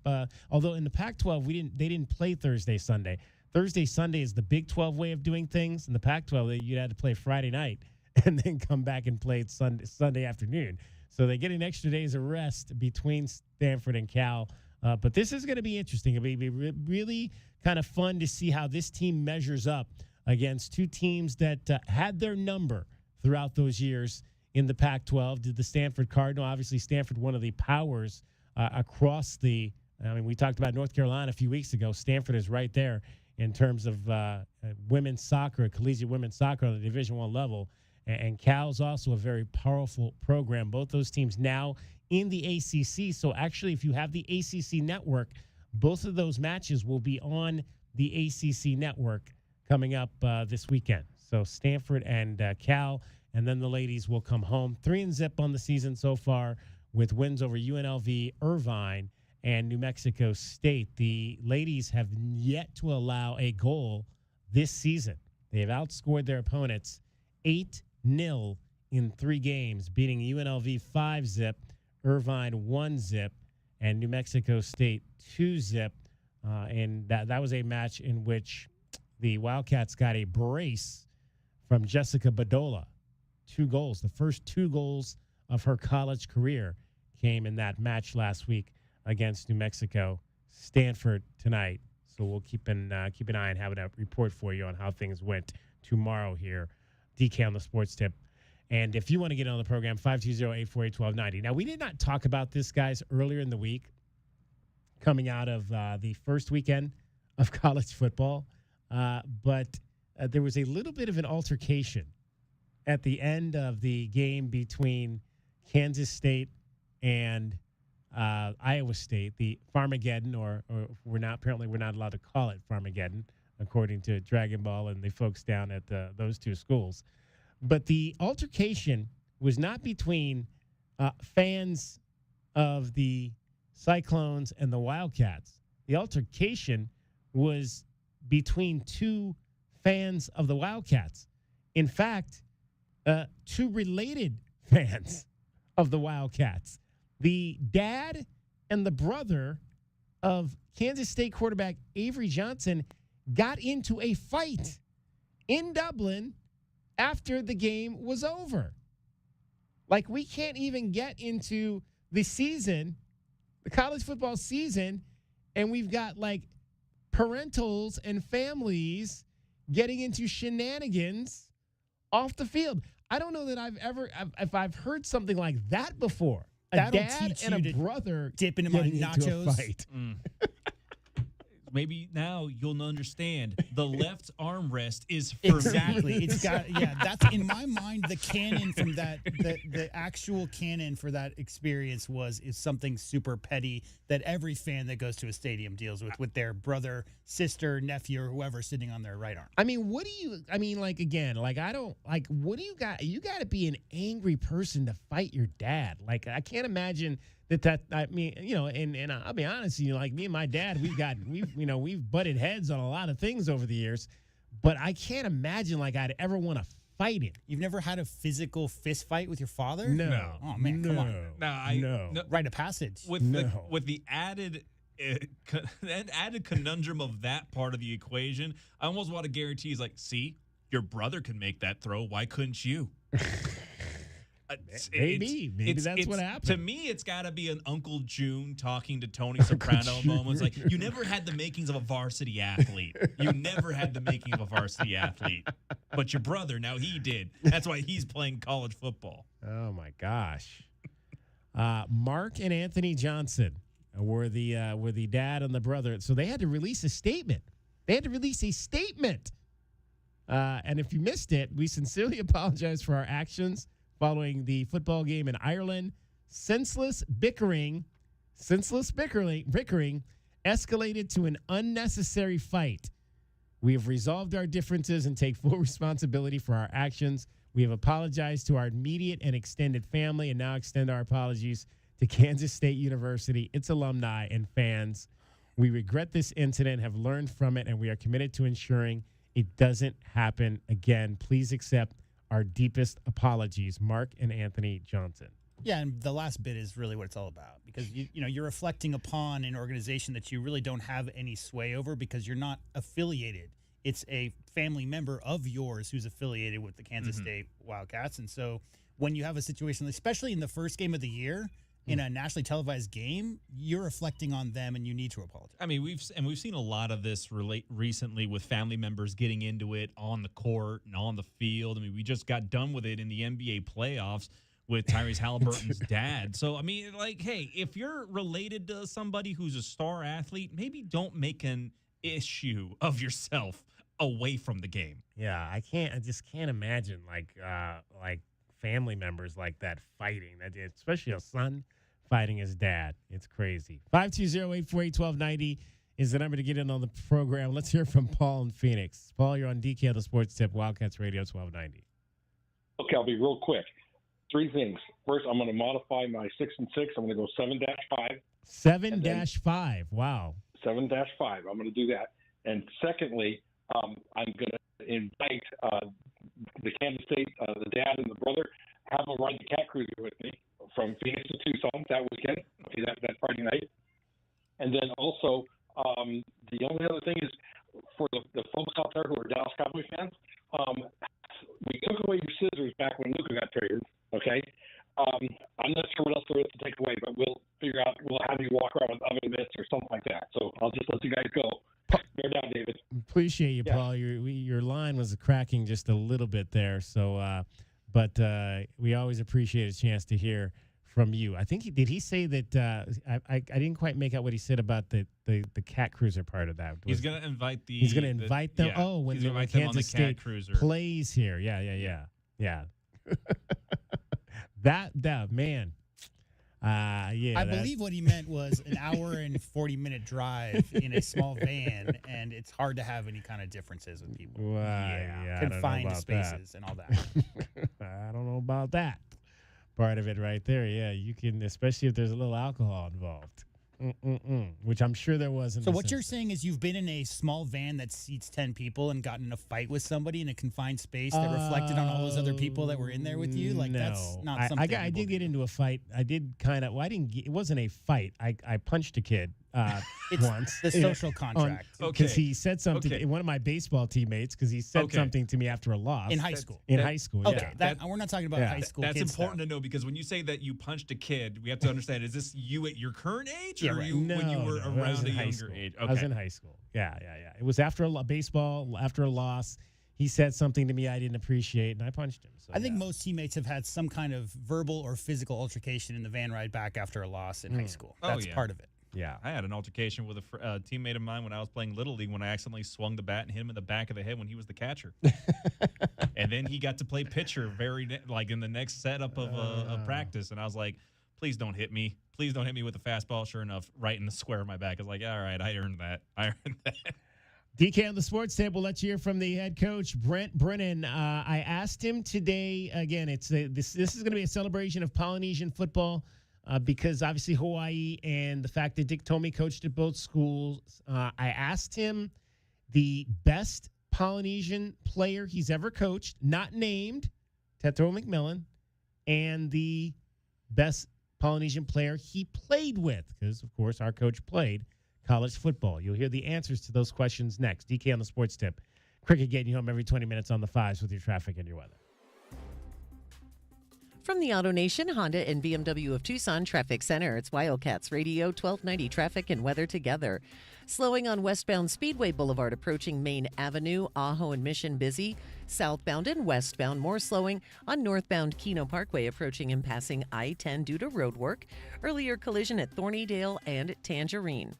although in the Pac-12, they didn't play Thursday, Sunday. Thursday, Sunday is the Big 12 way of doing things. In the Pac-12, you'd have to play Friday night and then come back and play it Sunday afternoon. So they get an extra day's of rest between Stanford and Cal. But this is going to be interesting. It'll be really kind of fun to see how this team measures up against two teams that had their number throughout those years in the Pac-12. Did the Stanford Cardinal. Obviously, Stanford, one of the powers across the – I mean, we talked about North Carolina a few weeks ago. Stanford is right there in terms of women's soccer, collegiate women's soccer on the Division I level. And Cal's also a very powerful program. Both those teams now in the ACC. So actually, if you have the ACC network, both of those matches will be on the ACC network coming up this weekend. So Stanford and Cal, and then the ladies will come home 3-0 on the season so far with wins over UNLV, Irvine, and New Mexico State. The ladies have yet to allow a goal this season. They have outscored their opponents 8-0 in 3 games, beating UNLV 5-0, Irvine 1-0, and New Mexico State 2-0. And that was a match in which the Wildcats got a brace from Jessica Badola. 2 goals. The first 2 goals of her college career came in that match last week against New Mexico. Stanford tonight. So we'll keep an eye and have a report for you on how things went tomorrow here. DK on the Sports Tip. And if you want to get on the program, 520-848-1290. Now, we did not talk about this, guys, earlier in the week coming out of the first weekend of college football. But there was a little bit of an altercation at the end of the game between Kansas State and Iowa State, the Farmageddon, or we're not allowed to call it Farmageddon, according to Dragon Ball and the folks down at those 2 schools. But the altercation was not between fans of the Cyclones and the Wildcats. The altercation was between 2 fans of the Wildcats. In fact, 2 related fans of the Wildcats. The dad and the brother of Kansas State quarterback Avery Johnson got into a fight in Dublin after the game was over. Like, we can't even get into the season, the college football season, and we've got, like, parentals and families getting into shenanigans off the field. I don't know that if I've heard something like that before. A dad and a brother
dip into my nachos.
A fight.
Maybe now you'll understand. The left armrest is for
exactly.
me.
It's got that's in my mind. The canon from that, the actual canon for that experience is something super petty that every fan that goes to a stadium deals with their brother, sister, nephew, or whoever sitting on their right arm.
I mean, what do you got? You got to be an angry person to fight your dad. Like, I can't imagine I mean, and I'll be honest with you, like me and my dad, we've butted heads on a lot of things over the years, but I can't imagine like I'd ever want to fight him.
You've never had a physical fist fight with your father?
No.
Oh man, come on.
No.
Rite of passage.
With the added conundrum of that part of the equation, I almost want to guarantee is like, see, your brother can make that throw. Why couldn't you?
Maybe that's what happened.
To me, it's got to be an Uncle June talking to Tony Soprano moment. It's like, you never had the makings of a varsity athlete. You never had the making of a varsity athlete. But your brother, now he did. That's why he's playing college football.
Oh, my gosh. Mark and Anthony Johnson were the dad and the brother. So they had to release a statement. And if you missed it, we sincerely apologize for our actions following the football game in Ireland. Senseless bickering escalated to an unnecessary fight. We have resolved our differences and take full responsibility for our actions. We have apologized to our immediate and extended family and now extend our apologies to Kansas State University, its alumni, and fans. We regret this incident, have learned from it, and we are committed to ensuring it doesn't happen again. Please accept our deepest apologies. Mark and Anthony Johnson.
Yeah, and the last bit is really what it's all about, because you're reflecting upon an organization that you really don't have any sway over because you're not affiliated. It's a family member of yours who's affiliated with the Kansas State Wildcats. And so when you have a situation, especially in the first game of the year, in a nationally televised game, you're reflecting on them and you need to apologize.
I mean, we've seen a lot of this recently with family members getting into it on the court and on the field. I mean, we just got done with it in the NBA playoffs with Tyrese Halliburton's dad. So, I mean, like, hey, if you're related to somebody who's a star athlete, maybe don't make an issue of yourself away from the game.
Yeah, I just can't imagine like family members like that fighting, especially a son fighting his dad. It's crazy. 520-848-1290 is the number to get in on the program. Let's hear from Paul in Phoenix. Paul, you're on DK on the Sports Tip, Wildcats Radio 1290.
Okay, I'll be real quick. 3 things. First, I'm going to modify my 6 and 6. I'm going to go 7-5.
7-5. Wow.
7-5. I'm going to do that. And secondly, I'm going to invite the Kansas State, the dad and the brother, have them ride the cat cruiser with me from Phoenix to Tucson that weekend. Okay, that Friday night. And then also, the only other thing is for the folks out there who are Dallas Cowboy fans, we took away your scissors back when Luka got traded. Okay, I'm not sure what else there is to take away, but we'll have you walk around with oven mitts or something like that. So I'll just let you guys go. Bear down, David.
Appreciate you, Paul. Your line was cracking just a little bit there. So, but we always appreciate a chance to hear from you. I think did he say that? I didn't quite make out what he said about the cat cruiser part of that.
He's going to invite
He's going to invite them.
Yeah,
when
Kansas
on the
State
cat
cruiser
plays here. Yeah. that man.
I believe what he meant was an hour and 40-minute drive in a small van, and it's hard to have any kind of differences with people. Confined spaces and all that.
I don't know about that part of it right there. Yeah, you can, especially if there's a little alcohol involved. Which I'm sure there wasn't.
So what you're saying is you've been in a small van that seats 10 people and gotten in a fight with somebody in a confined space that reflected on all those other people that were in there with you? Like,
no.
that's not something.
I did get into a fight. I did kind of. Well, it wasn't a fight. I punched a kid once.
The social contract.
Because he said something. One of my baseball teammates. Because he said something to me after a loss
in high school.
High school.
Okay,
yeah.
we're not talking about high school.
That's important
stuff.
to know, because when you say that you punched a kid, we have to understand: is this you at your current age, or
when
you were around a younger age? Okay.
I was in high school. Yeah. It was after baseball, after a loss. He said something to me I didn't appreciate, and I punched him. So,
I think most teammates have had some kind of verbal or physical altercation in the van ride back after a loss in high school. That's part of it.
Yeah.
I had an altercation with a teammate of mine when I was playing Little League, when I accidentally swung the bat and hit him in the back of the head when he was the catcher. And then he got to play pitcher in the next setup of practice. And I was like, please don't hit me. Please don't hit me with a fastball. Sure enough, right in the square of my back. I was like, all right, I earned that.
DK on the Sports Table. Let's hear from the head coach, Brent Brennan. I asked him today, again, this is going to be a celebration of Polynesian football because obviously Hawaii and the fact that Dick Tomey coached at both schools. I asked him the best Polynesian player he's ever coached, not named, Tetro McMillan, and the best Polynesian player he played with, because, of course, our coach played college football. You'll hear the answers to those questions next. DK on the Sports Tip. Cricket getting you home every 20 minutes on the fives with your traffic and your weather.
From the Auto Nation Honda and BMW of Tucson Traffic Center, it's Wildcats Radio 1290 traffic and weather together. Slowing on westbound Speedway Boulevard approaching Main Avenue, Ajo and Mission busy. Southbound and westbound more slowing on northbound Keno Parkway approaching and passing I-10 due to road work. Earlier collision at Thornydale and Tangerine.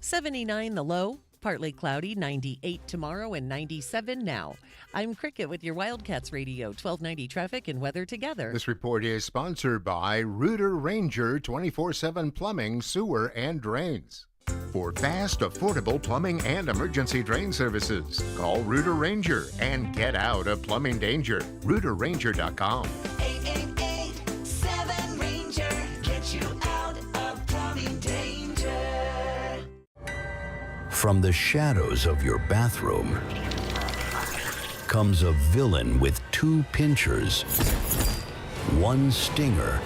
79 the low. Partly cloudy, 98 tomorrow and 97 now. I'm Cricket with your Wildcats Radio 1290 traffic and weather together.
This report is sponsored by Rooter Ranger 24/7 Plumbing, Sewer, and Drains. For fast, affordable plumbing and emergency drain services, call Rooter Ranger and get out of plumbing danger. RooterRanger.com.
888-7-RANGER. Get you out of plumbing danger.
From the shadows of your bathroom comes a villain with 2 pinchers, 1 stinger,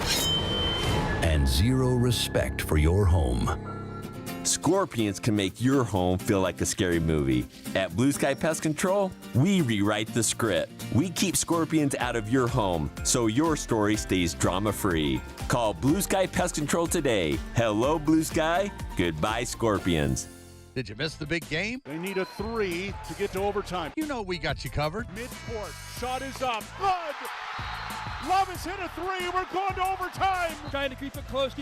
and 0 respect for your home.
Scorpions can make your home feel like a scary movie. At Blue Sky Pest Control, we rewrite the script. We keep scorpions out of your home so your story stays drama-free. Call Blue Sky Pest Control today. Hello, Blue Sky. Goodbye, scorpions.
Did you miss the big game?
They need a 3 to get to overtime.
You know we got you covered.
Midcourt, shot is up. Good! Love has hit a 3. We're going to overtime.
Trying to keep it close,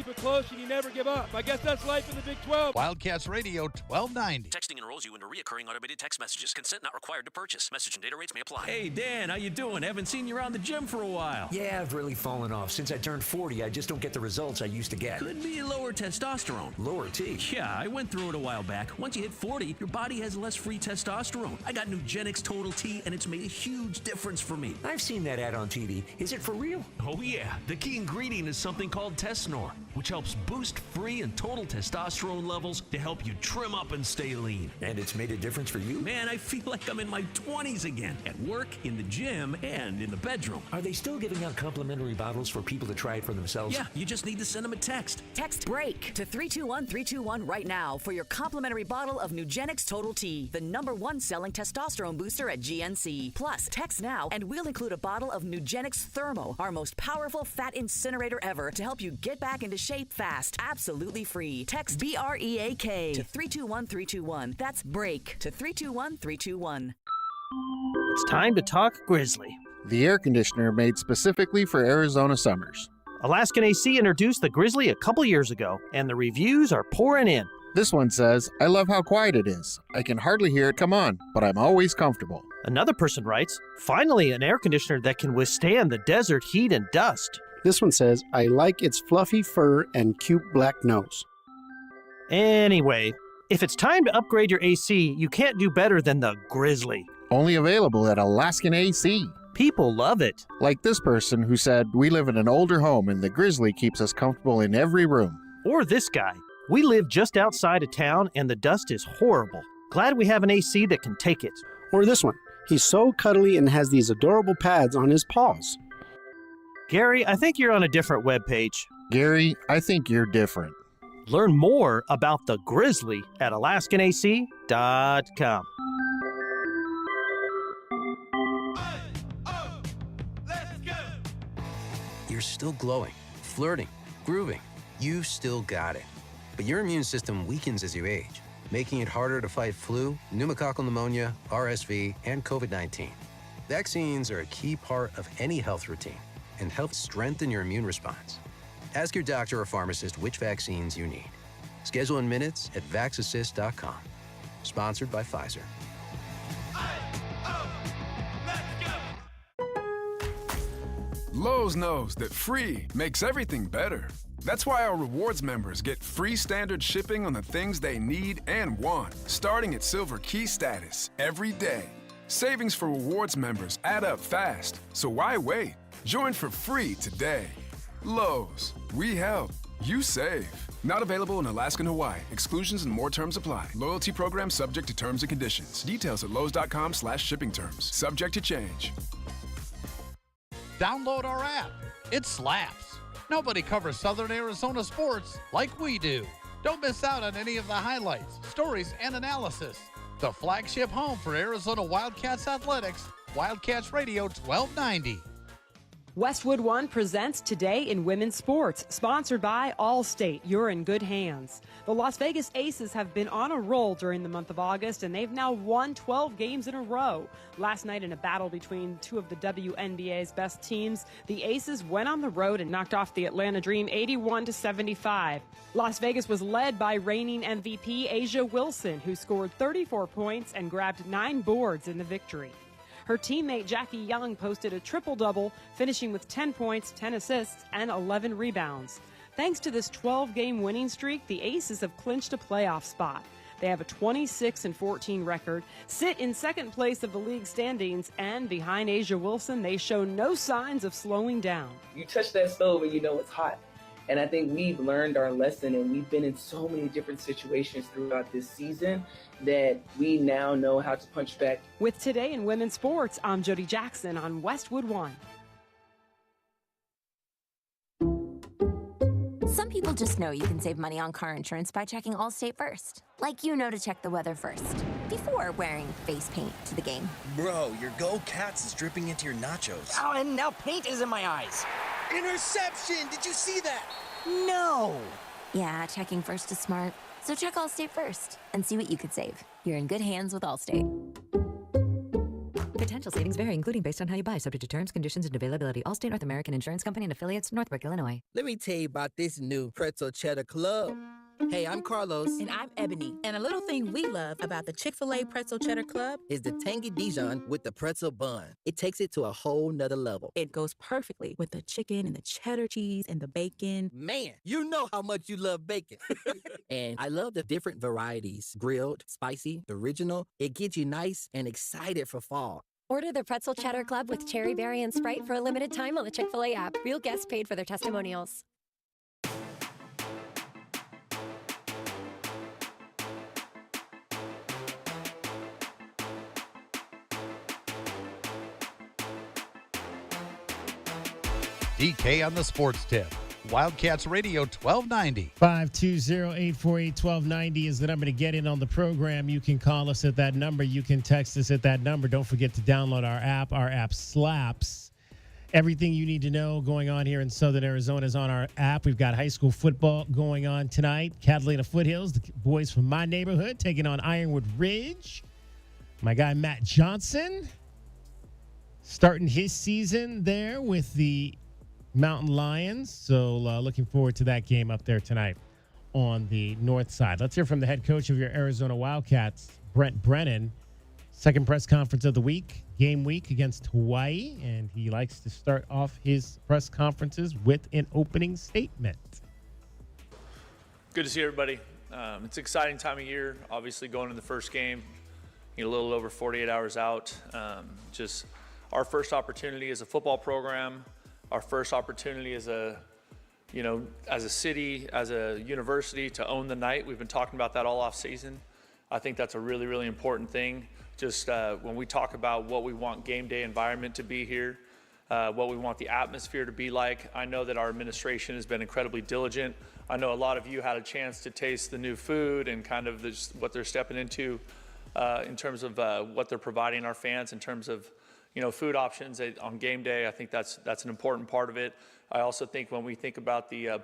and you never give up. I guess that's life in the Big 12.
Wildcats Radio 1290.
Texting enrolls you into recurring automated text messages. Consent not required to purchase. Message and data rates may apply.
Hey, Dan, how you doing? Haven't seen you around the gym for a while.
Yeah, I've really fallen off. Since I turned 40, I just don't get the results I used to get.
Could be lower testosterone.
Lower T?
Yeah, I went through it a while back. Once you hit 40, your body has less free testosterone. I got Nugenix Total T, and it's made a huge difference for me.
I've seen that ad on TV. Is it for real?
Oh, yeah. The key ingredient is something called Tesnor, which helps boost free and total testosterone levels to help you trim up and stay lean.
And it's made a difference for you?
Man, I feel like I'm in my 20s again, at work, in the gym, and in the bedroom.
Are they still giving out complimentary bottles for people to try it for themselves?
Yeah, you just need to send them a text.
Text BREAK to 321-321 right now for your complimentary bottle of Nugenix Total T, the #1 selling testosterone booster at GNC. Plus, text now and we'll include a bottle of Nugenix Thermo, our most powerful fat incinerator ever, to help you get back into shape fast. Absolutely free. Text BREAK to 321-321. That's BREAK to 321-321.
It's time to talk Grizzly.
The air conditioner made specifically for Arizona summers.
Alaskan AC introduced the Grizzly a couple years ago, and the reviews are pouring in.
This one says, I love how quiet it is. I can hardly hear it come on, but I'm always comfortable.
Another person writes, finally an air conditioner that can withstand the desert heat and dust.
This one says, I like its fluffy fur and cute black nose.
Anyway, if it's time to upgrade your AC, you can't do better than the Grizzly.
Only available at Alaskan AC.
People love it.
Like this person who said, we live in an older home and the Grizzly keeps us comfortable in every room.
Or this guy, we live just outside of town and the dust is horrible. Glad we have an AC that can take it.
Or this one, he's so cuddly and has these adorable pads on his paws.
Gary, I think you're on a different webpage.
Gary, I think you're different.
Learn more about the Grizzly at AlaskanAC.com.
You're still glowing, flirting, grooving. You still got it. But your immune system weakens as you age, making it harder to fight flu, pneumococcal pneumonia, RSV, and COVID-19. Vaccines are a key part of any health routine and help strengthen your immune response. Ask your doctor or pharmacist which vaccines you need. Schedule in minutes at VaxAssist.com. Sponsored by Pfizer.
Lowe's knows that free makes everything better. That's why our rewards members get free standard shipping on the things they need and want, starting at Silver Key status every day. Savings for rewards members add up fast, so why wait? Join for free today. Lowe's, we help, you save. Not available in Alaska and Hawaii. Exclusions and more terms apply. Loyalty program subject to terms and conditions. Details at lowes.com/shipping terms. Subject to change.
Download our app. It slaps. Nobody covers Southern Arizona sports like we do. Don't miss out on any of the highlights, stories, and analysis. The flagship home for Arizona Wildcats athletics, Wildcats Radio 1290.
Westwood One presents Today in Women's Sports, sponsored by Allstate. You're in good hands. The Las Vegas Aces have been on a roll during the month of August, and they've now won 12 games in a row. Last night, in a battle between two of the WNBA's best teams, the Aces went on the road and knocked off the Atlanta Dream 81-75. Las Vegas was led by reigning MVP Asia Wilson, who scored 34 points and grabbed 9 boards in the victory. Her teammate Jackie Young posted a triple-double, finishing with 10 points, 10 assists, and 11 rebounds. Thanks to this 12-game winning streak, the Aces have clinched a playoff spot. They have a 26-14 record, sit in second place of the league standings, and behind Asia Wilson, they show no signs of slowing down.
You touch that stove and you know it's hot. And I think we've learned our lesson, and we've been in so many different situations throughout this season that we now know how to punch back.
With Today in Women's Sports, I'm Jody Jackson on Westwood One.
Some people just know you can save money on car insurance by checking Allstate first. Like you know to check the weather first, before wearing face paint to the game.
Bro, your Go Cats is dripping into your nachos.
Oh, and now paint is in my eyes.
Interception! Did you see that?
No!
Yeah, checking first is smart. So check Allstate first and see what you could save. You're in good hands with Allstate.
Potential savings vary, including based on how you buy, subject to terms, conditions, and availability. Allstate North American Insurance Company and affiliates, Northbrook, Illinois.
Let me tell you about this new Pretzel Cheddar Club. Hey, I'm Carlos.
And I'm Ebony. And a little thing we love about the Chick-fil-A Pretzel Cheddar Club
is the tangy Dijon with the pretzel bun. It takes it to a whole nother level.
It goes perfectly with the chicken and the cheddar cheese and the bacon.
Man, you know how much you love bacon. And I love the different varieties. Grilled, spicy, original. It gets you nice and excited for fall.
Order the Pretzel Cheddar Club with Cherry Berry and Sprite for a limited time on the Chick-fil-A app. Real guests paid for their testimonials.
DK on the Sports Tip. Wildcats Radio 1290.
520-848-1290 is the number to get in on the program. You can call us at that number. You can text us at that number. Don't forget to download our app. Our app slaps. Everything you need to know going on here in Southern Arizona is on our app. We've got high school football going on tonight. Catalina Foothills, the boys from my neighborhood, taking on Ironwood Ridge. My guy Matt Johnson starting his season there with the Mountain Lions. So looking forward to that game up there tonight on the north side. Let's hear from the head coach of your Arizona Wildcats, Brent Brennan. Second press conference of the week, game week against Hawaii. And he likes to start off his press conferences with an opening statement.
Good to see everybody. It's an exciting time of year. Obviously going to the first game, a little over 48 hours out. Just our first opportunity as a football program. Our first opportunity as a city, as a university to own the night. We've been talking about that all off season. I think that's a really, really important thing. Just when we talk about what we want game day environment to be here, what we want the atmosphere to be like. I know that our administration has been incredibly diligent. I know a lot of you had a chance to taste the new food and kind of what they're stepping into in terms of what they're providing our fans in terms of food options on game day. I think that's an important part of it. I also think when we think about the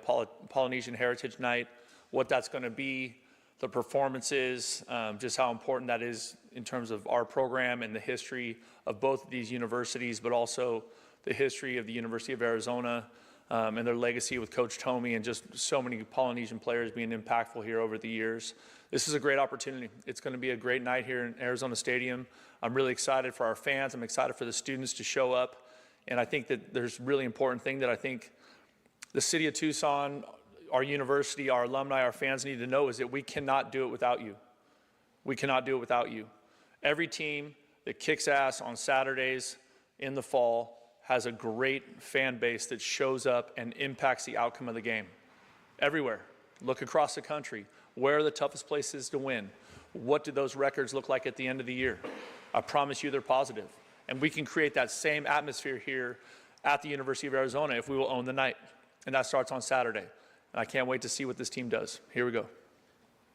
Polynesian Heritage Night, what that's going to be, the performances, just how important that is in terms of our program and the history of both of these universities, but also the history of the University of Arizona and their legacy with Coach Tomey and just so many Polynesian players being impactful here over the years. This is a great opportunity. It's going to be a great night here in Arizona Stadium. I'm really excited for our fans. I'm excited for the students to show up. And I think that there's a really important thing that I think the city of Tucson, our university, our alumni, our fans need to know is that we cannot do it without you. We cannot do it without you. Every team that kicks ass on Saturdays in the fall has a great fan base that shows up and impacts the outcome of the game. Everywhere. Look across the country. Where are the toughest places to win? What do those records look like at the end of the year? I promise you they're positive. And we can create that same atmosphere here at the University of Arizona if we will own the night. And that starts on Saturday. And I can't wait to see what this team does. Here we go.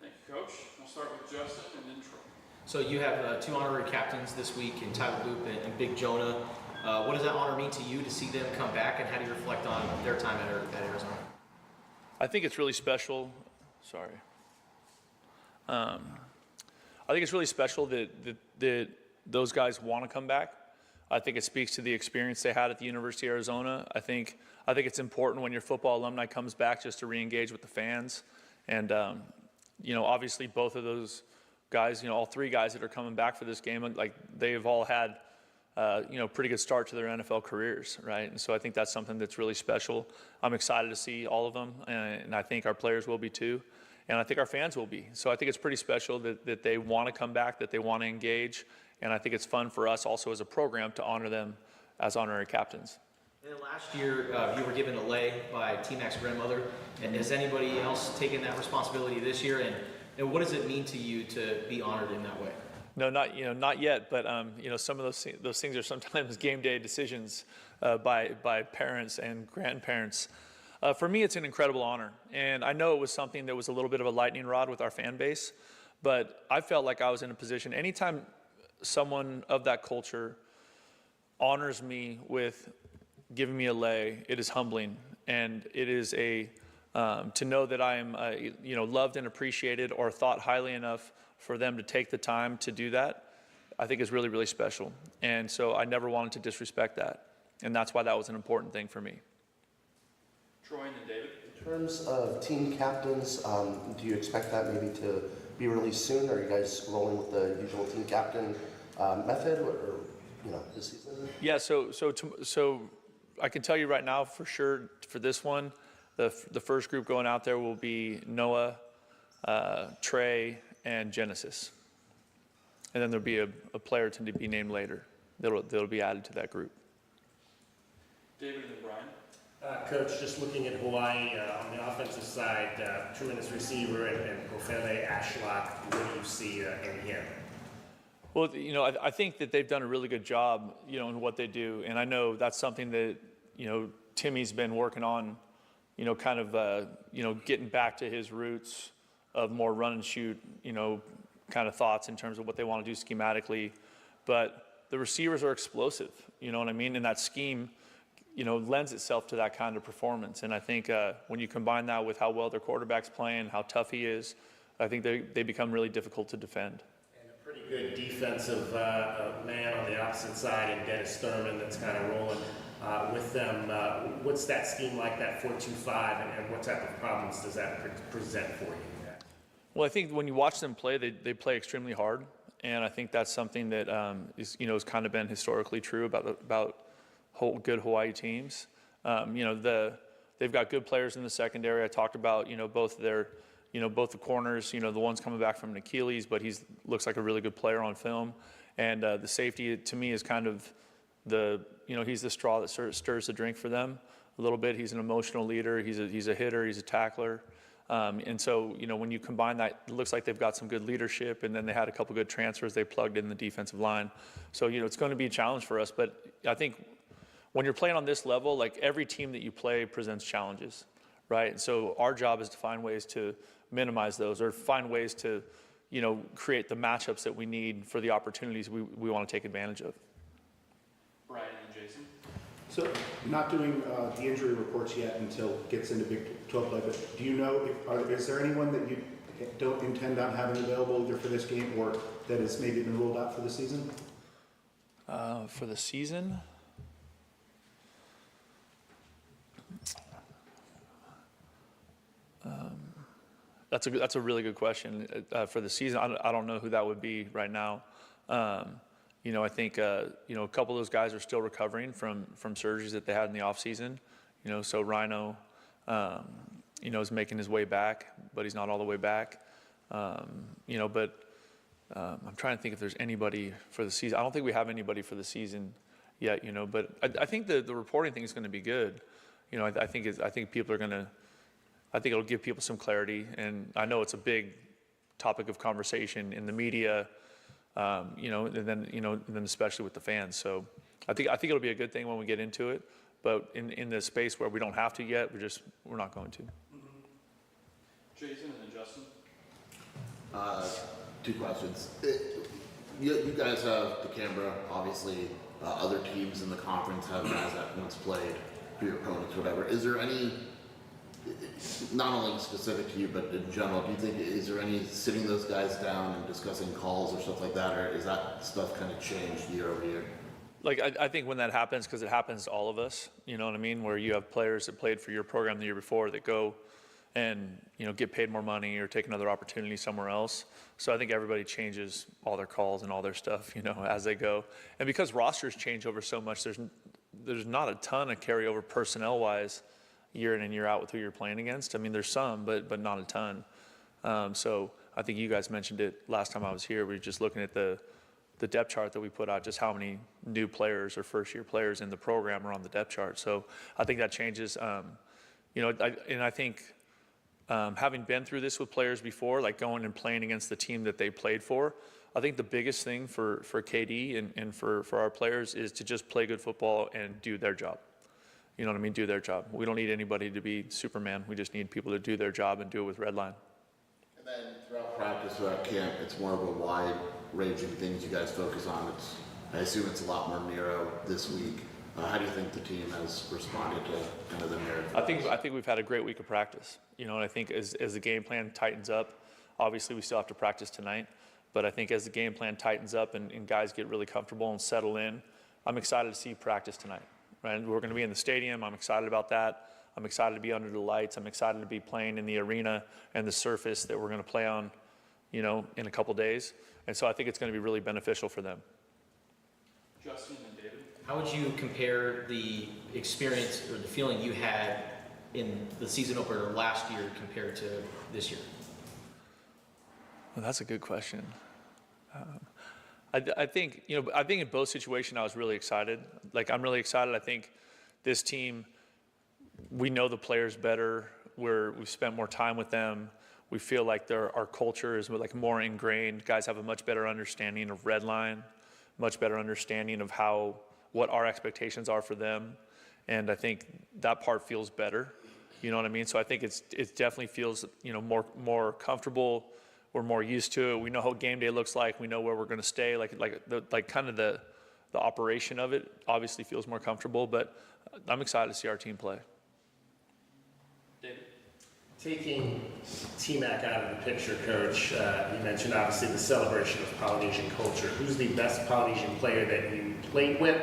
Thank you, Coach. We'll start with Justin and then Troy.
So you have two honorary captains this week in Tyler Loop and Big Jonah.
What does that honor mean to you to see them come back, and how do you reflect on their time at Arizona?
I think it's really special. Sorry. I think it's really special that those guys want to come back. I think it speaks to the experience they had at the University of Arizona. I think it's important when your football alumni comes back just to re-engage with the fans. And, obviously both of those guys, all three guys that are coming back for this game, like they've all had, pretty good start to their NFL careers, right? And so I think that's something that's really special. I'm excited to see all of them, and I think our players will be too. And I think our fans will be. So I think it's pretty special that they want to come back, that they want to engage. And I think it's fun for us also as a program to honor them as honorary captains.
And then last year, you were given a lei by T-Mac's grandmother. And has anybody else taken that responsibility this year? And what does it mean to you to be honored in that way?
No, not yet. But some of those things are sometimes game day decisions by parents and grandparents. For me, it's an incredible honor. And I know it was something that was a little bit of a lightning rod with our fan base. But I felt like I was in a position, anytime someone of that culture honors me with giving me a lei, it is humbling, and it is to know that I am loved and appreciated or thought highly enough for them to take the time to do that, I think is really, really special. And so I never wanted to disrespect that, and that's why that was an important thing for me.
Troy and then David.
In terms of team captains, do you expect that maybe to be released soon? Are you guys rolling with the usual team captain method, or this season?
Yeah. So I can tell you right now for sure for this one, the first group going out there will be Noah, Trey, and Genesis, and then there'll be a player to be named later that'll be added to that group.
David and then Brian.
Coach, just looking at Hawaii on the offensive side, tremendous receiver and Kofele Ashlock. What do you see in him?
Well, I think that they've done a really good job, in what they do, and I know that's something that Timmy's been working on, kind of getting back to his roots of more run and shoot, kind of thoughts in terms of what they want to do schematically, but the receivers are explosive, you know what I mean, and that scheme lends itself to that kind of performance. And I think when you combine that with how well their quarterback's playing, how tough he is, I think they become really difficult to defend.
And a pretty good defensive man on the opposite side in Dennis Thurman that's kind of rolling with them. What's that scheme like, that 4-2-5, and what type of problems does that present for you?
Well, I think when you watch them play, they play extremely hard. And I think that's something that has kind of been historically true about good Hawaii teams. They've got good players in the secondary. I talked about both the corners, the ones coming back from an Achilles, but looks like a really good player on film. And the safety to me is kind of he's the straw that stirs the drink for them a little bit. He's an emotional leader. He's a hitter. He's a tackler. And so when you combine that, it looks like they've got some good leadership, and then they had a couple good transfers they plugged in the defensive line. So it's going to be a challenge for us. But I think when you're playing on this level, like every team that you play presents challenges, right? And so our job is to find ways to minimize those, or find ways to, create the matchups that we need for the opportunities we want to take advantage of.
Brian and Jason.
So, not doing the injury reports yet until it gets into Big 12 play, but do you know is there anyone that you don't intend on having available either for this game or that has maybe been ruled out for the season?
For the season? That's a really good question. For the season, I don't know who that would be right now. I think a couple of those guys are still recovering from surgeries that they had in the off season. So Rhino, is making his way back, but he's not all the way back. But I'm trying to think if there's anybody for the season. I don't think we have anybody for the season yet. But I think the reporting thing is going to be good. I think people are going to. I think it'll give people some clarity, and I know it's a big topic of conversation in the media, and then especially with the fans. So I think it'll be a good thing when we get into it. But in the space where we don't have to yet, we're not going to.
Jason and then Justin.
2 questions.
you guys have the Canberra, obviously. Other teams in the conference have guys that once played for your opponents, whatever. Is there any, not only specific to you, but in general, do you think, is there any sitting those guys down and discussing calls or stuff like that, or is that stuff kind of changed year over year?
Like, I think when that happens, because it happens to all of us, you know what I mean, where you have players that played for your program the year before that go and, you know, get paid more money or take another opportunity somewhere else. So I think everybody changes all their calls and all their stuff, you know, as they go. And because rosters change over so much, there's not a ton of carryover personnel-wise year in and year out with who you're playing against. I mean, there's some, but not a ton. So I think you guys mentioned it last time I was here. We were just looking at the depth chart that we put out, just how many new players or first-year players in the program are on the depth chart. So I think that changes. You know, I think having been through this with players before, like going and playing against the team that they played for, I think the biggest thing for KD and for our players is to just play good football and do their job. You know what I mean? Do their job. We don't need anybody to be Superman. We just need people to do their job and do it with red line.
And then throughout practice, throughout camp, it's more of a wide-ranging things you guys focus on. I assume it's a lot more narrow this week. How do you think the team has responded to kind of the narrative?
I think we've had a great week of practice. You know, and I think as the game plan tightens up, obviously we still have to practice tonight, but I think as the game plan tightens up and guys get really comfortable and settle in, I'm excited to see practice tonight. Right? We're going to be in the stadium. I'm excited about that. I'm excited to be under the lights. I'm excited to be playing in the arena and the surface that we're going to play on, you know, in a couple days. And so I think it's going to be really beneficial for them.
Justin and David.
How would you compare the experience or the feeling you had in the season opener last year compared to this year?
Well, that's a good question. I think, you know, I think in both situations I was really excited. Like, I'm really excited. I think this team, we know the players better. We've spent more time with them. We feel like our culture is like more ingrained. Guys have a much better understanding of red line, much better understanding of what our expectations are for them. And I think that part feels better. You know what I mean? So I think it definitely feels, you know, more comfortable. We're more used to it. We know how game day looks like. We know where we're going to stay. Like kind of the operation of it obviously feels more comfortable. But I'm excited to see our team play.
David.
Taking T-Mac out of the picture, Coach, you mentioned obviously the celebration of Polynesian culture. Who's the best Polynesian player that you played with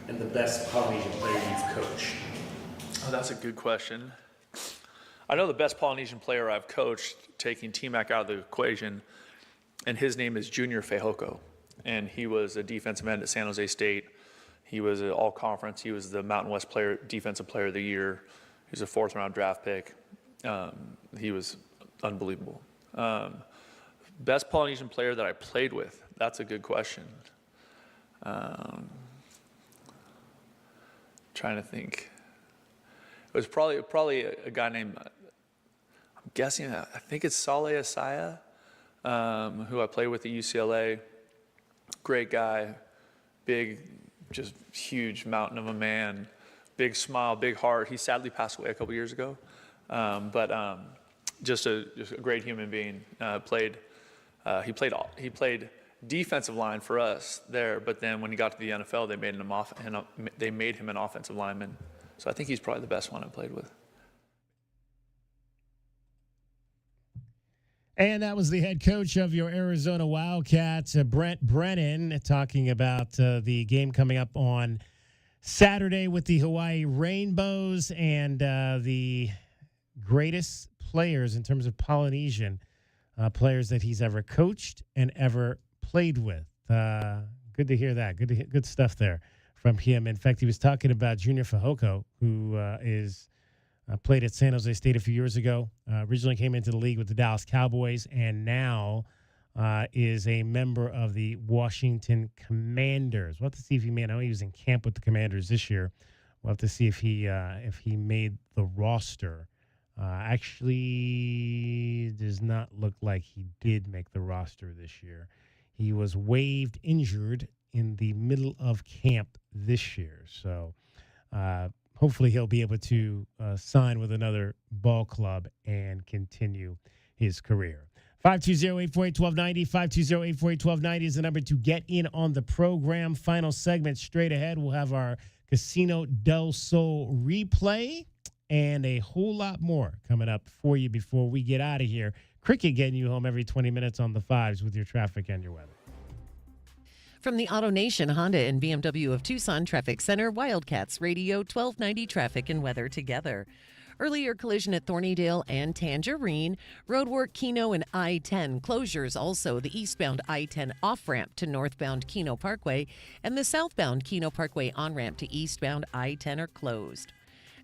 and the best Polynesian player you've coached?
Oh, that's a good question. I know the best Polynesian player I've coached, taking T-Mac out of the equation, and his name is Junior Fehoko. And he was a defensive end at San Jose State. He was an all-conference. He was the Mountain West Defensive Player of the Year. He was a fourth-round draft pick. He was unbelievable. Best Polynesian player that I played with, that's a good question. Trying to think. It was probably a guy named, I'm guessing, I think it's Saleh Asaya, who I played with at UCLA. Great guy, big, just huge mountain of a man, big smile, big heart. He sadly passed away a couple years ago, but just a great human being. He played defensive line for us there, but then when he got to the NFL, they made him an offensive lineman. So I think he's probably the best one I played with.
And that was the head coach of your Arizona Wildcats, Brent Brennan, talking about the game coming up on Saturday with the Hawaii Rainbows and the greatest players in terms of Polynesian players that he's ever coached and ever played with. Good to hear that. Good stuff there from him. In fact, he was talking about Junior Fehoko, who played at San Jose State a few years ago, originally came into the league with the Dallas Cowboys, and now is a member of the Washington Commanders. We'll have to see if he made. I know he was in camp with the Commanders this year. We'll have to see if he made the roster. Actually, does not look like he did make the roster this year. He was waived injured in the middle of camp this year. So hopefully he'll be able to sign with another ball club and continue his career. 520-848-1290. 520-848-1290 is the number to get in on the program. Final segment straight ahead. We'll have our Casino del Sol replay and a whole lot more coming up for you before we get out of here. Cricket getting you home every 20 minutes on the fives with your traffic and your weather.
From the Auto Nation Honda and BMW of Tucson Traffic Center, Wildcats Radio 1290 traffic and weather together. Earlier collision at Thornydale and Tangerine. Roadwork Keno and I-10 closures. Also, the eastbound I-10 off-ramp to northbound Keno Parkway and the southbound Keno Parkway on-ramp to eastbound I-10 are closed.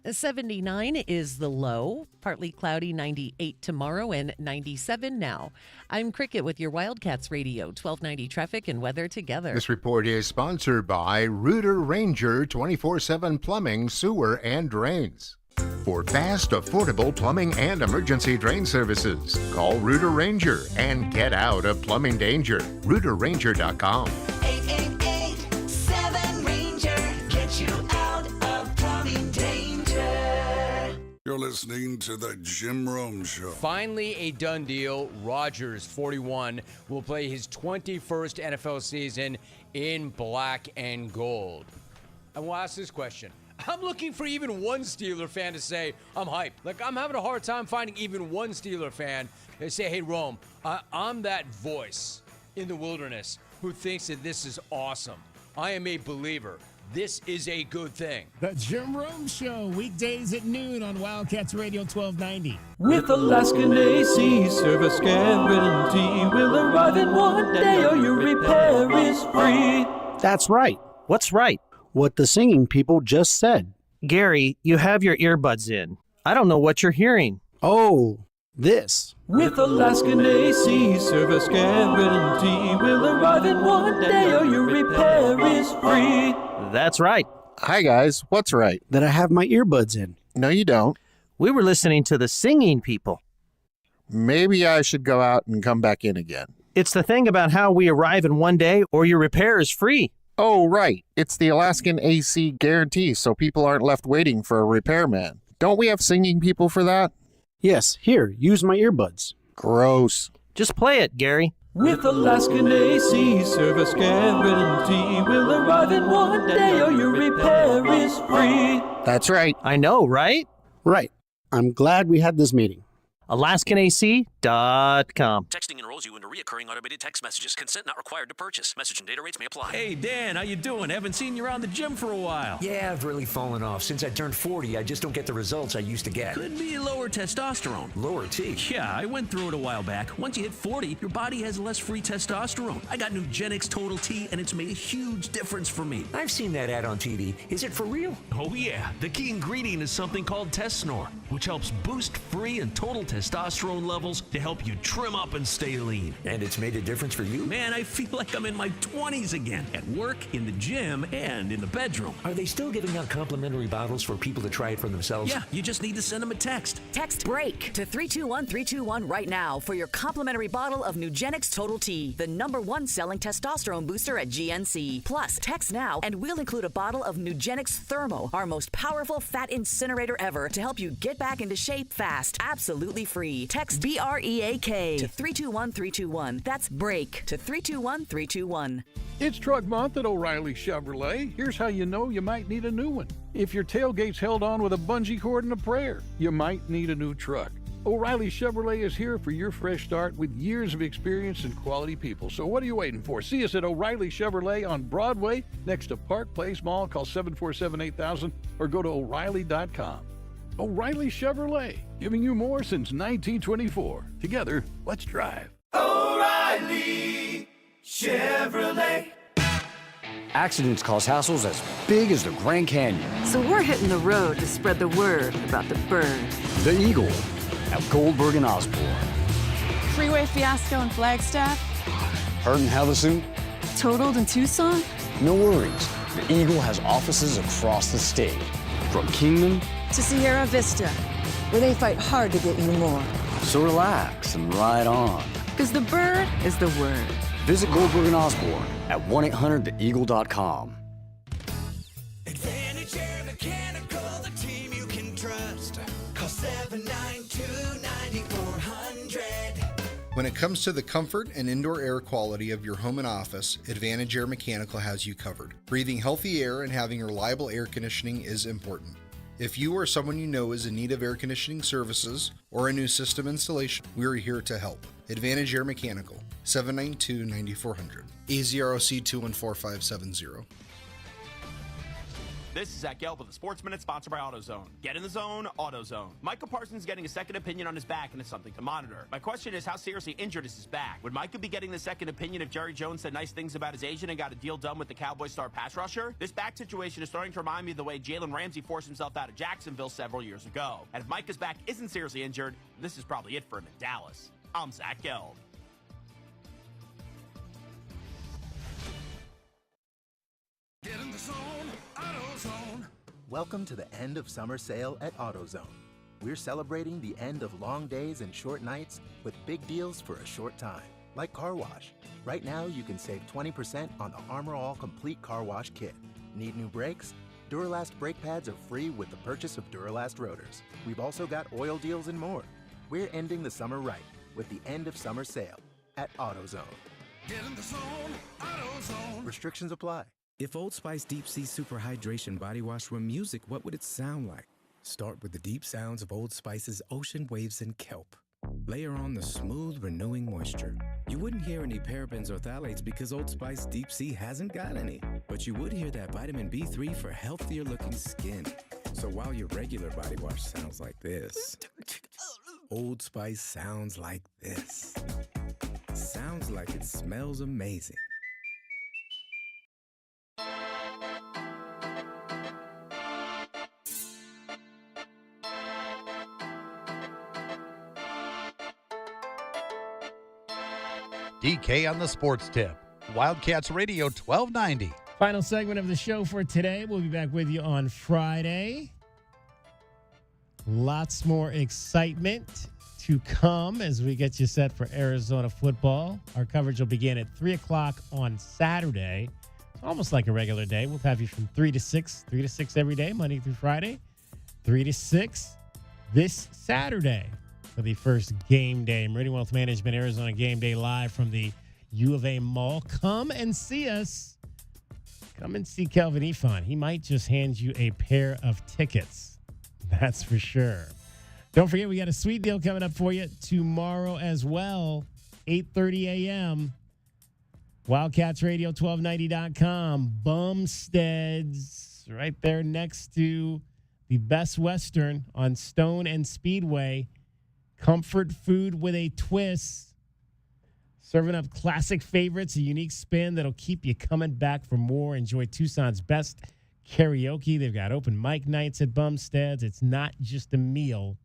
79 is the low, partly cloudy, 98 tomorrow and 97 now. I'm Cricket with your Wildcats Radio 1290 traffic and weather together.
This report is sponsored by Rooter Ranger 24/7 Plumbing, Sewer, and Drains. For fast, affordable plumbing and emergency drain services, call Rooter Ranger and get out of plumbing danger. RooterRanger.com.
888-7-RANGER. Get you out of plumbing danger.
You're listening to The Jim Rome Show.
Finally a done deal. Rodgers, 41, will play his 21st NFL season in black and gold. And we'll ask this question. I'm looking for even one Steeler fan to say, I'm hyped. Like, I'm having a hard time finding even one Steeler fan to say, hey, Rome, I'm that voice in the wilderness who thinks that this is awesome. I am a believer. This is a good thing.
The Jim Rome Show, weekdays at noon on Wildcats Radio 1290.
With Alaskan AC service guarantee, will arrive in one day or your repair is free.
That's right. What's right? What the singing people just said. Gary, you have your earbuds in. I don't know what you're hearing. Oh, this.
With Alaskan AC service guarantee, will arrive in one day or your repair is free.
That's right.
Hi, guys. What's right?
That I have my earbuds in.
No, you don't.
We were listening to the singing people.
Maybe I should go out and come back in again.
It's the thing about how we arrive in one day or your repair is free.
Oh, right. It's the Alaskan AC guarantee, so people aren't left waiting for a repairman. Don't we have singing people for that?
Yes, here, use my earbuds.
Gross.
Just play it, Gary.
With Alaskan AC service guarantee, will arrive in one day or your repair is free.
That's right.
I know, right? Right. I'm glad we had this meeting. AlaskanAC.com.
Texting enrolls you into recurring automated text messages. Consent not required to purchase. Message and data rates may apply.
Hey, Dan, how you doing? Haven't seen you around the gym for a while.
Yeah, I've really fallen off. Since I turned 40, I just don't get the results I used to get.
Could be lower testosterone.
Lower T?
Yeah, I went through it a while back. Once you hit 40, your body has less free testosterone. I got Nugenix Total T, and it's made a huge difference for me.
I've seen that ad on TV. Is it for real?
Oh, yeah. The key ingredient is something called TestSnore, which helps boost free and total testosterone levels to help you trim up and stay lean.
And it's made a difference for you?
Man, I feel like I'm in my 20s again. At work, in the gym, and in the bedroom.
Are they still giving out complimentary bottles for people to try it for themselves?
Yeah, you just need to send them a text.
Text BREAK to 321321 right now for your complimentary bottle of Nugenix Total T, the #1 selling testosterone booster at GNC. Plus, text now and we'll include a bottle of Nugenix Thermo, our most powerful fat incinerator ever, to help you get back into shape fast. Absolutely free. Text BREAK to 321321. That's BREAK to 321321.
It's Truck Month at O'Reilly Chevrolet. Here's how you know you might need a new one. If your tailgate's held on with a bungee cord and a prayer, you might need a new truck. O'Reilly Chevrolet is here for your fresh start with years of experience and quality people. So what are you waiting for? See us at O'Reilly Chevrolet on Broadway next to Park Place Mall. Call 747-8000 or go to O'Reilly.com. O'Reilly Chevrolet, giving you more since 1924. Together, let's drive.
O'Reilly Chevrolet.
Accidents cause hassles as big as the Grand Canyon.
So we're hitting the road to spread the word about the bird.
The Eagle at Goldberg and Osborne.
Freeway fiasco in Flagstaff.
Hurt in Havasu.
Totaled in Tucson.
No worries. The Eagle has offices across the state. From Kingman
to Sierra Vista, where they fight hard to get you more.
So relax and ride on.
Because the bird is the word.
Visit Goldberg and Osborne at 1-800-THEEAGLE.com.
Advantage Air Mechanical, the team you can trust. Call 792-9400.
When it comes to the comfort and indoor air quality of your home and office, Advantage Air Mechanical has you covered. Breathing healthy air and having reliable air conditioning is important. If you or someone you know is in need of air conditioning services or a new system installation, we are here to help. Advantage Air Mechanical, 792-9400, AZROC 214570.
This is Zach Gelb with the Sports Minute, sponsored by AutoZone. Get in the zone, AutoZone. Michael Parsons getting a second opinion on his back, and it's something to monitor. My question is, how seriously injured is his back? Would Micah be getting the second opinion if Jerry Jones said nice things about his agent and got a deal done with the Cowboys star pass rusher? This back situation is starting to remind me of the way Jalen Ramsey forced himself out of Jacksonville several years ago. And if Micah's back isn't seriously injured, this is probably it for him in Dallas. I'm Zach Gelb.
Get in the zone, AutoZone.
Welcome to the end of summer sale at AutoZone. We're celebrating the end of long days and short nights with big deals for a short time, like car wash. Right now, you can save 20% on the Armor All Complete Car Wash Kit. Need new brakes? Duralast brake pads are free with the purchase of Duralast rotors. We've also got oil deals and more. We're ending the summer right with the end of summer sale at AutoZone.
Get in the zone, AutoZone.
Restrictions apply.
If Old Spice Deep Sea Super Hydration Body Wash were music, what would it sound like? Start with the deep sounds of Old Spice's ocean waves and kelp. Layer on the smooth, renewing moisture. You wouldn't hear any parabens or phthalates because Old Spice Deep Sea hasn't got any. But you would hear that vitamin B3 for healthier looking skin. So while your regular body wash sounds like this, Old Spice sounds like this. Sounds like it smells amazing.
DK on the Sports Tip. Wildcats Radio 1290.
Final segment of the show for today. We'll be back with you on Friday. Lots more excitement to come as we get you set for Arizona football. Our coverage will begin at 3 o'clock on Saturday. It's almost like a regular day. We'll have you from 3 to 6 every day, Monday through Friday. 3 to 6 this Saturday for the first game day. Meridian Wealth Management, Arizona Game Day, live from the U of A Mall. Come and see us. Come and see Kelvin Ifan. He might just hand you a pair of tickets. That's for sure. Don't forget, we got a sweet deal coming up for you tomorrow as well, 8:30 a.m. WildcatsRadio1290.com. Bumstead's right there next to the Best Western on Stone and Speedway. Comfort food with a twist. Serving up classic favorites, a unique spin that'll keep you coming back for more. Enjoy Tucson's best karaoke. They've got open mic nights at Bumstead's. It's not just a meal.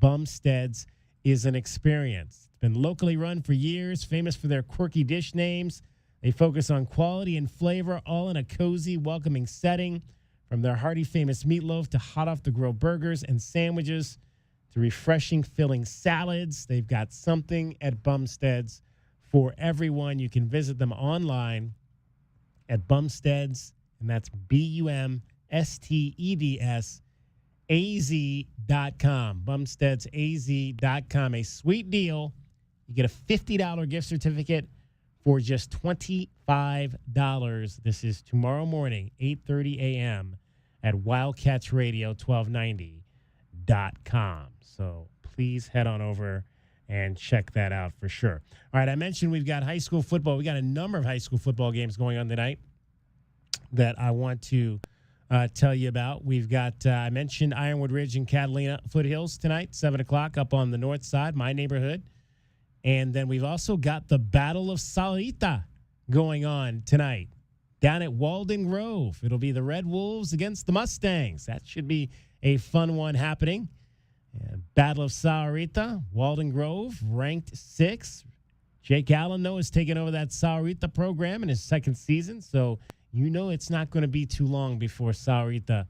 Bumstead's is an experience. It's been locally run for years, famous for their quirky dish names. They focus on quality and flavor, all in a cozy, welcoming setting. From their hearty, famous meatloaf to hot off-the-grill burgers and sandwiches to refreshing, filling salads, they've got something at Bumstead's for everyone. You can visit them online at Bumstead's, and that's BUMSTEDS.AZ.com. BumsteadsAZ.com. A sweet deal. You get a $50 gift certificate for just $25. This is tomorrow morning, 8:30 a.m. at WildcatsRadio1290.com. So please head on over and check that out for sure. All right, I mentioned we've got high school football. We got a number of high school football games going on tonight that I want to tell you about. We've got, I mentioned Ironwood Ridge and Catalina Foothills tonight, 7 o'clock up on the north side, my neighborhood. And then we've also got the Battle of Sahuarita going on tonight down at Walden Grove. It'll be the Red Wolves against the Mustangs. That should be a fun one happening. Battle of Sahuarita, Walden Grove, ranked 6th. Jake Allen, though, is taking over that Sahuarita program in his second season, so you know it's not going to be too long before Sahuarita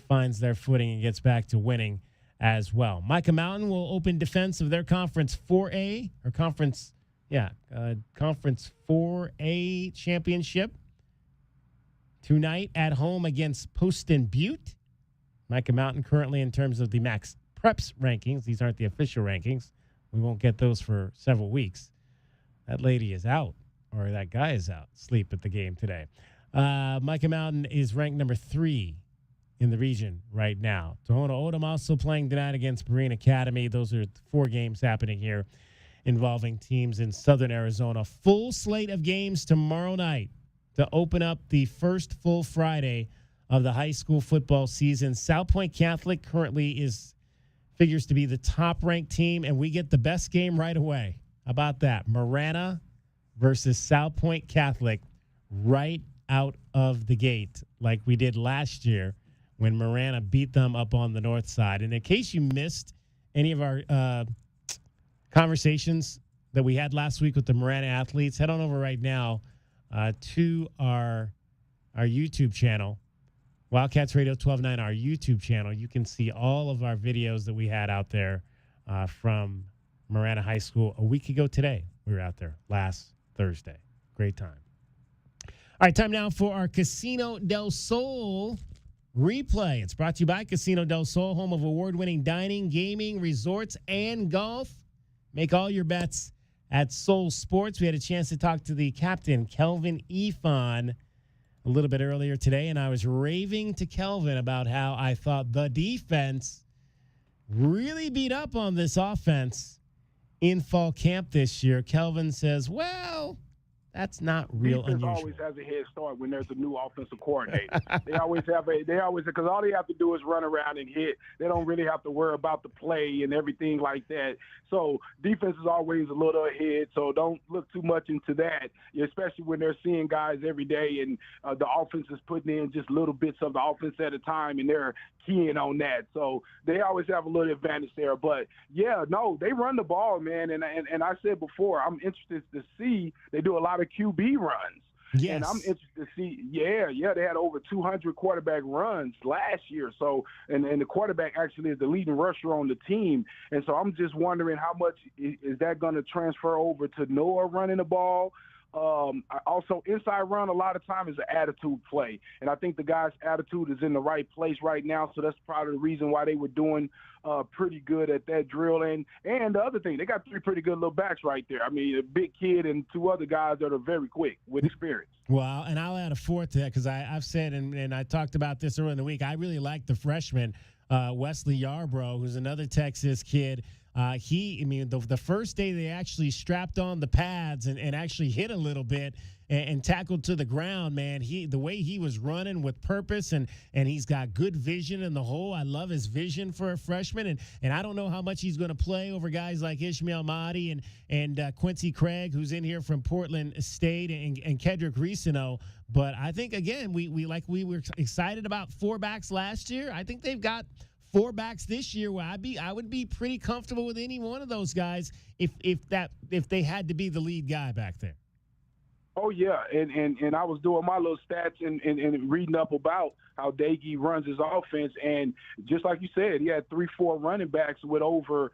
finds their footing and gets back to winning as well. Micah Mountain will open defense of their Conference 4A, or Conference 4A championship tonight at home against Poston Butte. Micah Mountain currently in terms of the Max Preps rankings. These aren't the official rankings. We won't get those for several weeks. That lady is out, or that guy is out, asleep at the game today. Micah Mountain is ranked number 3 in the region right now. Tohono O'odham also playing tonight against Marine Academy. Those are 4 games happening here involving teams in southern Arizona. Full slate of games tomorrow night to open up the first full Friday of the high school football season. South Point Catholic currently figures to be the top-ranked team, and we get the best game right away. How about that? Marana versus South Point Catholic right out of the gate, like we did last year when Marana beat them up on the north side. And in case you missed any of our conversations that we had last week with the Marana athletes, head on over right now to our YouTube channel, Wildcats Radio 12-9, our YouTube channel. You can see all of our videos that we had out there from Marana High School a week ago today. We were out there last Thursday. Great time. All right, time now for our Casino del Sol replay. It's brought to you by Casino del Sol, home of award-winning dining, gaming, resorts, and golf. Make all your bets at Sol Sports. We had a chance to talk to the captain, Kelvin Ifan, a little bit earlier today, and I was raving to Kelvin about how I thought the defense really beat up on this offense in fall camp this year. Kelvin says, well, that's not real
defense
unusual.
Always has a head start when there's a new offensive coordinator. Because all they have to do is run around and hit. They don't really have to worry about the play and everything like that. So defense is always a little ahead. So don't look too much into that, especially when they're seeing guys every day and the offense is putting in just little bits of the offense at a time, and they're keying on that. So they always have a little advantage there. But yeah, no, they run the ball, man. And I said before, I'm interested to see they do a lot of QB runs.
Yes.
And I'm interested to see, they had over 200 quarterback runs last year. So, and the quarterback actually is the leading rusher on the team. And so I'm just wondering how much is that going to transfer over to Noah running the ball? Also, inside run a lot of time is an attitude play. And I think the guy's attitude is in the right place right now. So that's probably the reason why they were doing pretty good at that drill. And the other thing, they got 3 pretty good little backs right there. I mean, a big kid and 2 other guys that are very quick with experience.
Well, and I'll add a 4th to that because I've said, and I talked about this earlier in the week, I really like the freshman, Wesley Yarbrough, who's another Texas kid. The first day they actually strapped on the pads and actually hit a little bit and tackled to the ground, man. The way he was running with purpose and he's got good vision in the hole. I love his vision for a freshman. And I don't know how much he's going to play over guys like Ishmael Mahdi and Quincy Craig, who's in here from Portland State, and Kedrick Risino. But I think, again, we were excited about 4 backs last year. I think they've got 4 backs this year where I would be pretty comfortable with any one of those guys if they had to be the lead guy back there.
Oh, yeah, and I was doing my little stats and reading up about how Daggy runs his offense, and just like you said, he had 3-4 running backs with over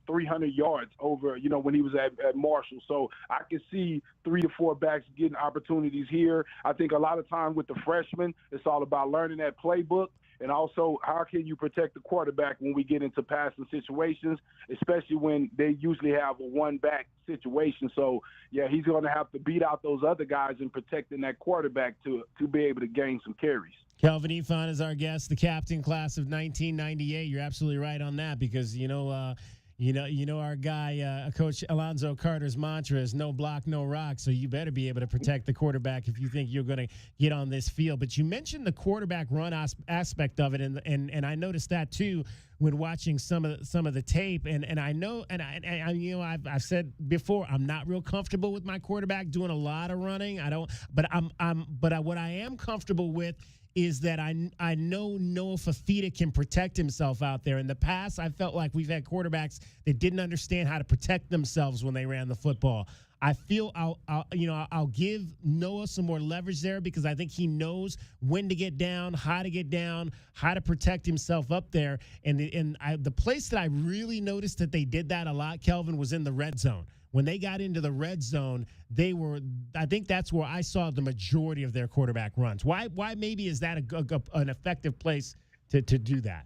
300 yards over, when he was at Marshall. So I can see 3 to 4 backs getting opportunities here. I think a lot of time with the freshmen, it's all about learning that playbook. And also, how can you protect the quarterback when we get into passing situations, especially when they usually have a one-back situation. So, yeah, he's going to have to beat out those other guys in protecting that quarterback to be able to gain some carries.
Kelvin Ifan is our guest, the captain class of 1998. You're absolutely right on that because, our guy, Coach Alonzo Carter's mantra is no block, no rock. So you better be able to protect the quarterback if you think you're going to get on this field. But you mentioned the quarterback run aspect of it, and I noticed that too when watching some of the tape. And I know, and I've said before, I'm not real comfortable with my quarterback doing a lot of running. I don't, but what I am comfortable with is that I know Noah Fafita can protect himself out there. In the past, I felt like we've had quarterbacks that didn't understand how to protect themselves when they ran the football. I feel I'll give Noah some more leverage there because I think he knows when to get down, how to protect himself up there. And the place that I really noticed that they did that a lot, Kelvin, was in the red zone. When they got into the red zone, I think that's where I saw the majority of their quarterback runs. Why maybe is that an effective place to do that?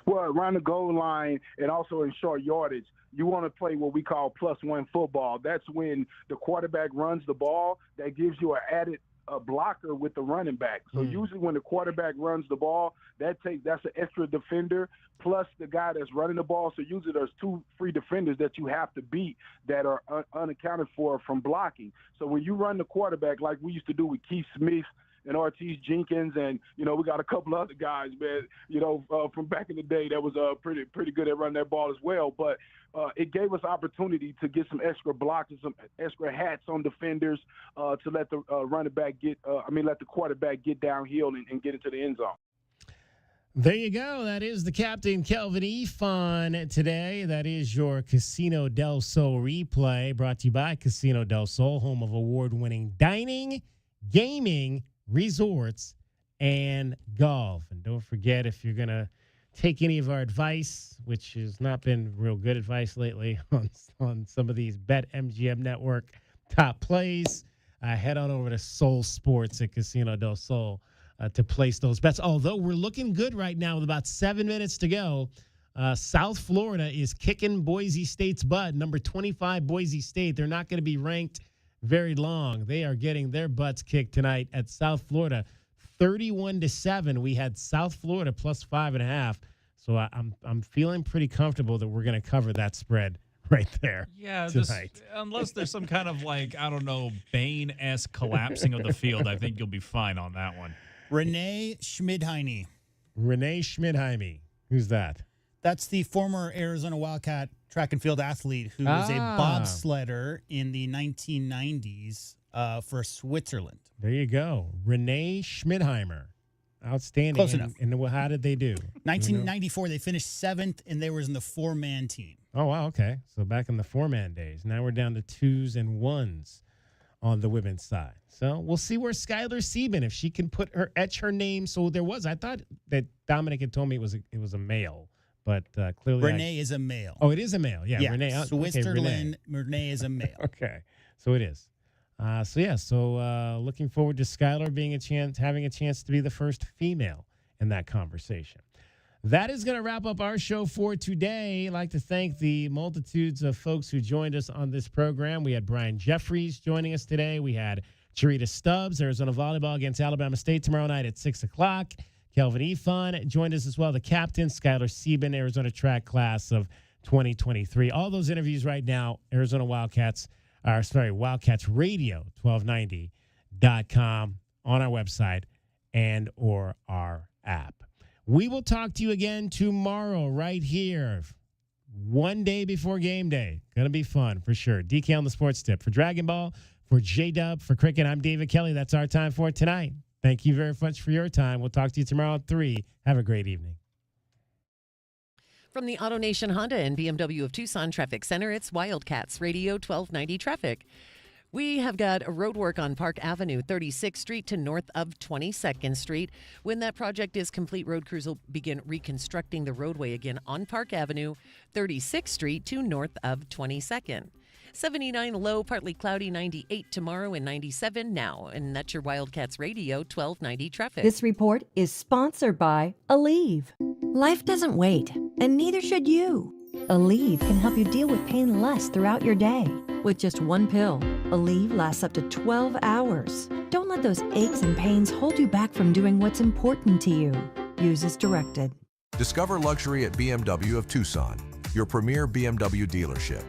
Well, around the goal line and also in short yardage, you want to play what we call +1 football. That's when the quarterback runs the ball. That gives you an added blocker with the running back. So usually when the quarterback runs the ball, that's an extra defender plus the guy that's running the ball. So usually there's 2 free defenders that you have to beat that are unaccounted for from blocking. So when you run the quarterback like we used to do with Keith Smith and Ortiz Jenkins, and we got a couple other guys, man, from back in the day that was pretty good at running that ball as well. But it gave us opportunity to get some extra blocks and some extra hats on defenders to let the let the quarterback get downhill and get into the end zone.
There you go. That is the captain, Kelvin Ifon, today. That is your Casino del Sol replay, brought to you by Casino del Sol, home of award-winning dining, gaming, resorts, and golf. And don't forget, if you're going to take any of our advice, which has not been real good advice lately on some of these BetMGM Network top plays, head on over to Sol Sports at Casino del Sol to place those bets. Although we're looking good right now with about 7 minutes to go. South Florida is kicking Boise State's butt. Number 25 Boise State. They're not going to be ranked very long. They are getting their butts kicked tonight at South Florida. 31-7. We had South Florida +5.5. So I'm feeling pretty comfortable that we're going to cover that spread right there.
Yeah,
tonight.
Unless there's some kind of Bane-esque collapsing of the field, I think you'll be fine on that one.
Renee Schmidheine.
Renee Schmidheine. Who's that?
That's the former Arizona Wildcat track and field athlete who was a bobsledder in the 1990s for Switzerland.
There you go. Renee Schmidheimer. Outstanding.
Close enough.
And how did they do?
1994, they finished 7th, and they were in the 4-man team.
Oh, wow. Okay. So back in the 4-man days. Now we're down to 2s and 1s on the women's side. So we'll see where Skylar Sieben, if she can etch her name. So I thought that Dominic had told me it was a male, but clearly
Renee is a male.
Oh, it is a male. Yeah. Renee.
Switzerland, Renee is a male.
Okay. So it is. So looking forward to Skylar having a chance to be the first female in that conversation. That is going to wrap up our show for today. I'd like to thank the multitudes of folks who joined us on this program. We had Brian Jeffries joining us today. We had Charita Stubbs, Arizona volleyball against Alabama State tomorrow night at 6 o'clock. Kelvin Ifon joined us as well, the captain, Skylar Sieben, Arizona track class of 2023. All those interviews right now, Wildcats Radio 1290.com on our website and or our app. We will talk to you again tomorrow right here, one day before game day. Going to be fun for sure. DK on the Sports Tip. For Dragon Ball, for J-Dub, for Cricket, I'm David Kelly. That's our time for tonight. Thank you very much for your time. We'll talk to you tomorrow at 3. Have a great evening.
From the AutoNation Honda and BMW of Tucson Traffic Center, it's Wildcats Radio 1290 Traffic. We have got a road work on Park Avenue, 36th Street to north of 22nd Street. When that project is complete, road crews will begin reconstructing the roadway again on Park Avenue, 36th Street to north of 22nd. 79 low, partly cloudy, 98 tomorrow and 97 now. And that's your Wildcats Radio 1290 Traffic.
This report is sponsored by Aleve. Life doesn't wait, and neither should you. Aleve can help you deal with pain less throughout your day. With just one pill, Aleve lasts up to 12 hours. Don't let those aches and pains hold you back from doing what's important to you. Use as directed.
Discover luxury at BMW of Tucson, your premier BMW dealership.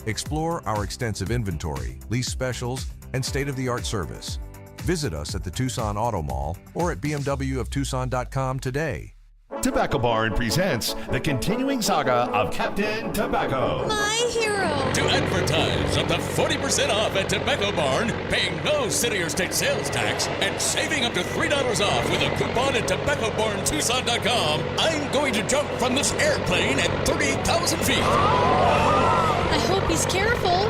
Explore our extensive inventory, lease specials, and state-of-the-art service. Visit us at the Tucson Auto Mall or at bmwoftucson.com today.
Tobacco Barn presents the continuing saga of Captain Tobacco.
My hero!
To advertise up to 40% off at Tobacco Barn, paying no city or state sales tax, and saving up to $3 off with a coupon at tobaccobarntucson.com, I'm going to jump from this airplane at 30,000 feet.
I hope he's careful.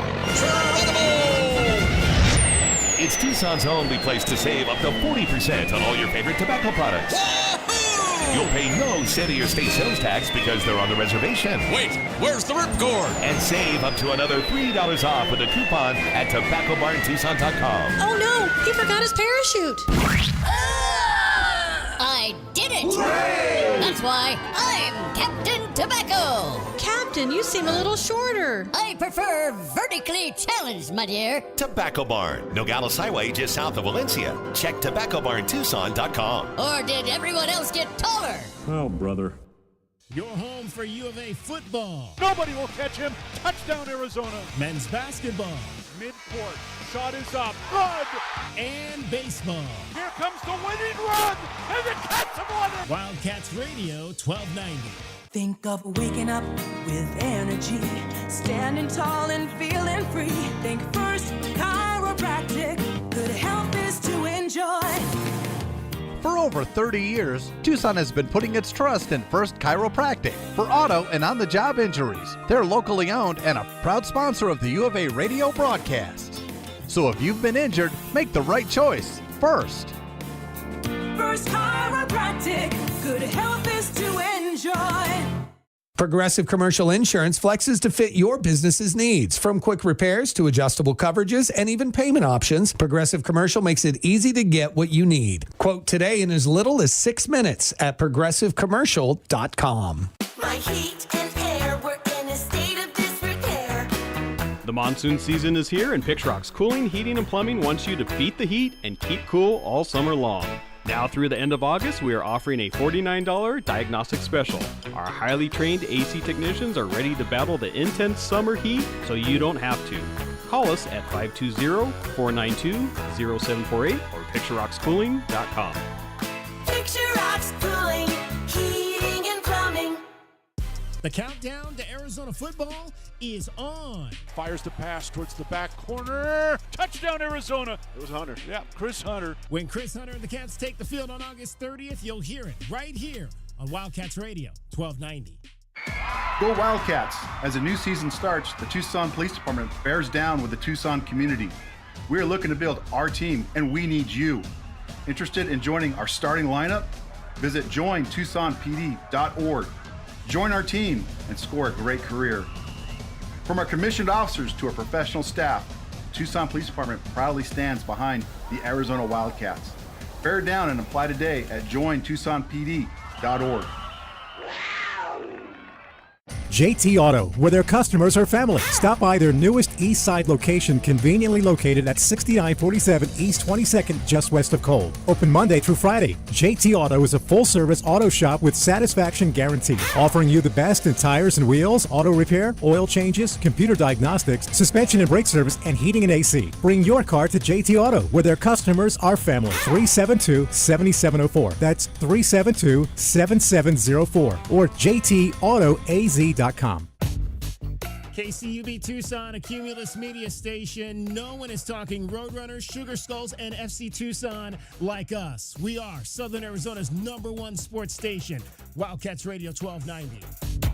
It's Tucson's only place to save up to 40% on all your favorite tobacco products. You'll pay no city or state sales tax because they're on the reservation.
Wait, where's the ripcord?
And save up to another $3 off with a coupon at tobaccobarntucson.com.
Oh no, he forgot his parachute.
I did it!
Hooray!
That's why I'm Captain Tobacco!
Captain, you seem a little shorter.
I prefer vertically challenged, my dear.
Tobacco Barn, Nogales Highway just south of Valencia. Check tobaccobarntucson.com.
Or did everyone else get taller? Oh, brother.
Your home for U of A football.
Nobody will catch him. Touchdown, Arizona.
Men's basketball.
Midcourt. Shot is up. Good.
And baseball.
Here comes the winning run. And the Cats have won it.
Wildcats Radio 1290.
Think of waking up with energy, standing tall and feeling free. Think First Chiropractic, good health is to enjoy.
For over 30 years, Tucson has been putting its trust in First Chiropractic for auto and on-the-job injuries. They're locally owned and a proud sponsor of the U of A radio broadcasts. So if you've been injured, make the right choice first.
First Chiropractic, good health is to enjoy.
Progressive Commercial Insurance flexes to fit your business's needs. From quick repairs to adjustable coverages and even payment options, Progressive Commercial makes it easy to get what you need. Quote today in as little as 6 minutes at progressivecommercial.com.
My heat and air were in a state of disrepair.
The monsoon season is here, and Pixrock's Cooling, Heating, and Plumbing wants you to beat the heat and keep cool all summer long. Now through the end of August, we are offering a $49 diagnostic special. Our highly trained AC technicians are ready to battle the intense summer heat, so you don't have to. Call us at 520-492-0748 or PictureRocksCooling.com.
Picture Rocks Cooling, Heating, and Plumbing.
The countdown to Arizona football is on.
Fires the pass towards the back corner. Touchdown, Arizona. It was Hunter. Yeah, Chris Hunter.
When Chris Hunter and the Cats take the field on August 30th, you'll hear it right here on Wildcats Radio 1290.
Go Wildcats! As a new season starts, the Tucson Police Department bears down with the Tucson community. We are looking to build our team, and we need you. Interested in joining our starting lineup? Visit jointucsonpd.org. Join our team and score a great career. From our commissioned officers to our professional staff, the Tucson Police Department proudly stands behind the Arizona Wildcats. Bear down and apply today at jointucsonpd.org.
JT Auto, where their customers are family. Stop by their newest East Side location, conveniently located at 6947 East 22nd, just west of Cole. Open Monday through Friday. JT Auto is a full-service auto shop with satisfaction guarantee, offering you the best in tires and wheels, auto repair, oil changes, computer diagnostics, suspension and brake service, and heating and AC. Bring your car to JT Auto, where their customers are family. 372-7704. That's 372-7704. Or JTAutoAZ.com.
KCUB Tucson, a Cumulus media station. No one is talking Roadrunners, Sugar Skulls, and FC Tucson like us. We are Southern Arizona's #1 sports station, Wildcats Radio 1290.